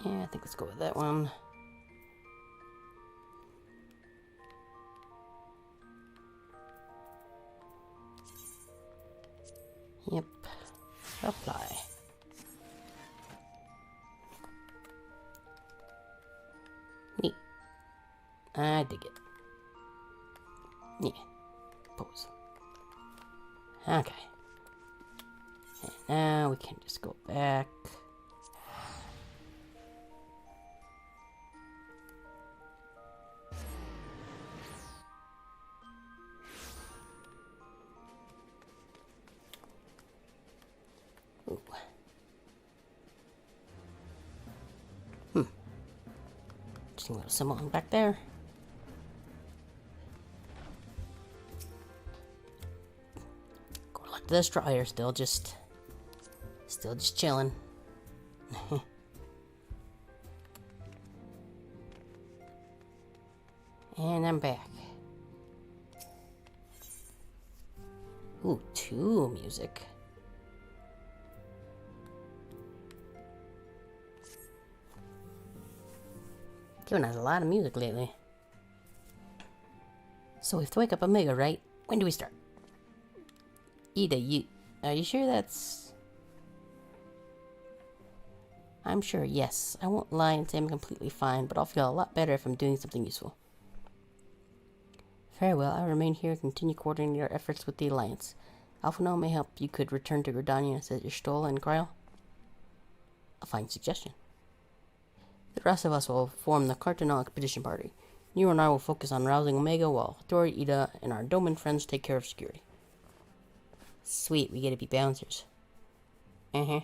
Yeah, I think let's go with that one. Yep. Apply. Neat. I dig it. Yeah. Pose. Okay. And now we can just go back. Ooh. Just a little symbol back there. Going like the destroyer, still just chilling. And I'm back. Ooh, 2 music. Giving us a lot of music lately. So we have to wake up Omega, right? When do we start? Ida, are you sure that's... I'm sure, yes. I won't lie and say I'm completely fine, but I'll feel a lot better if I'm doing something useful. Very well, I'll remain here and continue coordinating our efforts with the Alliance. Alphino may help. You could return to Gridania, said Ishtola and Kryl. A fine suggestion. The rest of us will form the Cardinal Expedition Party. You and I will focus on rousing Omega while Thori, Ida, and our Doman friends take care of security. Sweet, we get to be bouncers. Uh-huh.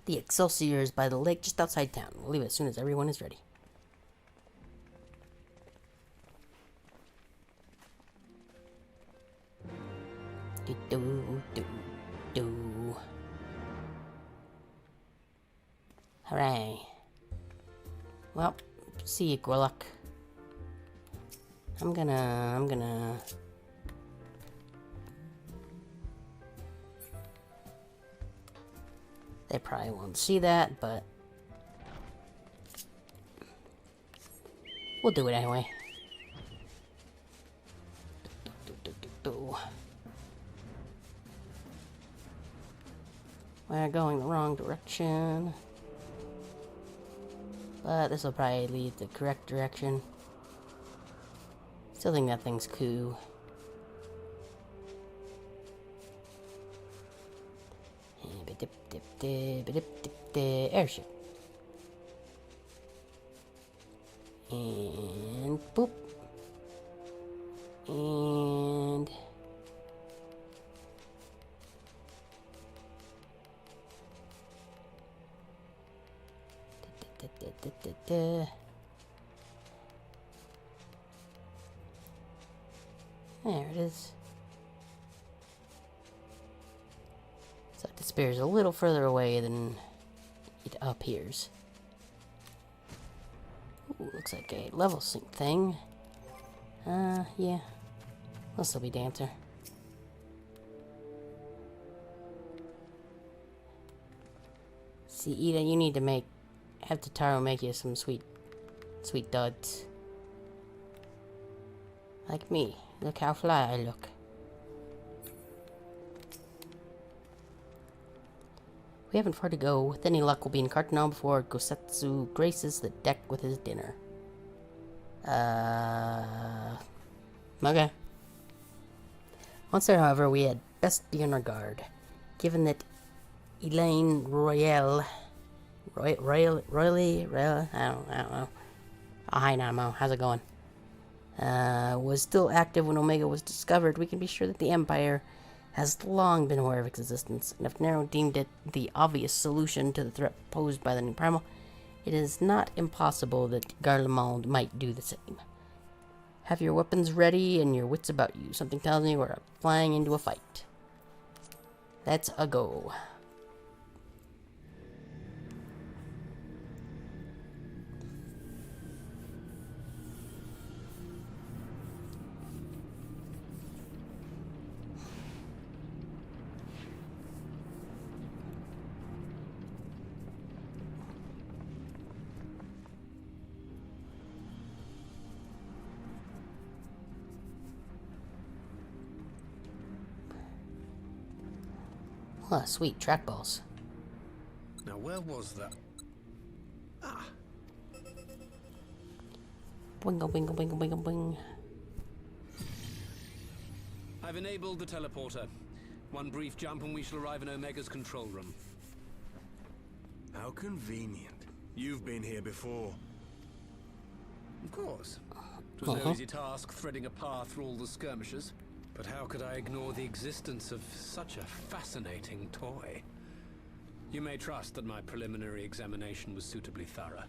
The Excelsior is by the lake just outside town. We'll leave as soon as everyone is ready. Do. Hooray. Well, see you, Gorlock. I'm gonna... They probably won't see that, but... we'll do it anyway. We're going the wrong direction. But this will probably lead the correct direction. Still think that thing's cool. Airship. And boop. And there it is. So the spear's a little further away than it appears. Ooh, looks like a level sync thing. Yeah. This'll be Dancer. See, Ida, you need to have Tataru make you some sweet duds. Like me. Look how fly I look. We haven't far to go. With any luck, we'll be in Cartanal before Gosetsu graces the deck with his dinner. Okay. Once there, however, we had best be on our guard. Given that Elaine Royale, I don't know. Oh, hi, Namo. How's it going? Was still active when Omega was discovered, we can be sure that the Empire has long been aware of its existence, and if Nero deemed it the obvious solution to the threat posed by the new primal, it is not impossible that Garlemald might do the same. Have your weapons ready and your wits about you. Something tells me we're flying into a fight. Let's a go. Oh, sweet trackballs. Now, where was that? Ah. Wingo, wingo, wingo, wingo, wing. I've enabled the teleporter. One brief jump and we shall arrive in Omega's control room. How convenient. You've been here before. Of course. It was no easy task threading a path through all the skirmishes. But how could I ignore the existence of such a fascinating toy? You may trust that my preliminary examination was suitably thorough.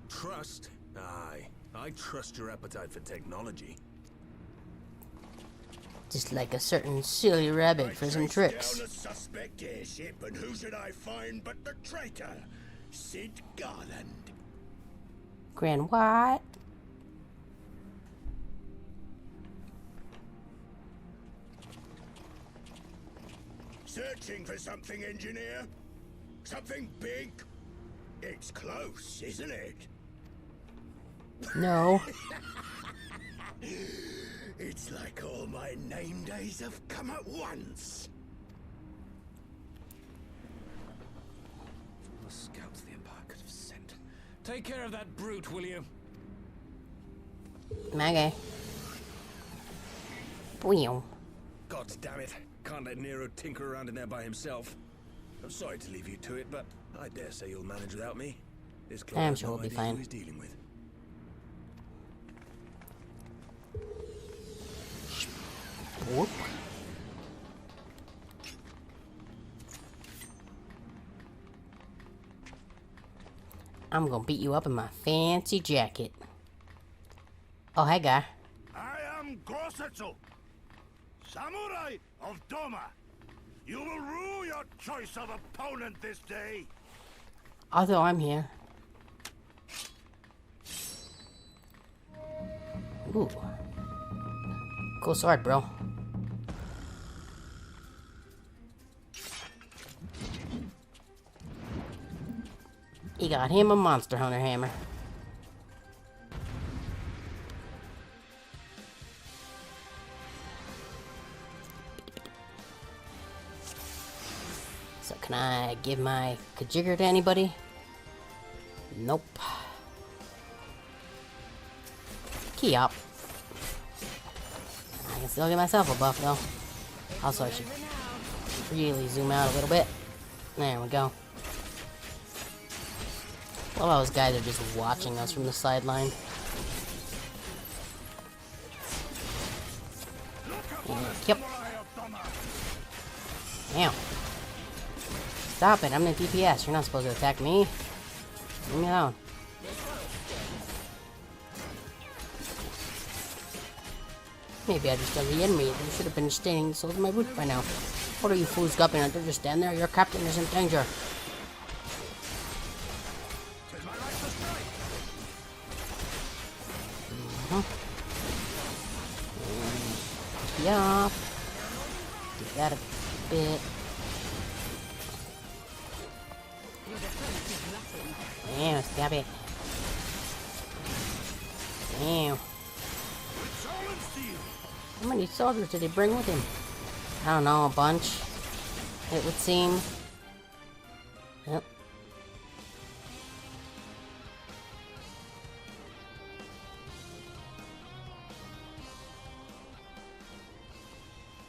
Trust? Aye. I trust your appetite for technology. Just like a certain silly rabbit for some tricks. Down a suspect airship, and who should I find but the traitor, Sid Garland. Grand what? Searching for something, engineer? Something big? It's close, isn't it? No. It's like all my name days have come at once. The scouts the Empire could have sent. Take care of that brute, will you? Okay. Boom. God damn it. Can't let Nero tinker around in there by himself. I'm sorry to leave you to it, but I dare say you'll manage without me. This clown I'm has sure no we'll be idea fine. who he's dealing with. Whoop. I'm gonna beat you up in my fancy jacket. Oh, hey, guy. I am Gosetsu, Samurai of Doma. You will rue your choice of opponent this day. Although I'm here. Ooh. Cool sword, bro. He got him a monster hunter hammer. So can I give my Kajigger to anybody? Nope. Key up. I can still get myself a buff though. Also, I should really zoom out a little bit. There we go. Love how those guys are just watching us from the sideline. Yep. Damn. Stop it, I'm the DPS. You're not supposed to attack me. Leave me alone. Maybe I just done the enemy. They should have been staining the soles of my boots by now. What are you fools gupping at? They're just stand there. Your captain is in danger. Yeah. Get that a bit. Damn, stop it. Damn. How many soldiers did he bring with him? I don't know, a bunch. It would seem. Yep.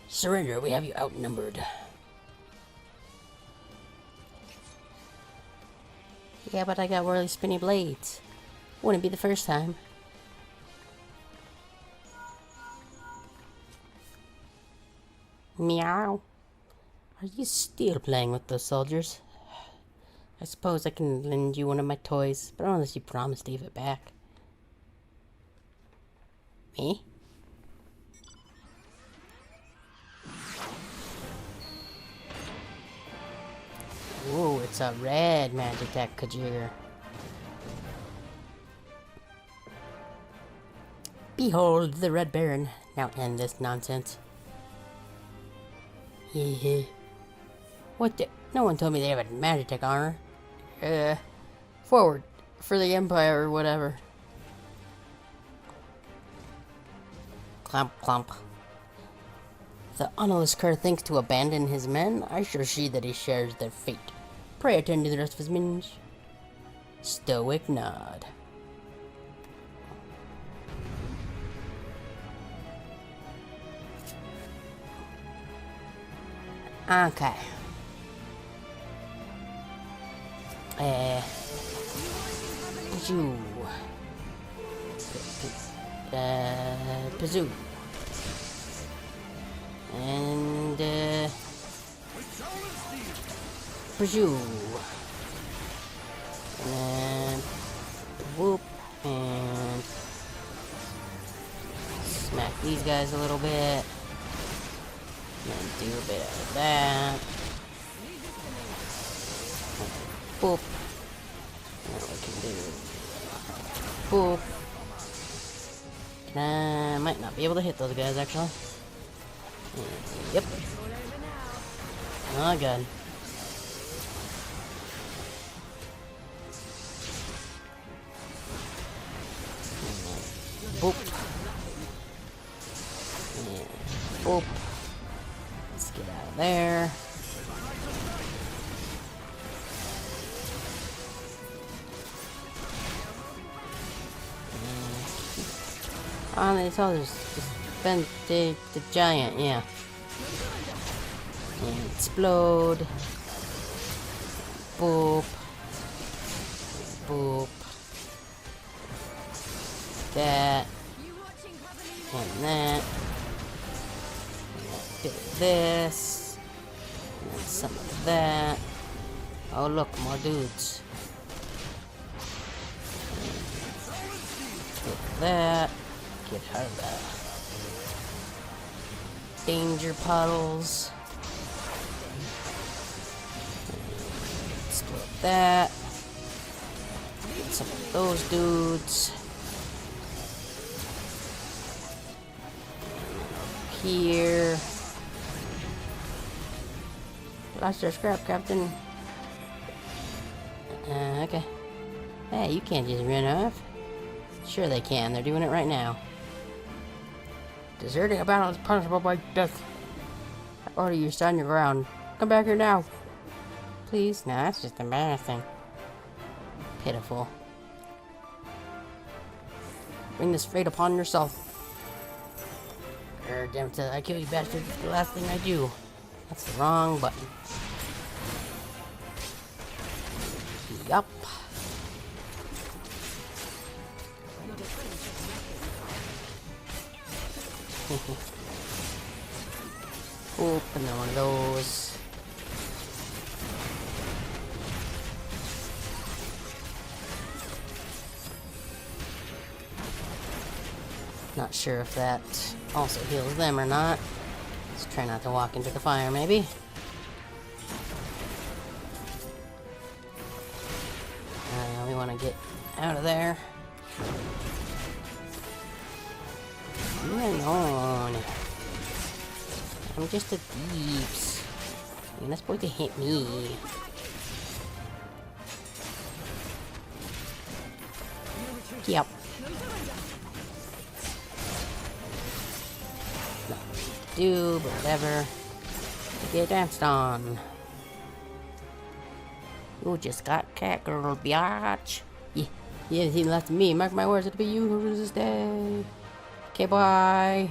Surrender, we have you outnumbered. Yeah, but I got really spinny blades. Wouldn't be the first time. Meow. Are you still playing with those soldiers? I suppose I can lend you one of my toys, but unless you promise to give it back. Me? Ooh, it's a red magic deck, Kajir. Behold the Red Baron. Now end this nonsense. Hehe. What the? No one told me they have a magic deck armor. Forward. For the Empire or whatever. Clomp, clomp. The Unaliskar thinks to abandon his men. I sure see that he shares their fate. Pray attend to the rest of his minions. Stoic nod. Okay. Pazoo. Pazoo. And, Pazoo. And, whoop. And, smack these guys a little bit. And do a bit of that. Boop. Now we can do boop. I might not be able to hit those guys actually. Yep. Oh god. Boop. And boop. Let's get out of there. Oh, they told us to spend the giant, yeah. And explode. Boop. Boop. That. And that. And this. And then some of that. Oh look, more dudes. Get that. Get her that. Danger puddles. Split that. some of those dudes. Here. Lost your scrap, Captain. Okay. Hey, you can't just run off. Sure they can. They're doing it right now. Deserting a battle is punishable by death. I order you stand your ground. Come back here now. Please? No, that's just embarrassing. Pitiful. Bring this fate upon yourself. Damn it, I kill you bastard. It's the last thing I do. That's the wrong button. Yup. Open one of those. Not sure if that also heals them or not. Let's try not to walk into the fire, maybe. We want to get out of there. Hang on. I'm just a thieves. You're not supposed to hit me. Yep. Do, but whatever. Get danced on. You just got cat girl, biatch. Yeah, he left me. Mark my words, it'll be you who loses this day. Okay, bye.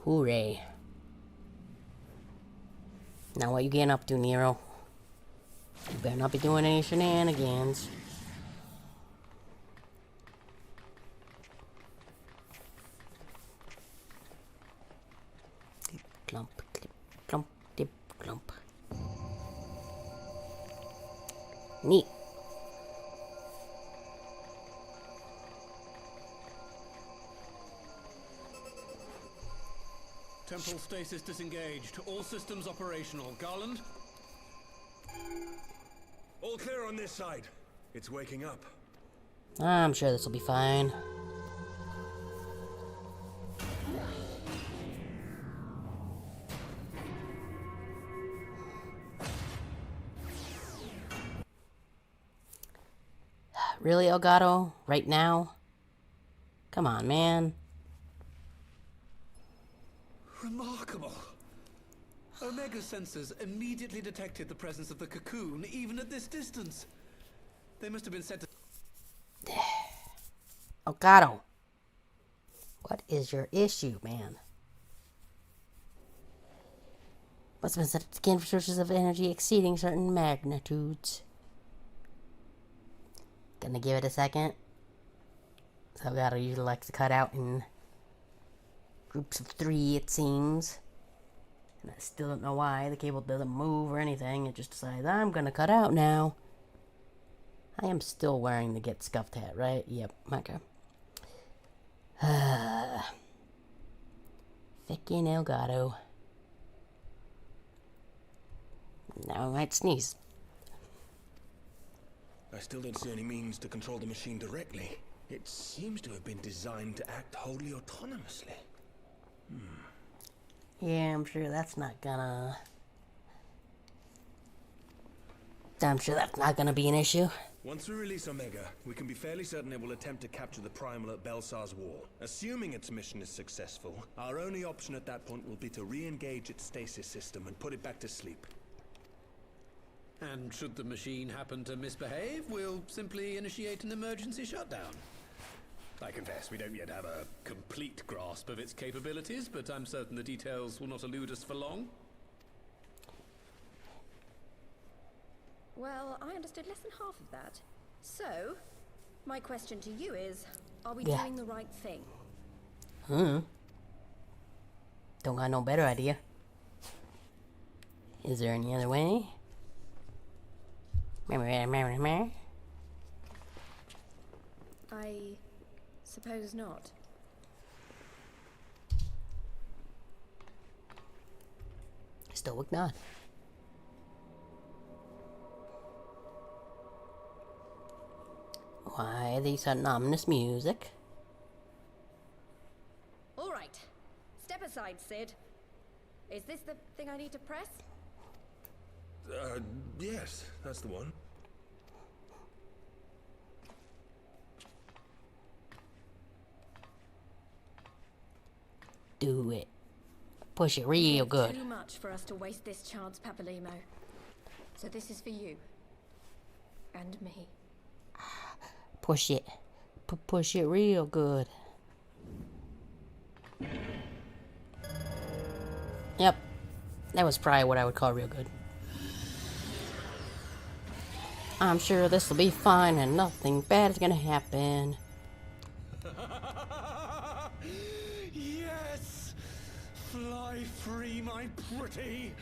Hooray. Now what you getting up to, Nero? You better not be doing any shenanigans. Clump, clip, clump, dip, clump. Neat. Temporal stasis disengaged. All systems operational. Garland? All clear on this side. It's waking up. I'm sure this will be fine. Really, Elgato? Right now? Come on, man. Remarkable. Omega sensors immediately detected the presence of the cocoon, even at this distance. They must have been set to... Elgato. What is your issue, man? Must have been set to scan for sources of energy exceeding certain magnitudes. Gonna give it a second. So Elgato usually likes to cut out in groups of 3, it seems. And I still don't know why. The cable doesn't move or anything. It just decides, I'm gonna cut out now. I am still wearing the Get Scuffed hat, right? Yep, okay. Frickin' Elgato. Now I might sneeze. I still don't see any means to control the machine directly. It seems to have been designed to act wholly autonomously. Yeah, I'm sure that's not gonna... I'm sure that's not gonna be an issue. Once we release Omega, we can be fairly certain it will attempt to capture the Primal at Belsar's Wall. Assuming its mission is successful, our only option at that point will be to re-engage its stasis system and put it back to sleep. And should the machine happen to misbehave, we'll simply initiate an emergency shutdown. I confess we don't yet have a complete grasp of its capabilities, but I'm certain the details will not elude us for long. Well, I understood less than half of that. So, my question to you is, are we Yeah. doing the right thing? Don't got no better idea. Is there any other way? I suppose not. stoic nod. Why the sudden ominous music? All right. Step aside, Sid. Is this the thing I need to press? Yes, that's the one. Do it. Push it real good. Too much for us to waste this chance, Papalimo. So this is for you. And me. Push it. Push it real good. Yep. That was probably what I would call real good. I'm sure this will be fine and nothing bad is gonna happen. Yes! Fly free, my pretty!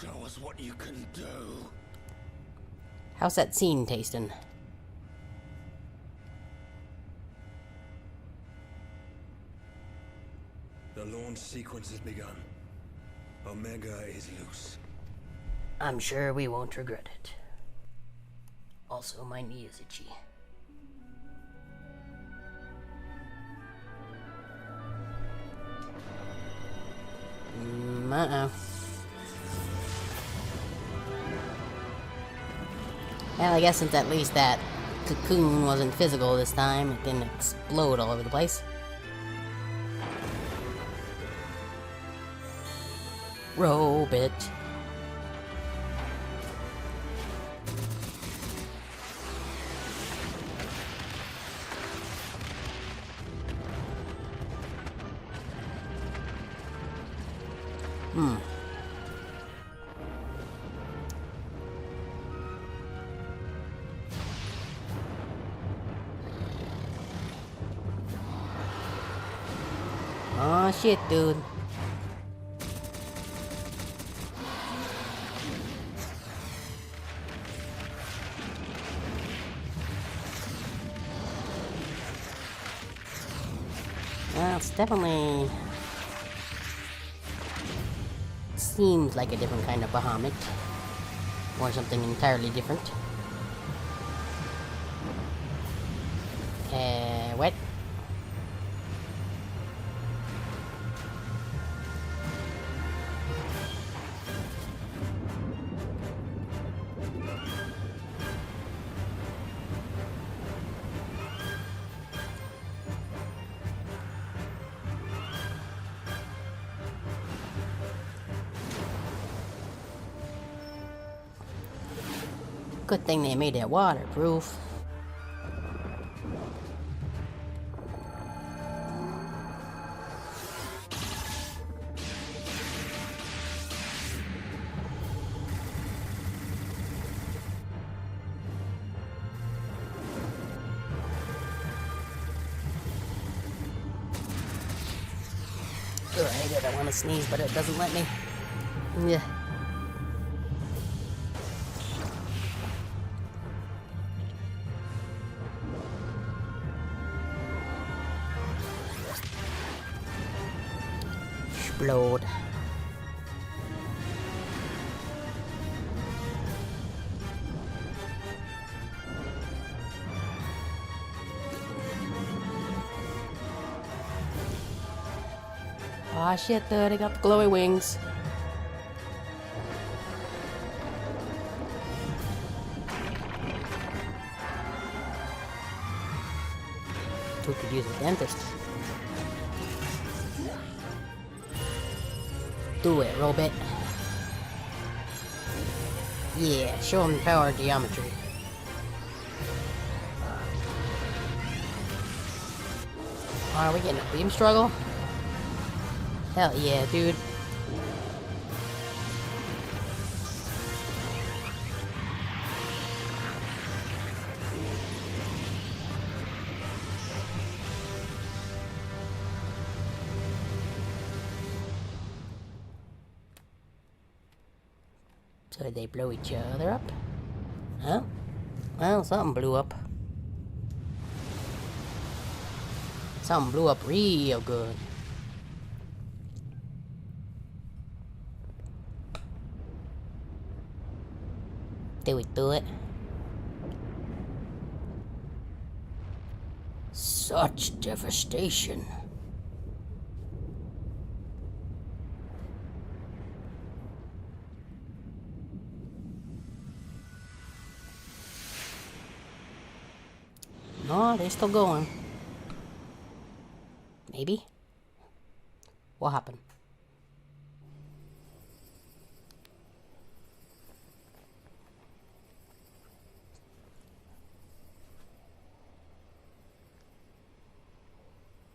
Show us what you can do. How's that scene tasting? The launch sequence has begun. Omega is loose. I'm sure we won't regret it. Also, my knee is itchy. Uh-oh. Well, I guess since at least that cocoon wasn't physical this time, it didn't explode all over the place. Robe it. Oh shit, dude. Well, it's definitely seems like a different kind of Bahamut, or something entirely different. What? Good thing they made it waterproof. Ugh, I hate it. I want to sneeze, but it doesn't let me. Yeah. Explode. Aw shit, dude, I got the glowy wings. Who could use a dentist? Do it, Robit. Yeah, show him the power of geometry. Are we getting a beam struggle? Hell yeah, dude. So did they blow each other up? Huh? Well, something blew up. Something blew up real good. Do it. Such devastation. No, they're still going. Maybe? What happened?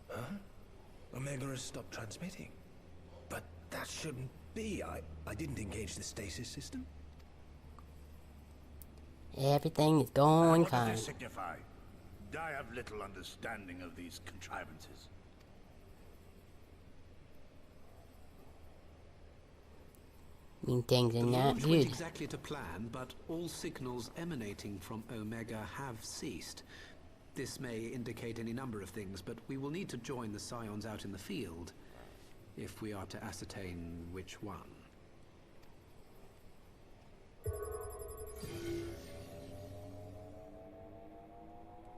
Huh? Omega has stopped transmitting. But that shouldn't be. I didn't engage the stasis system. Everything is going What does fine. this signify? I have little understanding of these contrivances. Mean things are The not launch went good. exactly to plan, but all signals emanating from Omega have ceased. This may indicate any number of things, but we will need to join the Scions out in the field if we are to ascertain which one.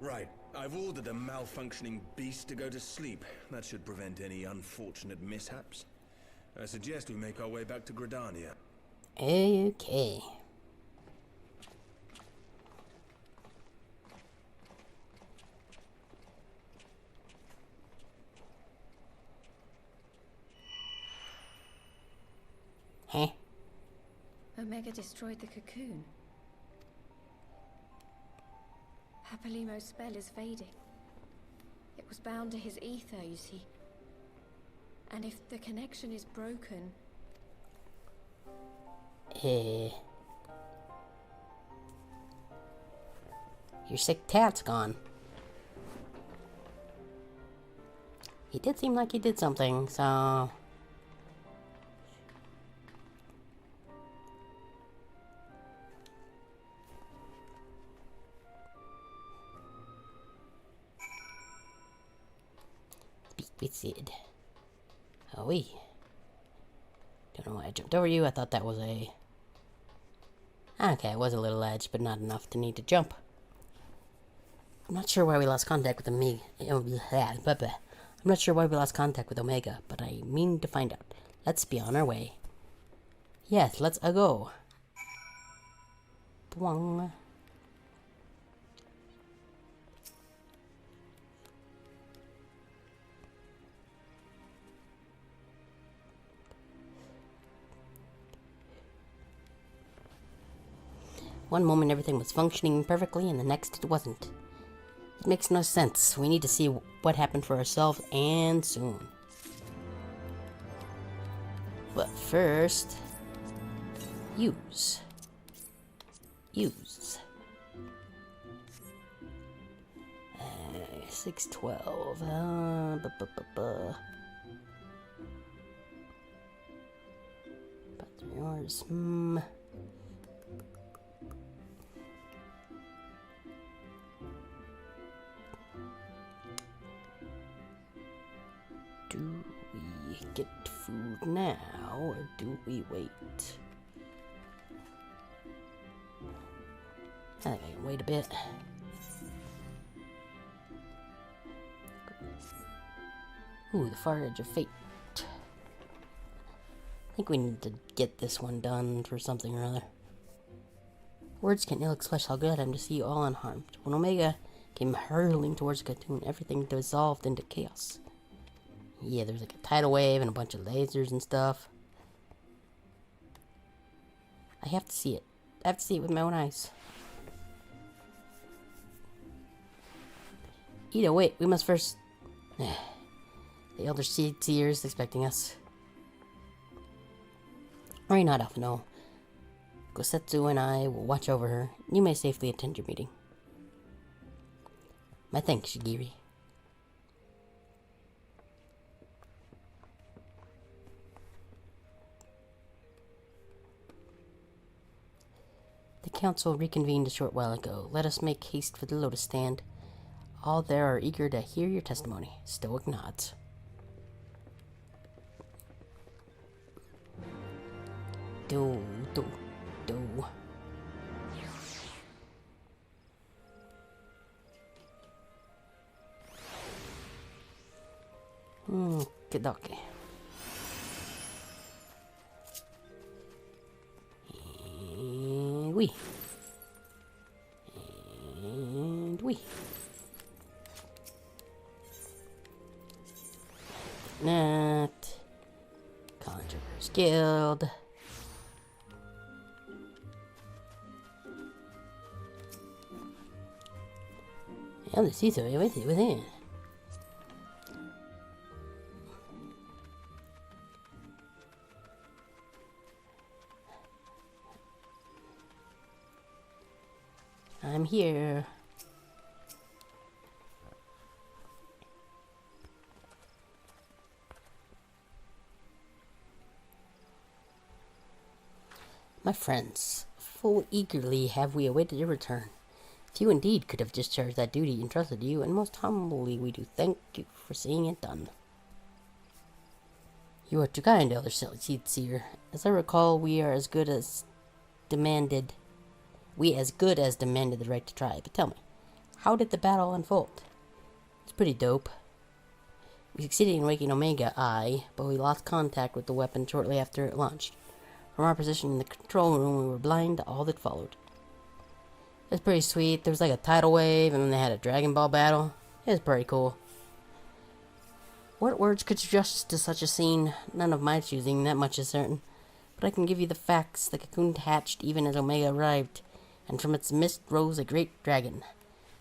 Right. I've ordered a malfunctioning beast to go to sleep. That should prevent any unfortunate mishaps. I suggest we make our way back to Gridania. Okay. Huh? Omega destroyed the cocoon. Papalimo's spell is fading. It was bound to his ether, you see. And if the connection is broken... Your sick tat's gone. He did seem like he did something, so... Speak with Sid. Oh, we. Don't know why I jumped over you. I thought that was a... Okay, it was a little edge, but not enough to need to jump. I'm not sure why we lost contact with Omega. I'm not sure why we lost contact with Omega, but I mean to find out. Let's be on our way. Yes, let's go. Bwong. One moment everything was functioning perfectly, and the next it wasn't. It makes no sense. We need to see what happened for ourselves, and soon. But first... Use. 612. But yours. Do we get food now, or do we wait? I think I can wait a bit. Ooh, the far edge of fate. I think we need to get this one done for something or other. Words can't ill express how glad I am to see you all unharmed. When Omega came hurtling towards Katoon, everything dissolved into chaos. Yeah, there's like a tidal wave and a bunch of lasers and stuff. I have to see it. I have to see it with my own eyes. Ida, wait, we must first... The Elder Seer is expecting us. Worry not, Alphino. Gosetsu and I will watch over her. You may safely attend your meeting. My thanks, Shigiri. The council reconvened a short while ago. Let us make haste for the lotus stand. All there are eager to hear your testimony. Stoic nods. Do. Good dokie. And we. And we. Not. Conjurer's Guild. Yeah, the seats are within. I'm here. My friends, full eagerly have we awaited your return. Few indeed could have discharged that duty entrusted you, and most humbly we do thank you for seeing it done. You are too kind, Elder Seer. As I recall, we as good as demanded the right to try. But tell me, how did the battle unfold? It's pretty dope. We succeeded in waking Omega, but we lost contact with the weapon shortly after it launched. From our position in the control room, we were blind to all that followed. It was pretty sweet. There was like a tidal wave, and then they had a Dragon Ball battle. It was pretty cool. What words could suggest to such a scene? None of my choosing, that much is certain. But I can give you the facts. The cocoon hatched even as Omega arrived, and from its midst rose a great dragon.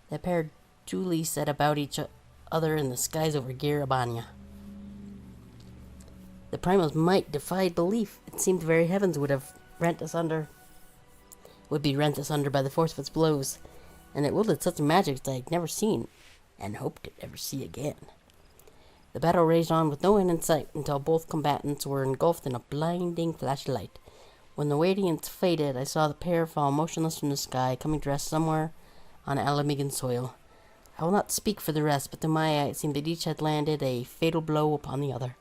The pair duly set about each other in the skies over Girabania. The Primal's might defied belief. It seemed the very heavens would be rent asunder by the force of its blows, and it wielded such magic as I had never seen, and hoped to never see again. The battle raged on with no end in sight until both combatants were engulfed in a blinding flash of light. When the radiance faded, I saw the pair fall motionless from the sky, coming to rest somewhere on Alamigan soil. I will not speak for the rest, but to my eye it seemed that each had landed a fatal blow upon the other.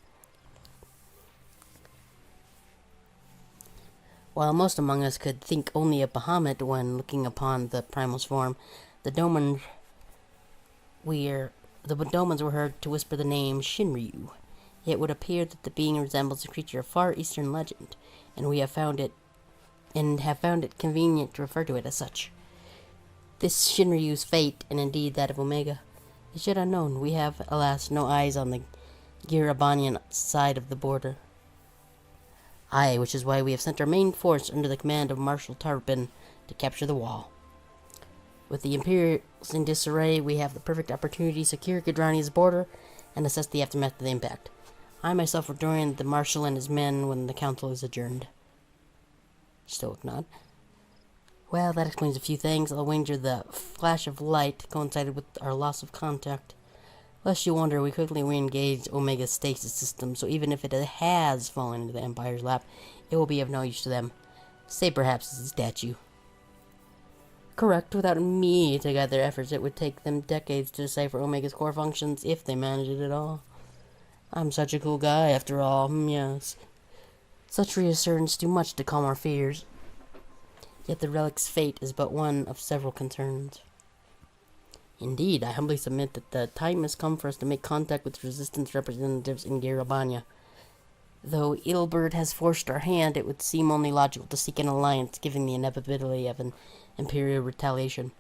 While most among us could think only of Bahamut when looking upon the Primal's form, the Domans were heard to whisper the name Shinryu. It would appear that the being resembles a creature of far eastern legend, and we have found it convenient to refer to it as such. This Shinryu's fate, and indeed that of Omega, is yet unknown. We have, alas, no eyes on the Girabanian side of the border. Aye, which is why we have sent our main force under the command of Marshal Tarpin to capture the wall. With the Imperials in disarray, we have the perfect opportunity to secure Gidrani's border and assess the aftermath of the impact. I myself will join the Marshal and his men when the council is adjourned. Stoic nod. Well, that explains a few things. I'll wager the flash of light coincided with our loss of contact. Lest you wonder, we quickly re-engaged Omega's stasis system, so even if it has fallen into the Empire's lap, it will be of no use to them. Say perhaps as a statue. Correct. Without me to guide their efforts, it would take them decades to decipher Omega's core functions, if they manage it at all. I'm such a cool guy, after all. Yes. Such reassurance do much to calm our fears. Yet the relic's fate is but one of several concerns. Indeed, I humbly submit that the time has come for us to make contact with resistance representatives in Girabania. Though Edelbert has forced our hand, it would seem only logical to seek an alliance, given the inevitability of an Imperial retaliation.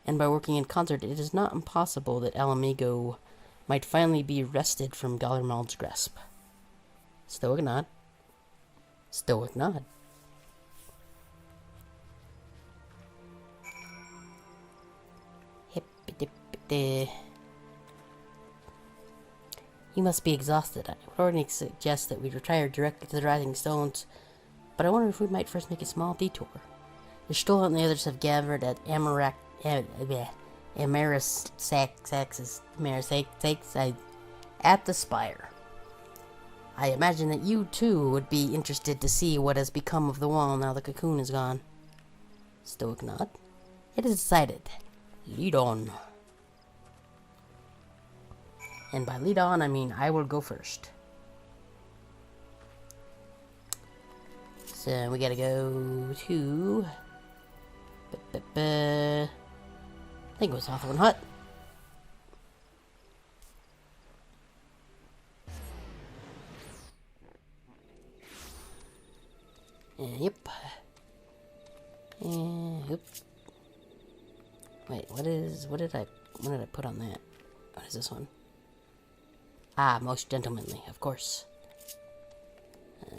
And by working in concert, it is not impossible that Alamigo might finally be wrested from Gallermald's grasp. Stoic nod. Stoic nod. You must be exhausted. I would already suggest that we retire directly to the Rising Stones, but I wonder if we might first make a small detour. The Stoll and the others have gathered at at the Spire. I imagine that you, too, would be interested to see what has become of the wall now the cocoon is gone. Stoic nod. It is decided. Lead on. And by lead on, I mean I will go first. So we gotta go to... I think it was Hawthorne Hut. Yep. Oop. Wait, what did I put on that? What is this one? Ah, most gentlemanly, of course.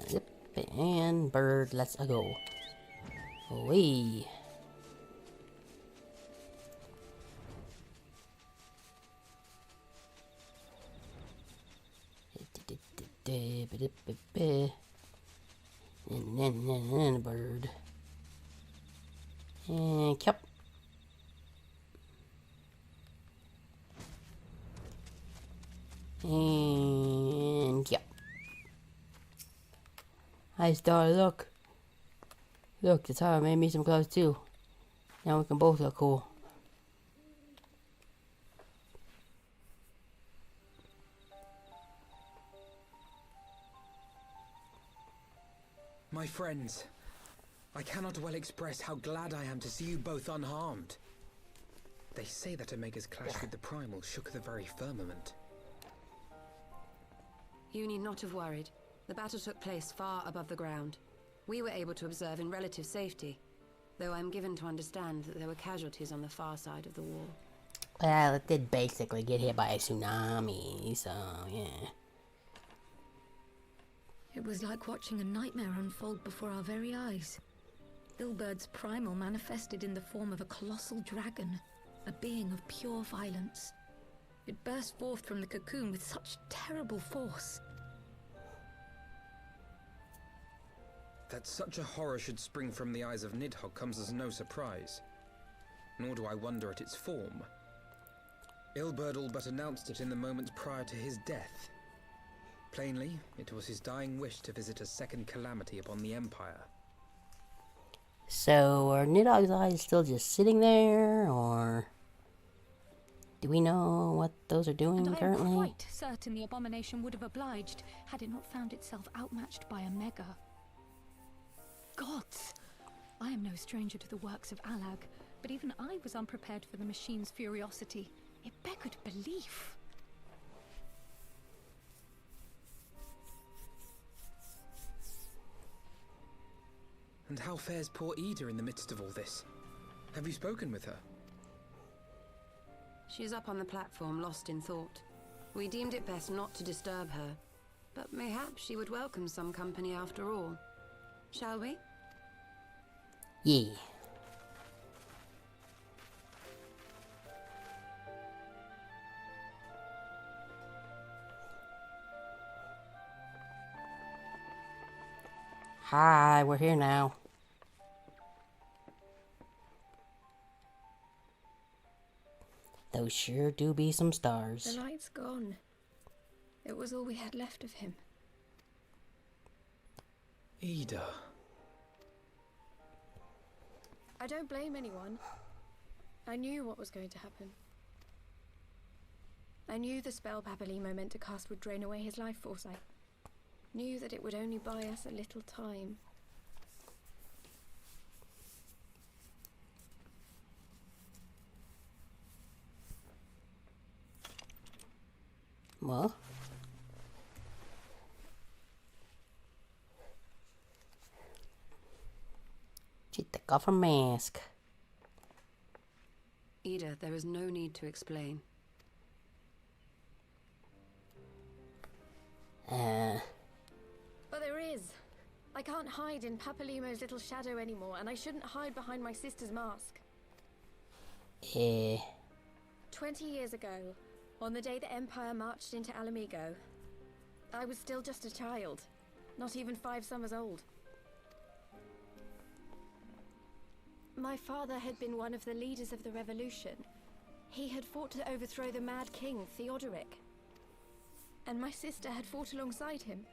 Yep, and bird, let's go. Away. And bird. And yep. And yep. Hi Star, look. Look, the tower made me some clothes too. Now we can both look cool. My friends, I cannot well express how glad I am to see you both unharmed. They say that Omega's clash with the Primal shook the very firmament. You need not have worried. The battle took place far above the ground. We were able to observe in relative safety, though I'm given to understand that there were casualties on the far side of the wall. Well, it did basically get hit by a tsunami, so yeah. It was like watching a nightmare unfold before our very eyes. Ilberd's primal manifested in the form of a colossal dragon, a being of pure violence. It burst forth from the cocoon with such terrible force. That such a horror should spring from the eyes of Nidhogg comes as no surprise. Nor do I wonder at its form. Ilberd all but announced it in the moments prior to his death. Plainly, it was his dying wish to visit a second calamity upon the Empire. So, are Nidhogg's eyes still just sitting there, or do we know what those are doing and currently? I am quite certain the abomination would have obliged had it not found itself outmatched by Omega. Gods! I am no stranger to the works of Alag, but even I was unprepared for the machine's furiosity. It beggared belief. And how fares poor Ida in the midst of all this? Have you spoken with her? She is up on the platform, lost in thought. We deemed it best not to disturb her, but mayhaps she would welcome some company after all. Shall we? Yeah. Hi, we're here now. Those sure do be some stars. The light's gone. It was all we had left of him. Ida. I don't blame anyone. I knew what was going to happen. I knew the spell Papalimo meant to cast would drain away his life force. I knew that it would only buy us a little time. Well, she took off her mask. Ida, there is no need to explain. But there is. I can't hide in Papalimo's little shadow anymore, and I shouldn't hide behind my sister's mask. 20 years ago, on the day the Empire marched into Alamigo, I was still just a child, not even 5 summers old. My father had been one of the leaders of the revolution. He had fought to overthrow the Mad King, Theodoric. And my sister had fought alongside him.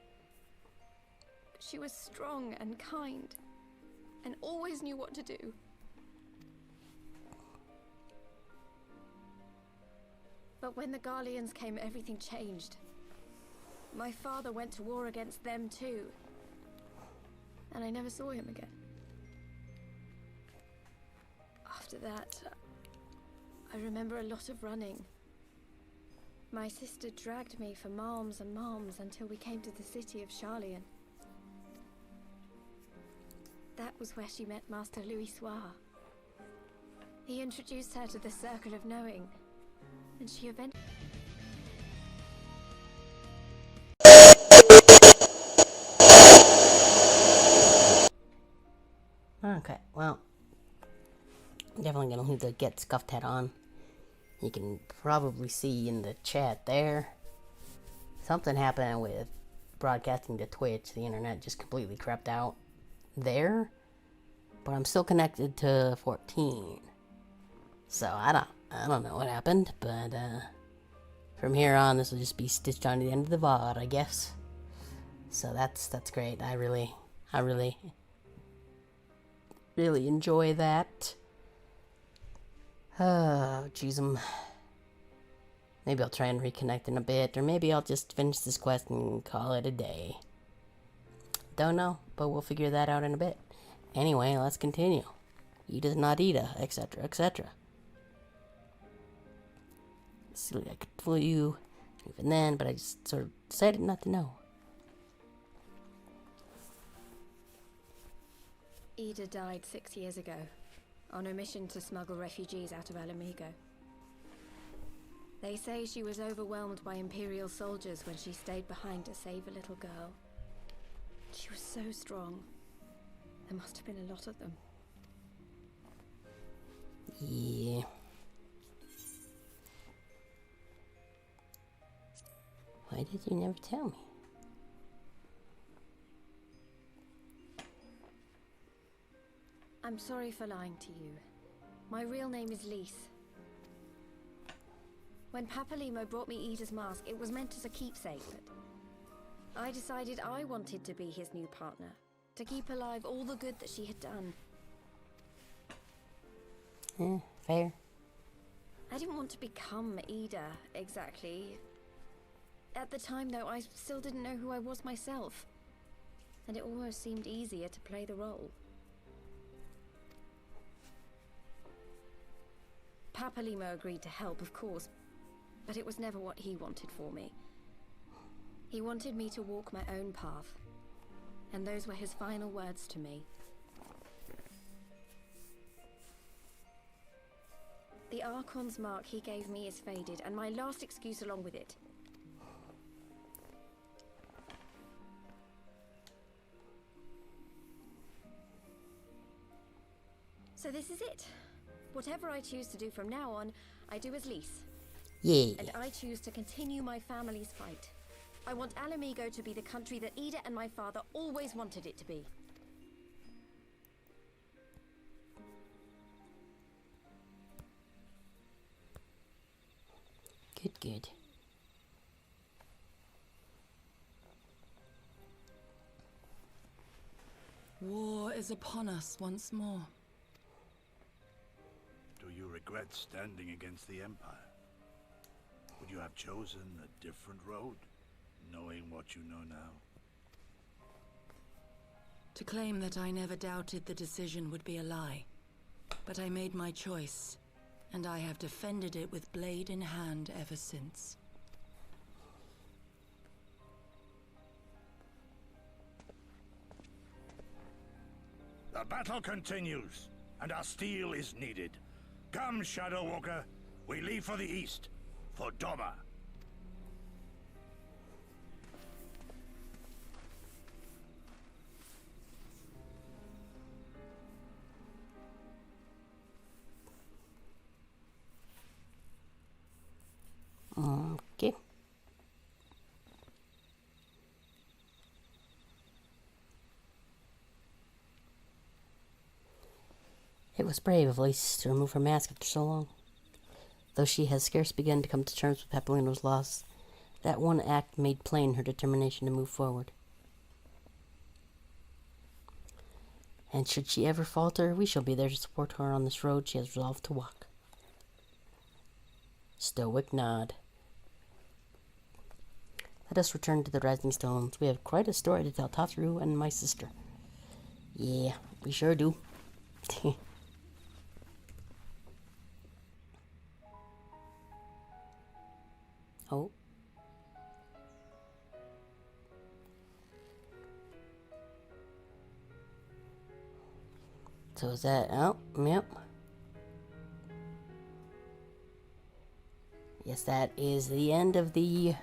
She was strong and kind, and always knew what to do. But when the Garleans came, everything changed. My father went to war against them too, and I never saw him again. After that, I remember a lot of running. My sister dragged me for malms and malms until we came to the city of Charlian. That was where she met Master Louis Soir. He introduced her to the Circle of Knowing, and she eventually... Okay, well, definitely gonna leave the Get Scuffed hat on. You can probably see in the chat there, something happened with broadcasting to Twitch. The internet just completely crapped out there, but I'm still connected to 14. So I don't know what happened, but from here on, this will just be stitched on to the end of the VOD, I guess. So that's great. I really enjoy that. Oh, jeez, maybe I'll try and reconnect in a bit, or maybe I'll just finish this quest and call it a day. Don't know, but we'll figure that out in a bit. Anyway, let's continue. Ida's not Ida, etc., etc. Silly, I could fool you even then, but I just sort of decided not to know. Ida died 6 years ago, on a mission to smuggle refugees out of Alamigo. They say she was overwhelmed by Imperial soldiers when she stayed behind to save a little girl. She was so strong. There must have been a lot of them. Yeah. Why did you never tell me? I'm sorry for lying to you. My real name is Lise. When Papalimo brought me Ida's mask, it was meant as a keepsake, but I decided I wanted to be his new partner, to keep alive all the good that she had done. Yeah, fair. I didn't want to become Ida, exactly. At the time, though, I still didn't know who I was myself, and it almost seemed easier to play the role. Papalimo agreed to help, of course, but it was never what he wanted for me. He wanted me to walk my own path, and those were his final words to me. The Archon's mark he gave me is faded, and my last excuse along with it. So this is it. Whatever I choose to do from now on, I do as Lise. Yeah. And I choose to continue my family's fight. I want Alamigo to be the country that Ida and my father always wanted it to be. Good. War is upon us once more. Do you regret standing against the Empire? Would you have chosen a different road, knowing what you know now? To claim that I never doubted the decision would be a lie. But I made my choice, and I have defended it with blade in hand ever since. The battle continues, and our steel is needed. Come, Shadow Walker, we leave for the east, for Doma. Okay. It was brave of Lise to remove her mask after so long. Though she has scarce begun to come to terms with Papalino's loss, that one act made plain her determination to move forward. And should she ever falter, we shall be there to support her on this road she has resolved to walk. Stoic nod. Let us return to the Rising Stones. We have quite a story to tell Tafru and my sister. Yeah, we sure do. Oh. So is that... Oh, yep. Yes, that is the end of the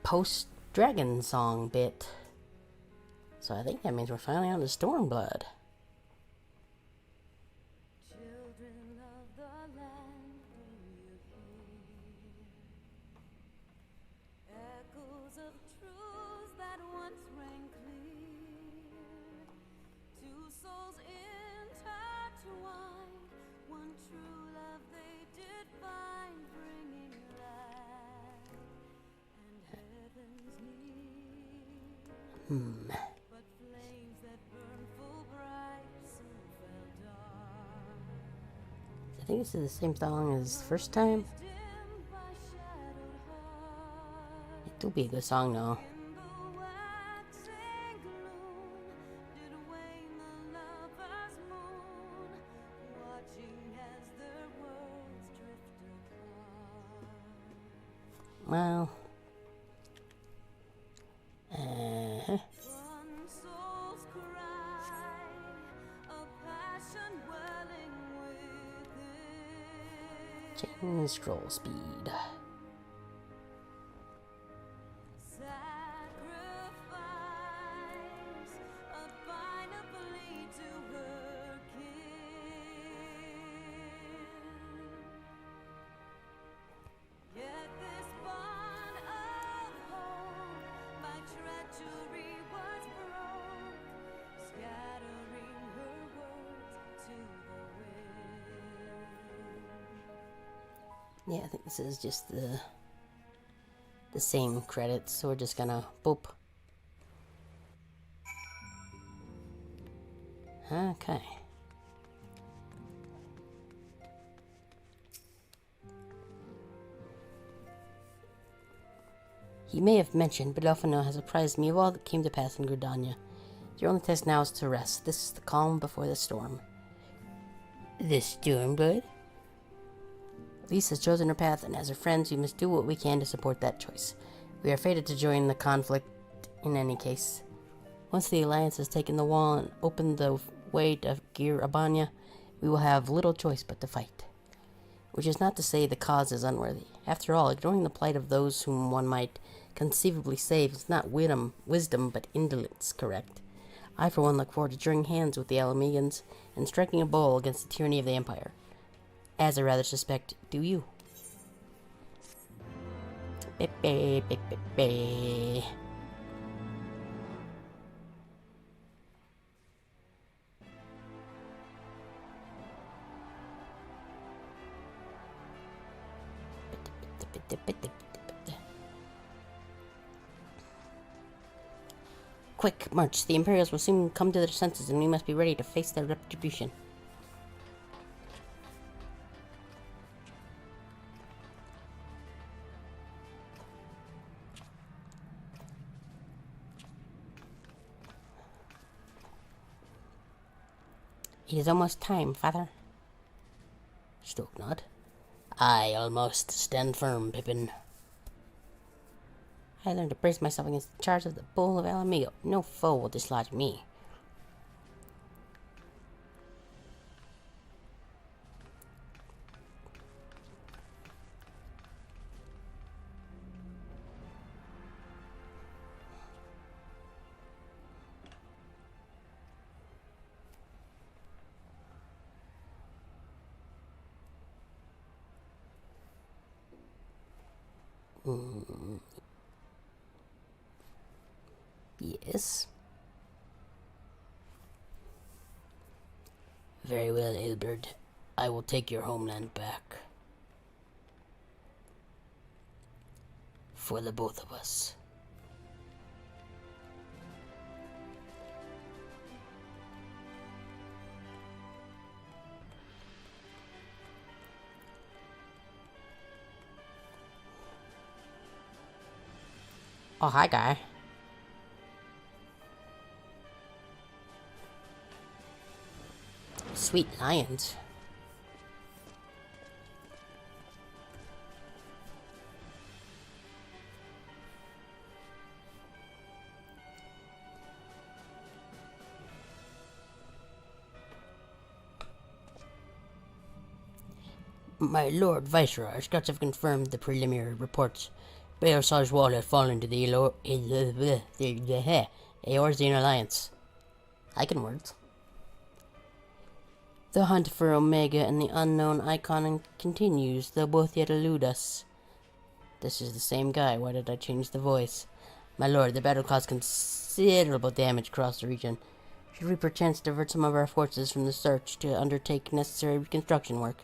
post-dragon song bit. So I think that means we're finally on to Stormblood. Children of the land, do you hear echoes of truths that once rang clear? Two souls intertwined, one true love they did find, bringing light and heaven's near. But flames that burn full bright soon fell dark. I think this is the same song as the first time. It will be a good song though. Well, change scroll speed. Yeah, I think this is just the same credits, so we're just gonna boop. Okay. He may have mentioned, but Elfino has apprised me of all that came to pass in Gridania. Your only task now is to rest. This is the calm before the storm. The storm, bud? Lise has chosen her path, and as her friends, we must do what we can to support that choice. We are fated to join the conflict in any case. Once the Alliance has taken the wall and opened the way to Gir Abania, we will have little choice but to fight. Which is not to say the cause is unworthy. After all, ignoring the plight of those whom one might conceivably save is not wisdom but indolence, correct? I, for one, look forward to joining hands with the Alamegans and striking a blow against the tyranny of the Empire. As I rather suspect, do you? Quick, march. The Imperials will soon come to their senses, and we must be ready to face their retribution. It is almost time, father. Stoke nod. Aye, almost. Stand firm, Pippin. I learned to brace myself against the charge of the Bull of Alamego. No foe will dislodge me. Yes. Very well, Eilbert. I will take your homeland back. For the both of us. Oh, hi, guy. Sweet lions. My Lord Viceroy, scouts have confirmed the preliminary reports. Baelsar's wall has fallen to the Eorzean Alliance. I can words. The hunt for Omega and the unknown icon continues, though both yet elude us. This is the same guy. Why did I change the voice? My lord, the battle caused considerable damage across the region. Should we perchance divert some of our forces from the search to undertake necessary reconstruction work?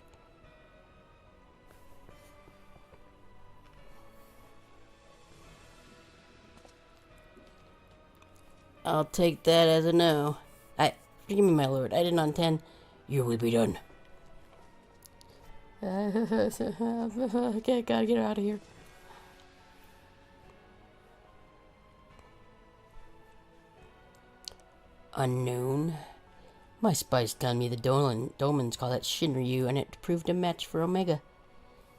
I'll take that as a no. Forgive me, my lord. I did not intend. Your will be done. Okay, gotta get out of here. Unknown? My spies tell me the Dolmens call it Shinryu, and it proved a match for Omega.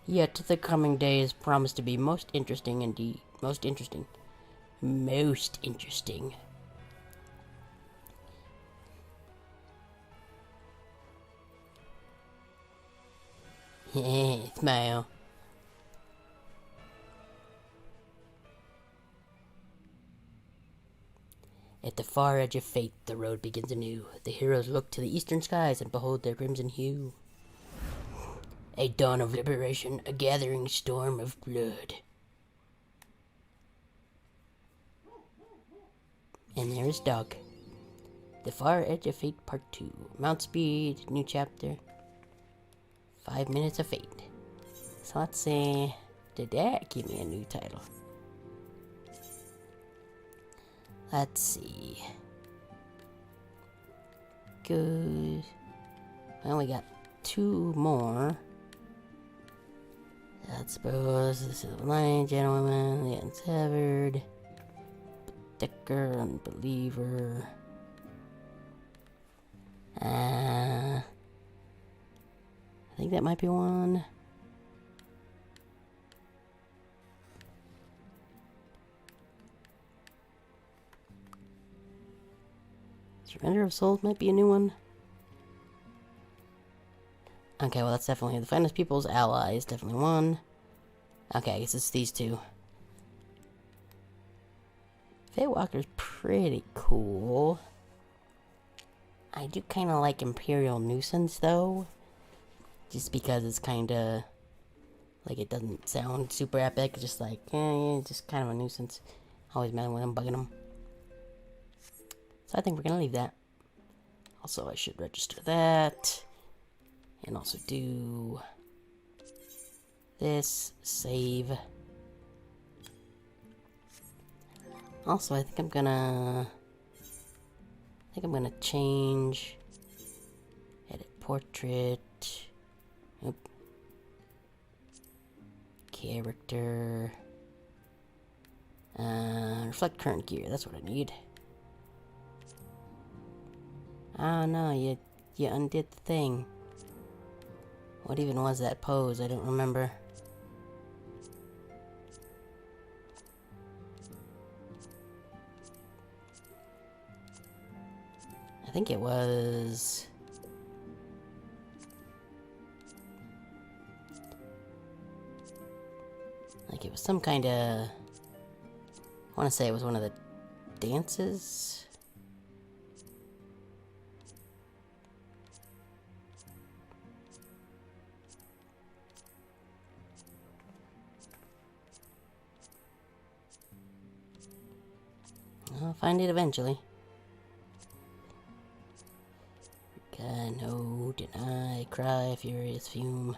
Yet the coming days promise to be most interesting indeed. Most interesting. Most interesting. Smile. At the far edge of fate, the road begins anew. The heroes look to the eastern skies and behold their crimson hue. A dawn of liberation, a gathering storm of blood. And there is Dog. The Far Edge of Fate Part 2. Mount Speed, new chapter. 5 Minutes of Fate. So let's see. Did that give me a new title? Let's see. Good. Well, we got 2 more. I suppose this is Lion Gentleman, the Unsevered, Decker, Unbeliever. I think that might be one. Surrender of Souls might be a new one. Okay, well that's definitely the Finest People's Allies, definitely one. Okay, I guess it's these 2. Fatewalker's pretty cool. I do kind of like Imperial Nuisance though. Just because it's kind of like it doesn't sound super epic. It's just like, just kind of a nuisance. Always mad when I'm bugging them. So I think we're gonna leave that. Also, I should register that. And also do this, save. Also, I think I'm gonna change edit portrait. Oop. Character. Reflect current gear. That's what I need. Oh no, you undid the thing. What even was that pose? I don't remember. I think it was... like it was some kind of... I want to say it was one of the dances? I'll find it eventually. No, deny, cry, furious, fume,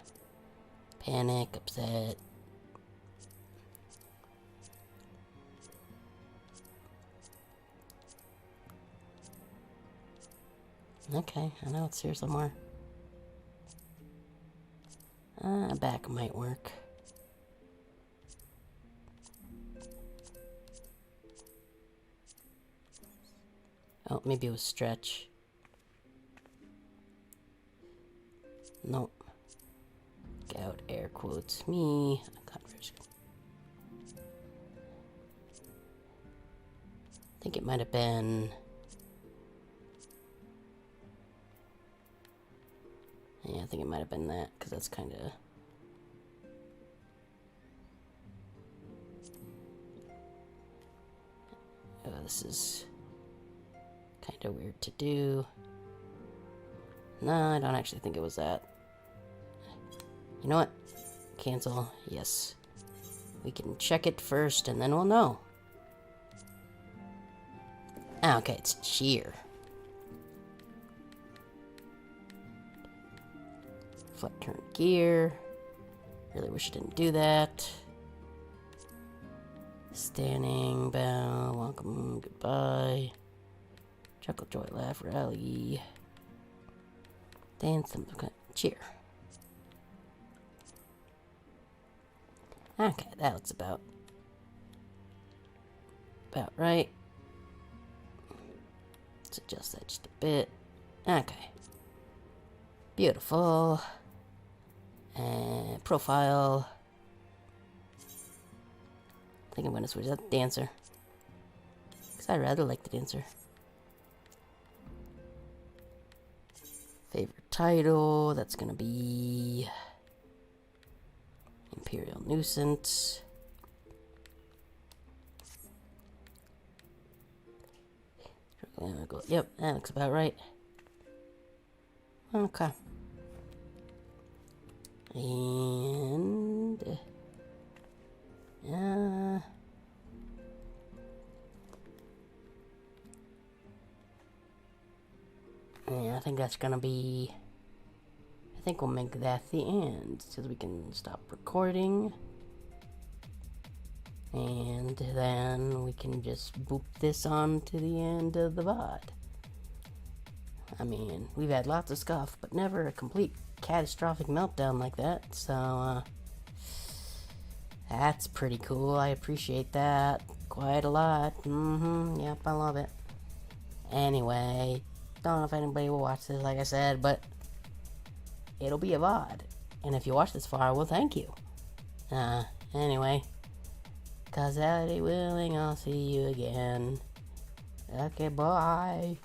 panic, upset. Okay, I know it's here somewhere. Back might work. Oh, maybe it was stretch. Nope. Gout air quotes me. I think it might have been... yeah, I think it might have been that, because that's kind of... Oh, this is kind of weird to do. No, I don't actually think it was that. You know what? Cancel. Yes. We can check it first and then we'll know. Ah, okay, it's cheer. Flight turn gear. Really wish I didn't do that. Standing, bow, welcome, goodbye. Chuckle, joy, laugh, rally. Dance, cheer. Okay, that looks about right. Let's adjust that just a bit. Okay. Beautiful. And profile. I think I'm gonna switch that to dancer. Because I rather like the dancer. Favorite title, that's gonna be Imperial Nuisance. Yep, that looks about right. Okay. And yeah, I think that's gonna be. I think we'll make that the end, so we can stop recording. And then we can just boop this on to the end of the VOD. I mean, we've had lots of scuff, but never a complete catastrophic meltdown like that, so, that's pretty cool. I appreciate that quite a lot. Yep, I love it. Anyway, don't know if anybody will watch this, like I said, but it'll be a VOD. And if you watch this far, well, thank you. Anyway, causality willing, I'll see you again. Okay, bye.